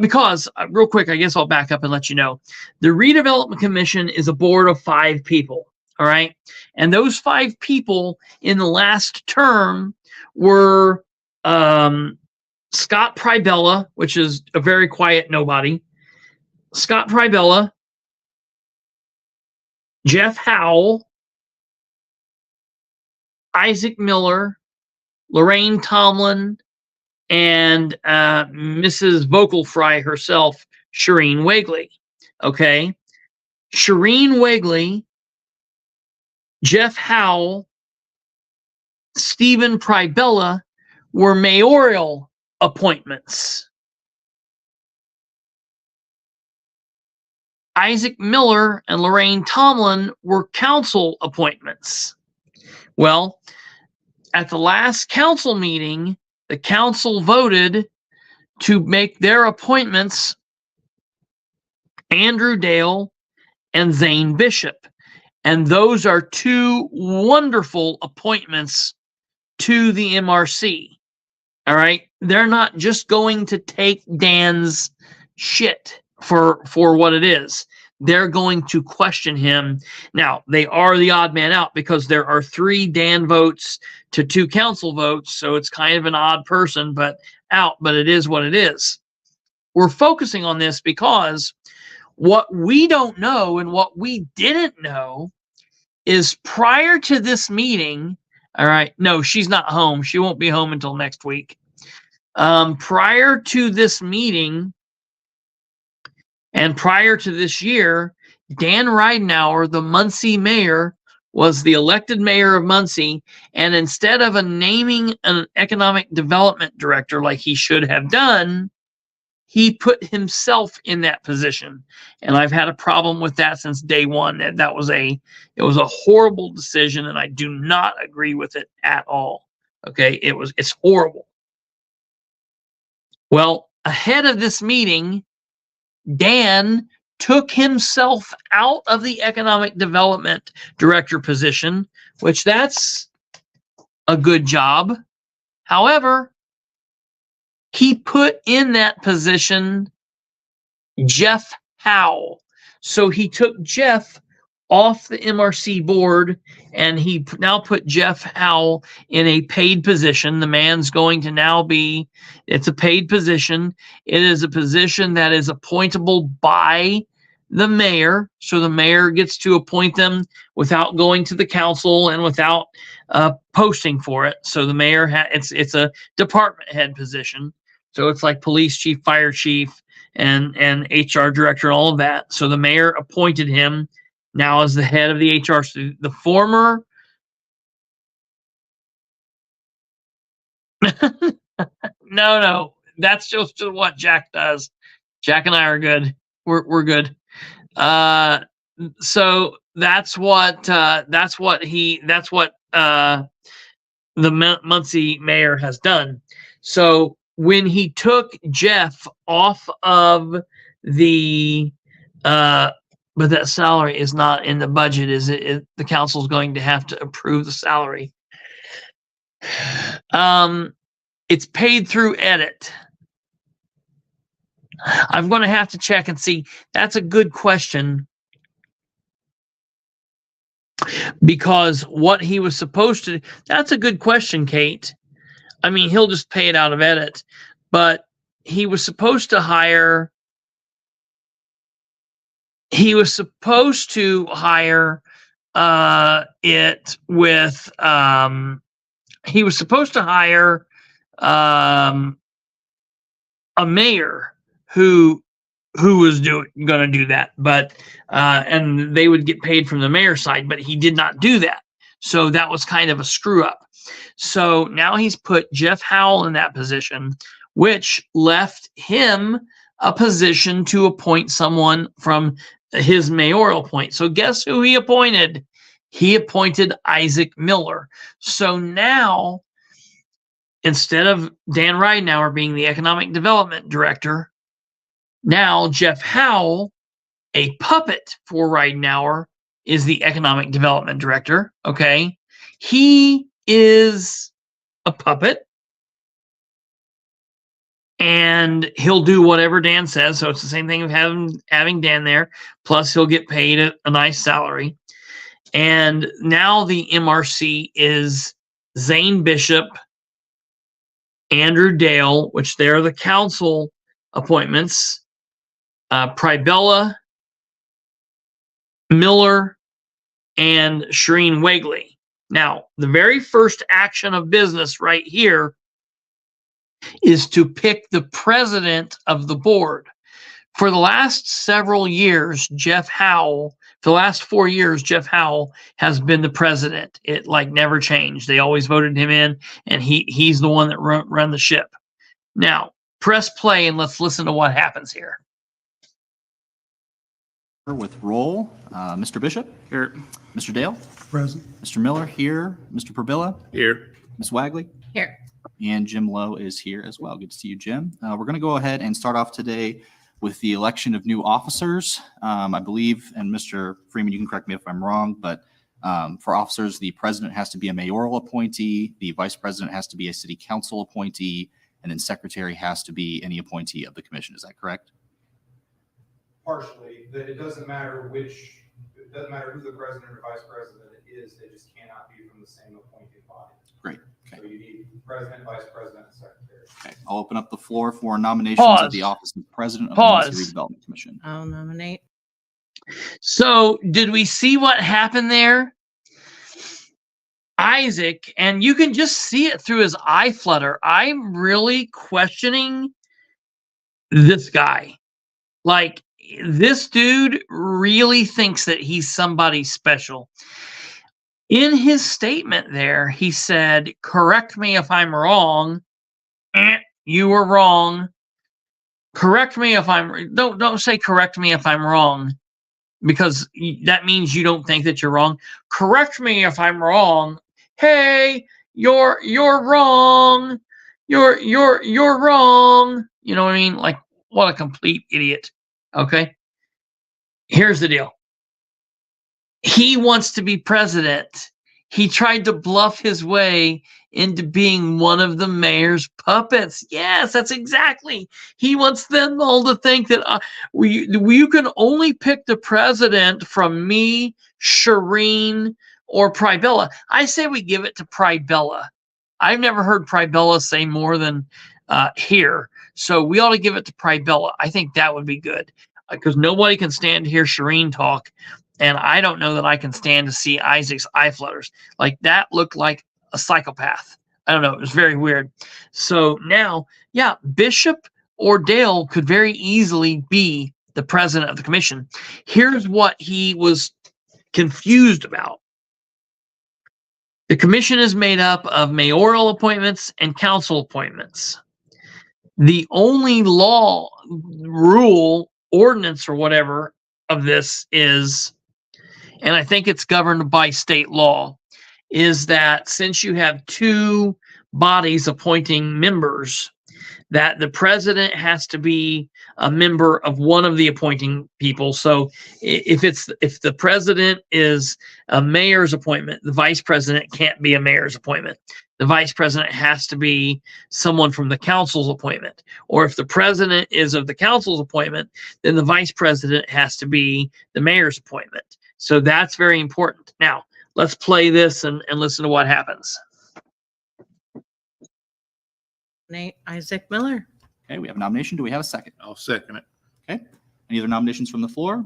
because real quick, I guess I'll back up and let you know. The Redevelopment Commission is a board of 5 people. All right. And those 5 people in the last term were Scott Pribella, which is a very quiet nobody, Scott Pribella, Jeff Howell, Isaac Miller, Lorraine Tomlin, and Mrs. Vocal Fry herself, Shireen Wegley. Okay. Shireen Wegley, Jeff Howell, Stephen Pribella were mayoral appointments. Isaac Miller and Lorraine Tomlin were council appointments. Well, at the last council meeting, the council voted to make their appointments Andrew Dale and Zane Bishop. And those are 2 wonderful appointments to the MRC. All right. They're not just going to take Dan's shit for what it is. They're going to question him. Now, they are the odd man out because there are 3 Dan votes to 2 council votes. So it's kind of an odd person, but it is what it is. We're focusing on this because what we don't know and what we didn't know is prior to this meeting. All right. No, she's not home. She won't be home until next week. Prior to this meeting and prior to this year, Dan Ridenour, the Muncie mayor, was the elected mayor of Muncie. And instead of naming an economic development director like he should have done, he put himself in that position. And I've had a problem with that since day one. It was a horrible decision, and I do not agree with it at all. Okay, it's horrible. Well, ahead of this meeting, Dan took himself out of the economic development director position, which that's a good job. However, he put in that position Jeff Howell. So he took Jeff off the MRC board, and he now put Jeff Howell in a paid position. The man's going to now be, it's a paid position. It is a position that is appointable by the mayor. So the mayor gets to appoint them without going to the council and without posting for it. So the mayor, it's a department head position. So it's like police chief, fire chief, and HR director and all of that. So the mayor appointed him now as the head of the HR. So the former no, that's just what Jack does. Jack and I are good. We're good. So that's what the Muncie mayor has done. So when he took Jeff off of the but that salary is not in the budget, is it? The council's going to have to approve the salary. It's paid through edit. I'm going to have to check and see. That's a good question, because what he was supposed to, that's a good question, Kate. I mean, he'll just pay it out of edit, but he was supposed to hire it with he was supposed to hire a mayor who was going to do that, but and they would get paid from the mayor's side, but he did not do that. So that was kind of a screw up. So now he's put Jeff Howell in that position, which left him a position to appoint someone from his mayoral point. So guess who he appointed? He appointed Isaac Miller. So now, instead of Dan Ridenauer being the economic development director, now Jeff Howell, a puppet for Ridenauer, is the economic development director. Okay. He is a puppet, and he'll do whatever Dan says. So it's the same thing of having Dan there. Plus he'll get paid a nice salary. And now the MRC is Zane Bishop, Andrew Dale, which they're the council appointments, Pribella, Miller, and Shireen Wegley. Now, the very first action of business right here is to pick the president of the board. For the last several years, for the last 4 years, Jeff Howell has been the president. It never changed. They always voted him in, and he's the one that run the ship. Now, press play and let's listen to what happens here. With roll, Mr. Bishop? Here. Mr. Dale? Present. Mr. Miller here. Mr. Perbilla? Here. Ms. Wagley? Here. And Jim Lowe is here as well. Good to see you, Jim. We're going to go ahead and start off today with the election of new officers. I believe, and Mr. Freeman, you can correct me if I'm wrong, but for officers, the president has to be a mayoral appointee, the vice president has to be a city council appointee, and then secretary has to be any appointee of the commission. Is that correct? Partially, that it doesn't matter who the president or vice president is, they just cannot be from the same appointed body. Great. Okay. So you need president, vice president, and secretary. Okay. I'll open up the floor for nominations of the office of president of the Muncie Redevelopment Commission. I'll nominate. So did we see what happened there? Isaac, and you can just see it through his eye flutter. I'm really questioning this guy. This dude really thinks that he's somebody special. In his statement there, he said, correct me if I'm wrong. You were wrong. Correct me if I'm, don't say correct me if I'm wrong, because that means you don't think that you're wrong. Correct me if I'm wrong. Hey, you're wrong. You're wrong. You know what I mean? What a complete idiot. Okay. Here's the deal. He wants to be president. He tried to bluff his way into being one of the mayor's puppets. Yes, that's exactly. He wants them all to think that you can only pick the president from me, Shireen, or Pribella. I say we give it to Pribella. I've never heard Pribella say more than here. So we ought to give it to Pribella. I think that would be good. because nobody can stand to hear Shireen talk. And I don't know that I can stand to see Isaac's eye flutters. Like, that looked like a psychopath. I don't know. It was very weird. So now, yeah, Bishop or Dale could very easily be the president of the commission. Here's what he was confused about. The commission is made up of mayoral appointments and council appointments. The only law, rule, ordinance, or whatever of this is, and I think it's governed by state law, is that since you have two bodies appointing members, that the president has to be a member of one of the appointing people. So if the president is a mayor's appointment, the vice president can't be a mayor's appointment. The vice president has to be someone from the council's appointment. Or if the president is of the council's appointment, then the vice president has to be the mayor's appointment. So that's very important. Now, let's play this and listen to what happens. Nate Isaac Miller. Okay, we have a nomination. Do we have a second? I'll second it. Okay. Any other nominations from the floor?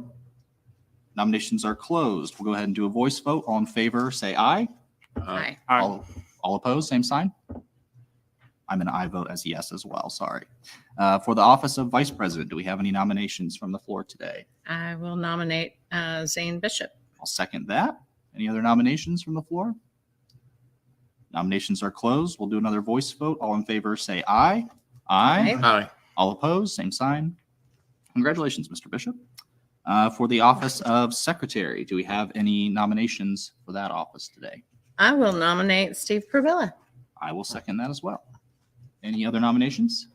Nominations are closed. We'll go ahead and do a voice vote. All in favor, say aye. Aye. All opposed, same sign. I'm an aye vote as yes as well. Sorry. For the office of vice president, do we have any nominations from the floor today? I will nominate Zane Bishop. I'll second that. Any other nominations from the floor? Nominations are closed. We'll do another voice vote. All in favor, say aye. Aye. Aye. All opposed, same sign. Congratulations, Mr. Bishop. For the office of secretary, do we have any nominations for that office today? I will nominate Steve Pravilla. I will second that as well. Any other nominations?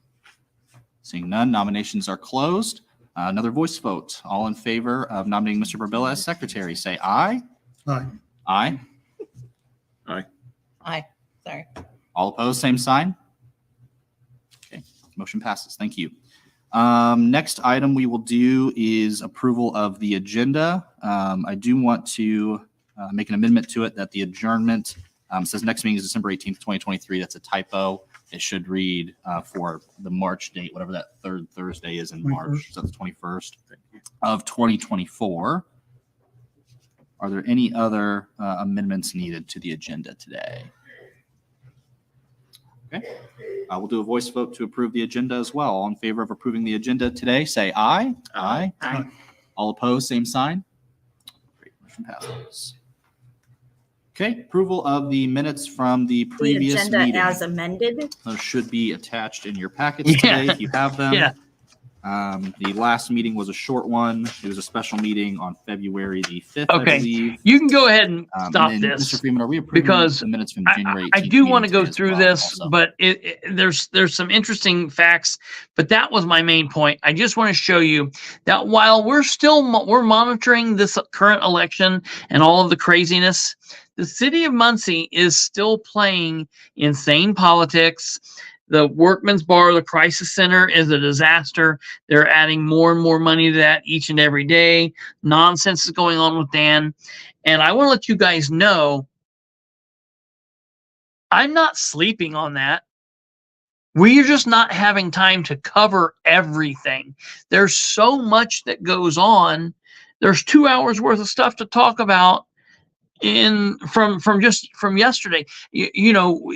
Seeing none, nominations are closed. Another voice vote. All in favor of nominating Mr. Burbilla as secretary, say aye. Aye. Aye. Aye. Aye. Sorry. All opposed, same sign. Okay, motion passes. Thank you. Next item we will do is approval of the agenda. I do want to make an amendment to it that the adjournment says next meeting is December 18th, 2023. That's a typo. It should read for the March date, whatever that third Thursday is in March. So that's the 21st of 2024. Are there any other amendments needed to the agenda today? Okay. We'll do a voice vote to approve the agenda as well. All in favor of approving the agenda today, say aye. Aye. Aye. All opposed, same sign. Great, motion passes. Okay, approval of the minutes from the previous The agenda meeting. as amended. Those should be attached in your packets today if you have them. Yeah. The last meeting was a short one. It was a special meeting on February the 5th, Okay. I believe. You can go ahead and stop and then, this. Mr. Freeman, are we approving because the minutes from January 18th? I do want to meeting go today as through well this, also? but there's some interesting facts. But that was my main point. I just want to show you that while we're monitoring this current election and all of the craziness, the city of Muncie is still playing insane politics. The Workman's Bar, the Crisis Center is a disaster. They're adding more and more money to that each and every day. Nonsense is going on with Dan. And I want to let you guys know, I'm not sleeping on that. We're just not having time to cover everything. There's so much that goes on. There's 2 hours worth of stuff to talk about from yesterday. You know,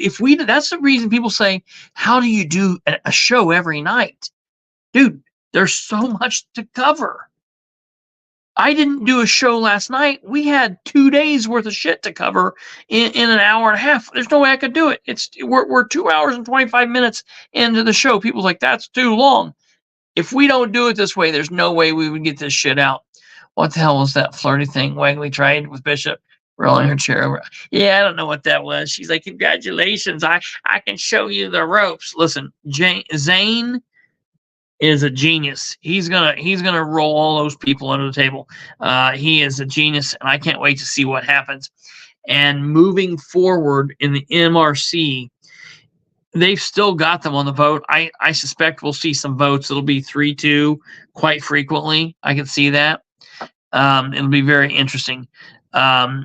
that's the reason people say, how do you do a show every night? Dude, there's so much to cover. I didn't do a show last night. We had 2 days worth of shit to cover in an hour and a half. There's no way I could do it. We're 2 hours and 25 minutes into the show. People's like, that's too long. If we don't do it this way, there's no way we would get this shit out. What the hell was that flirty thing Wagley tried with Bishop? Rolling her chair over. Yeah, I don't know what that was. She's like, congratulations. I can show you the ropes. Listen, Zane is a genius. He's gonna roll all those people under the table. He is a genius, and I can't wait to see what happens. And moving forward in the MRC, they've still got them on the vote. I suspect we'll see some votes. It'll be 3-2 quite frequently. I can see that. It'll be very interesting. Yeah,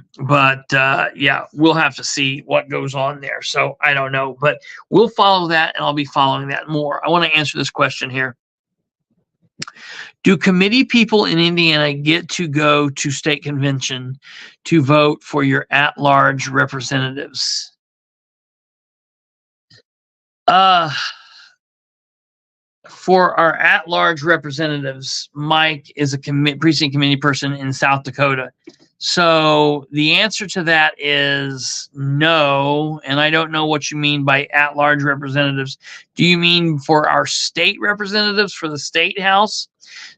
we'll have to see what goes on there. So I don't know, but we'll follow that, and I'll be following that more. I want to answer this question here. Do committee people in Indiana get to go to state convention to vote for your at-large representatives? For our at-large representatives, Mike is a precinct committee person in South Dakota. So the answer to that is no, and I don't know what you mean by at-large representatives. Do you mean for our state representatives for the state house?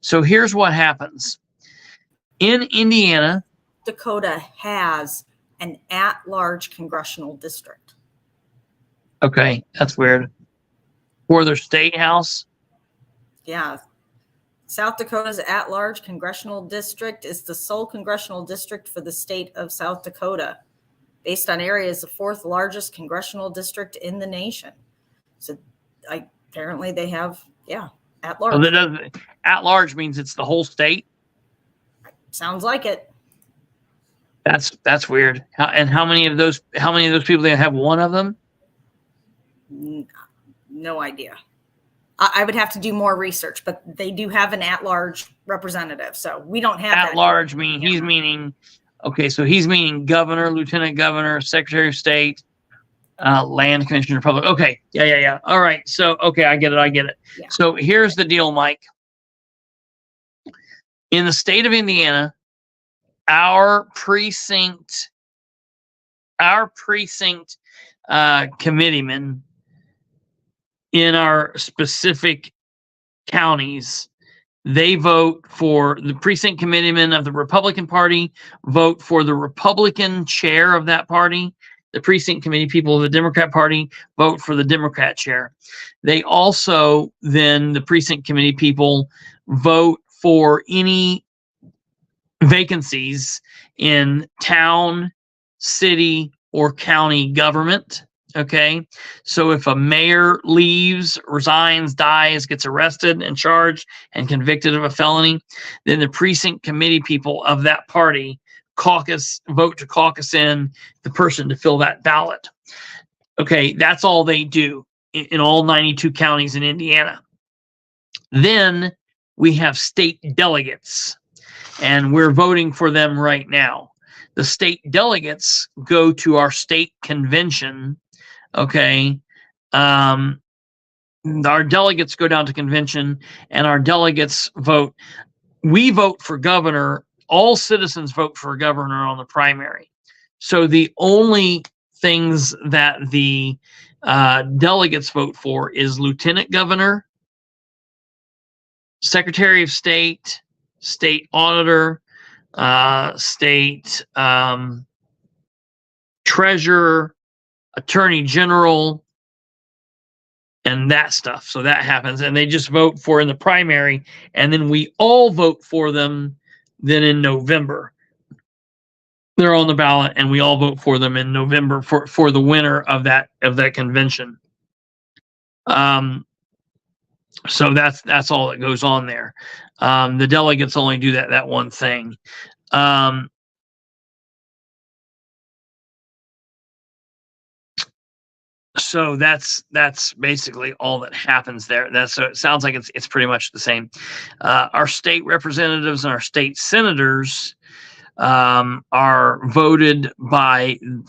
So here's what happens. In Indiana, Dakota has an at-large congressional district. Okay, that's weird. For their state house? Yeah. South Dakota's at-large congressional district is the sole congressional district for the state of South Dakota, based on area is the fourth largest congressional district in the nation. So apparently they have, at-large. Well, that doesn't, at-large means it's the whole state? Sounds like it. That's weird. How many of those people they have one of them? No idea. I would have to do more research, but they do have an at-large representative. So we don't have at-large he's meaning, okay, so he's meaning governor, lieutenant governor, secretary of state, land commissioner, public. Okay, yeah. All right, so okay, I get it. Yeah. So here's the deal, Mike. In the state of Indiana, our precinct committeemen in our specific counties, they vote for the precinct committeemen of the Republican Party, vote for the Republican chair of that party. The precinct committee people of the Democrat Party vote for the Democrat chair. They also, then the precinct committee people vote for any vacancies in town, city, or county government. Okay, so if a mayor leaves, resigns, dies, gets arrested and charged and convicted of a felony, then the precinct committee people of that party vote to caucus in the person to fill that ballot. Okay, that's all they do in all 92 counties in Indiana. Then we have state delegates, and we're voting for them right now. The state delegates go to our state convention. Okay, our delegates go down to convention, and our delegates vote. We vote for governor. All citizens vote for governor on the primary. So the only things that the delegates vote for is lieutenant governor, secretary of state, state auditor, state treasurer, attorney general, and that stuff. So that happens, and they just vote for in the primary, and then we all vote for them then in November. They're on the ballot, and we all vote for them in November for the winner of that convention. So that's all that goes on there. The delegates only do that one thing. So that's basically all that happens there. So it sounds like it's pretty much the same. Our state representatives and our state senators are voted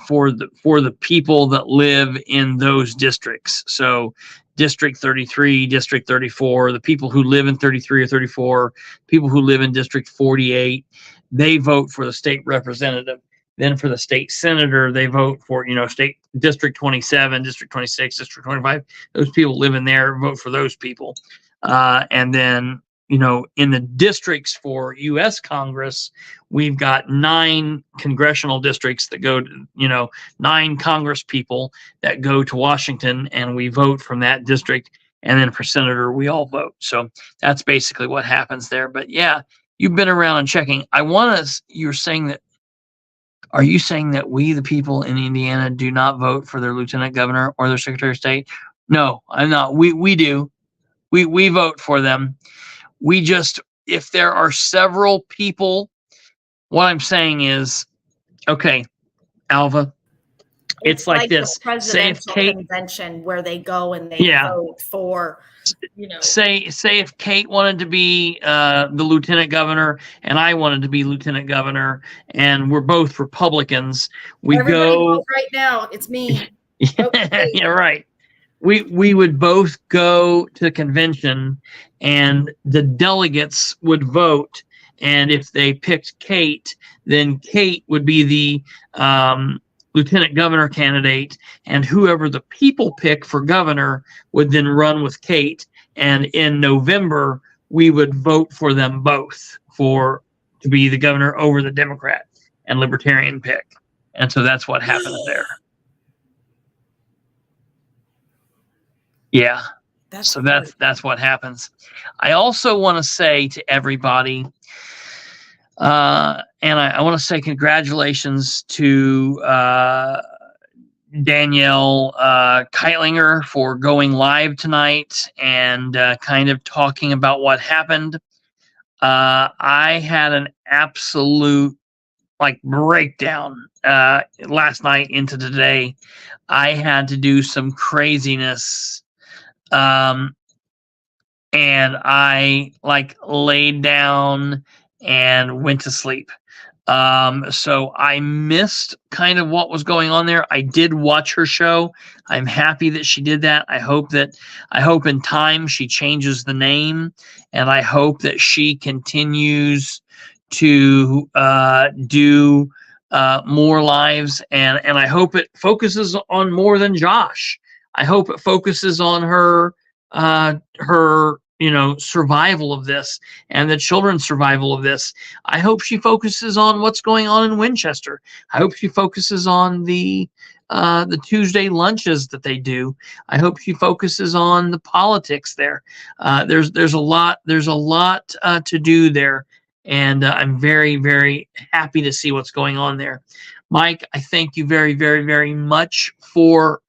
for the people that live in those districts. So District 33, District 34, the people who live in 33 or 34, people who live in District 48, they vote for the state representative. Then for the state senator, they vote for, state District 27, District 26, District 25. Those people live in there, vote for those people. And then, in the districts for U.S. Congress, we've got 9 congressional districts that go to, 9 Congress people that go to Washington, and we vote from that district. And then for senator, we all vote. So that's basically what happens there. But yeah, you've been around and checking. Are you saying that we, the people in Indiana, do not vote for their lieutenant governor or their secretary of state? No, I'm not. We do. We vote for them. We just, if there are several people, what I'm saying is, okay, Alva, It's like this. The Say if presidential Kate, convention where they go and they Yeah. vote for, say if Kate wanted to be the lieutenant governor and I wanted to be lieutenant governor, and we're both Republicans, we everybody go. vote right now. It's me. Vote for Kate. Yeah, right. We would both go to the convention, and the delegates would vote. And if they picked Kate, then Kate would be the lieutenant governor candidate, and whoever the people pick for governor would then run with Kate. And in November, we would vote for them both to be the governor over the Democrat and Libertarian pick. And so that's what happened there. Yeah. That's what happens. I also want to say to everybody, and I want to say congratulations to Danielle Keitlinger for going live tonight and kind of talking about what happened. I had an absolute breakdown last night into today. I had to do some craziness. And I laid down and went to sleep. So I missed kind of what was going on there. I did watch her show. I'm happy that she did that. I hope in time she changes the name, and I hope that she continues to do more lives, and I hope it focuses on more than Josh. I hope it focuses on her survival of this and the children's survival of this. I hope she focuses on what's going on in Winchester. I hope she focuses on the Tuesday lunches that they do. I hope she focuses on the politics there. There's a lot to do there, and I'm very, very happy to see what's going on there. Mike, I thank you very, very, very much for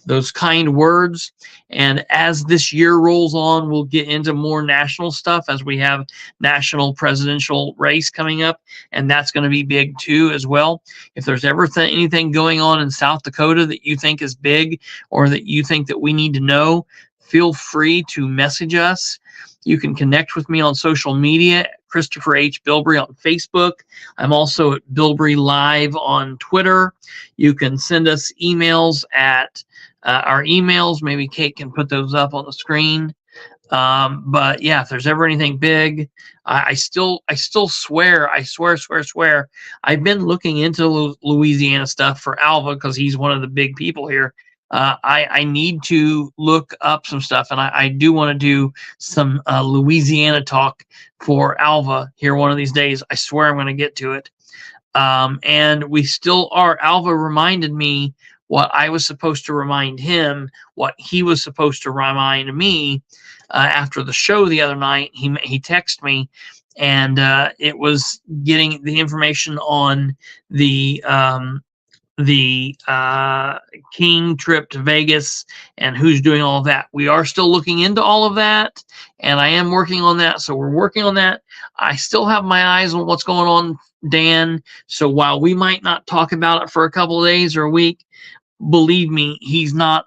those kind words. And as this year rolls on, we'll get into more national stuff as we have national presidential race coming up, and that's going to be big too as well. If there's ever anything going on in South Dakota that you think is big or that you think that we need to know, feel free to message us. You can connect with me on social media, Kristopher H. Bilbrey on Facebook. I'm also at Bilbrey Live on Twitter. You can send us emails at our emails. Maybe Kate can put those up on the screen. But yeah, if there's ever anything big, I still swear. I've been looking into Louisiana stuff for Alva because he's one of the big people here. I need to look up some stuff, and I do want to do some Louisiana talk for Alva here one of these days. I swear I'm going to get to it. And we still are. Alva reminded me what I was supposed to remind him, what he was supposed to remind me after the show the other night. He texted me, and it was getting the information on the King trip to Vegas and who's doing all of that. We are still looking into all of that, and I am working on that. So we're working on that. I still have my eyes on what's going on, Dan. So while we might not talk about it for a couple of days or a week, believe me, he's not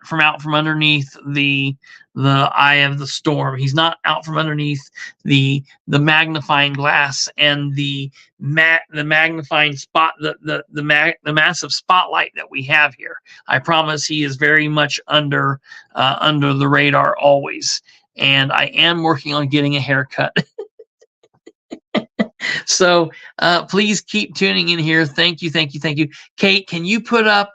from out from underneath the eye of the storm. He's not out from underneath the magnifying glass and the magnifying spot, the massive spotlight that we have here. I promise he is very much under the radar always. And I am working on getting a haircut. So please keep tuning in here. Thank you. Kate, can you please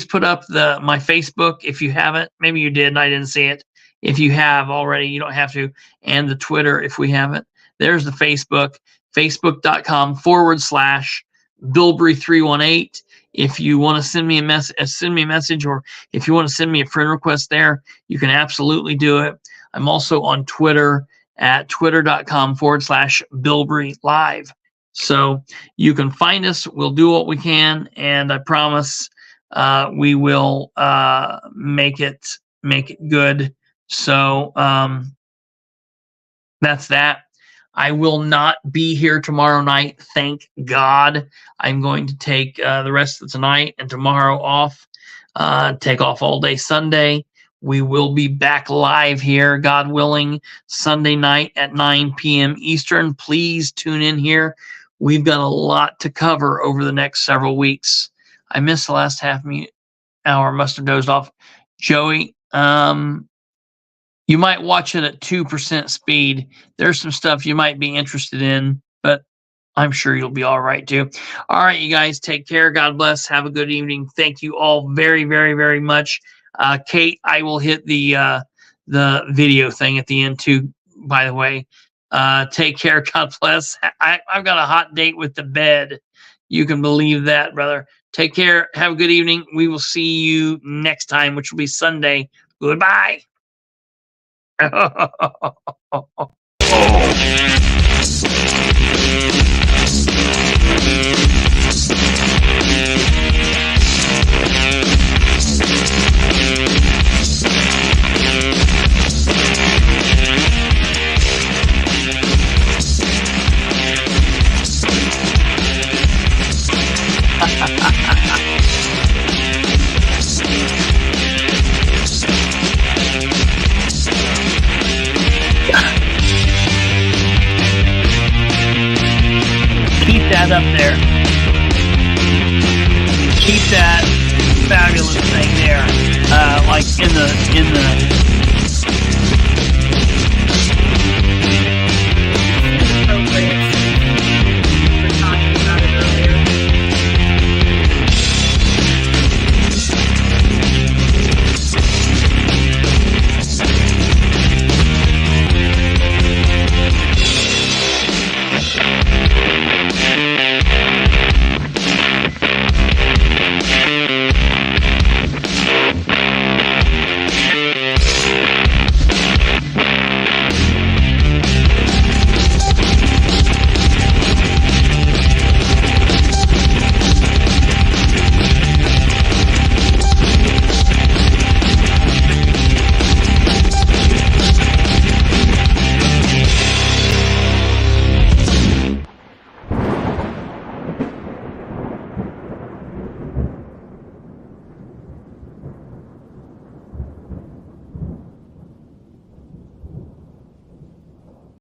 put up my Facebook if you haven't? Maybe you did and I didn't see it. If you have already, you don't have to. And the Twitter if we haven't. There's the Facebook, facebook.com/Bilbrey318. If you want to send me a message, or if you want to send me a friend request there, you can absolutely do it. I'm also on Twitter at twitter.com/Bilbrey Live. So you can find us. We'll do what we can, and I promise we will make it good. So that's that. I will not be here tomorrow night. Thank God. I'm going to take the rest of tonight and tomorrow off. Take off all day Sunday. We will be back live here, God willing, Sunday night at 9 p.m. Eastern. Please tune in here. We've got a lot to cover over the next several weeks. I missed the last half hour. Must have dozed off. Joey, you might watch it at 2% speed. There's some stuff you might be interested in, but I'm sure you'll be all right too. All right, you guys, take care. God bless. Have a good evening. Thank you all very, very, very much. Kate, I will hit the video thing at the end too, by the way. Take care. God bless. I've got a hot date with the bed. You can believe that, brother. Take care. Have a good evening. We will see you next time, which will be Sunday. Goodbye. Keep that up there. Keep that fabulous thing there. Like in the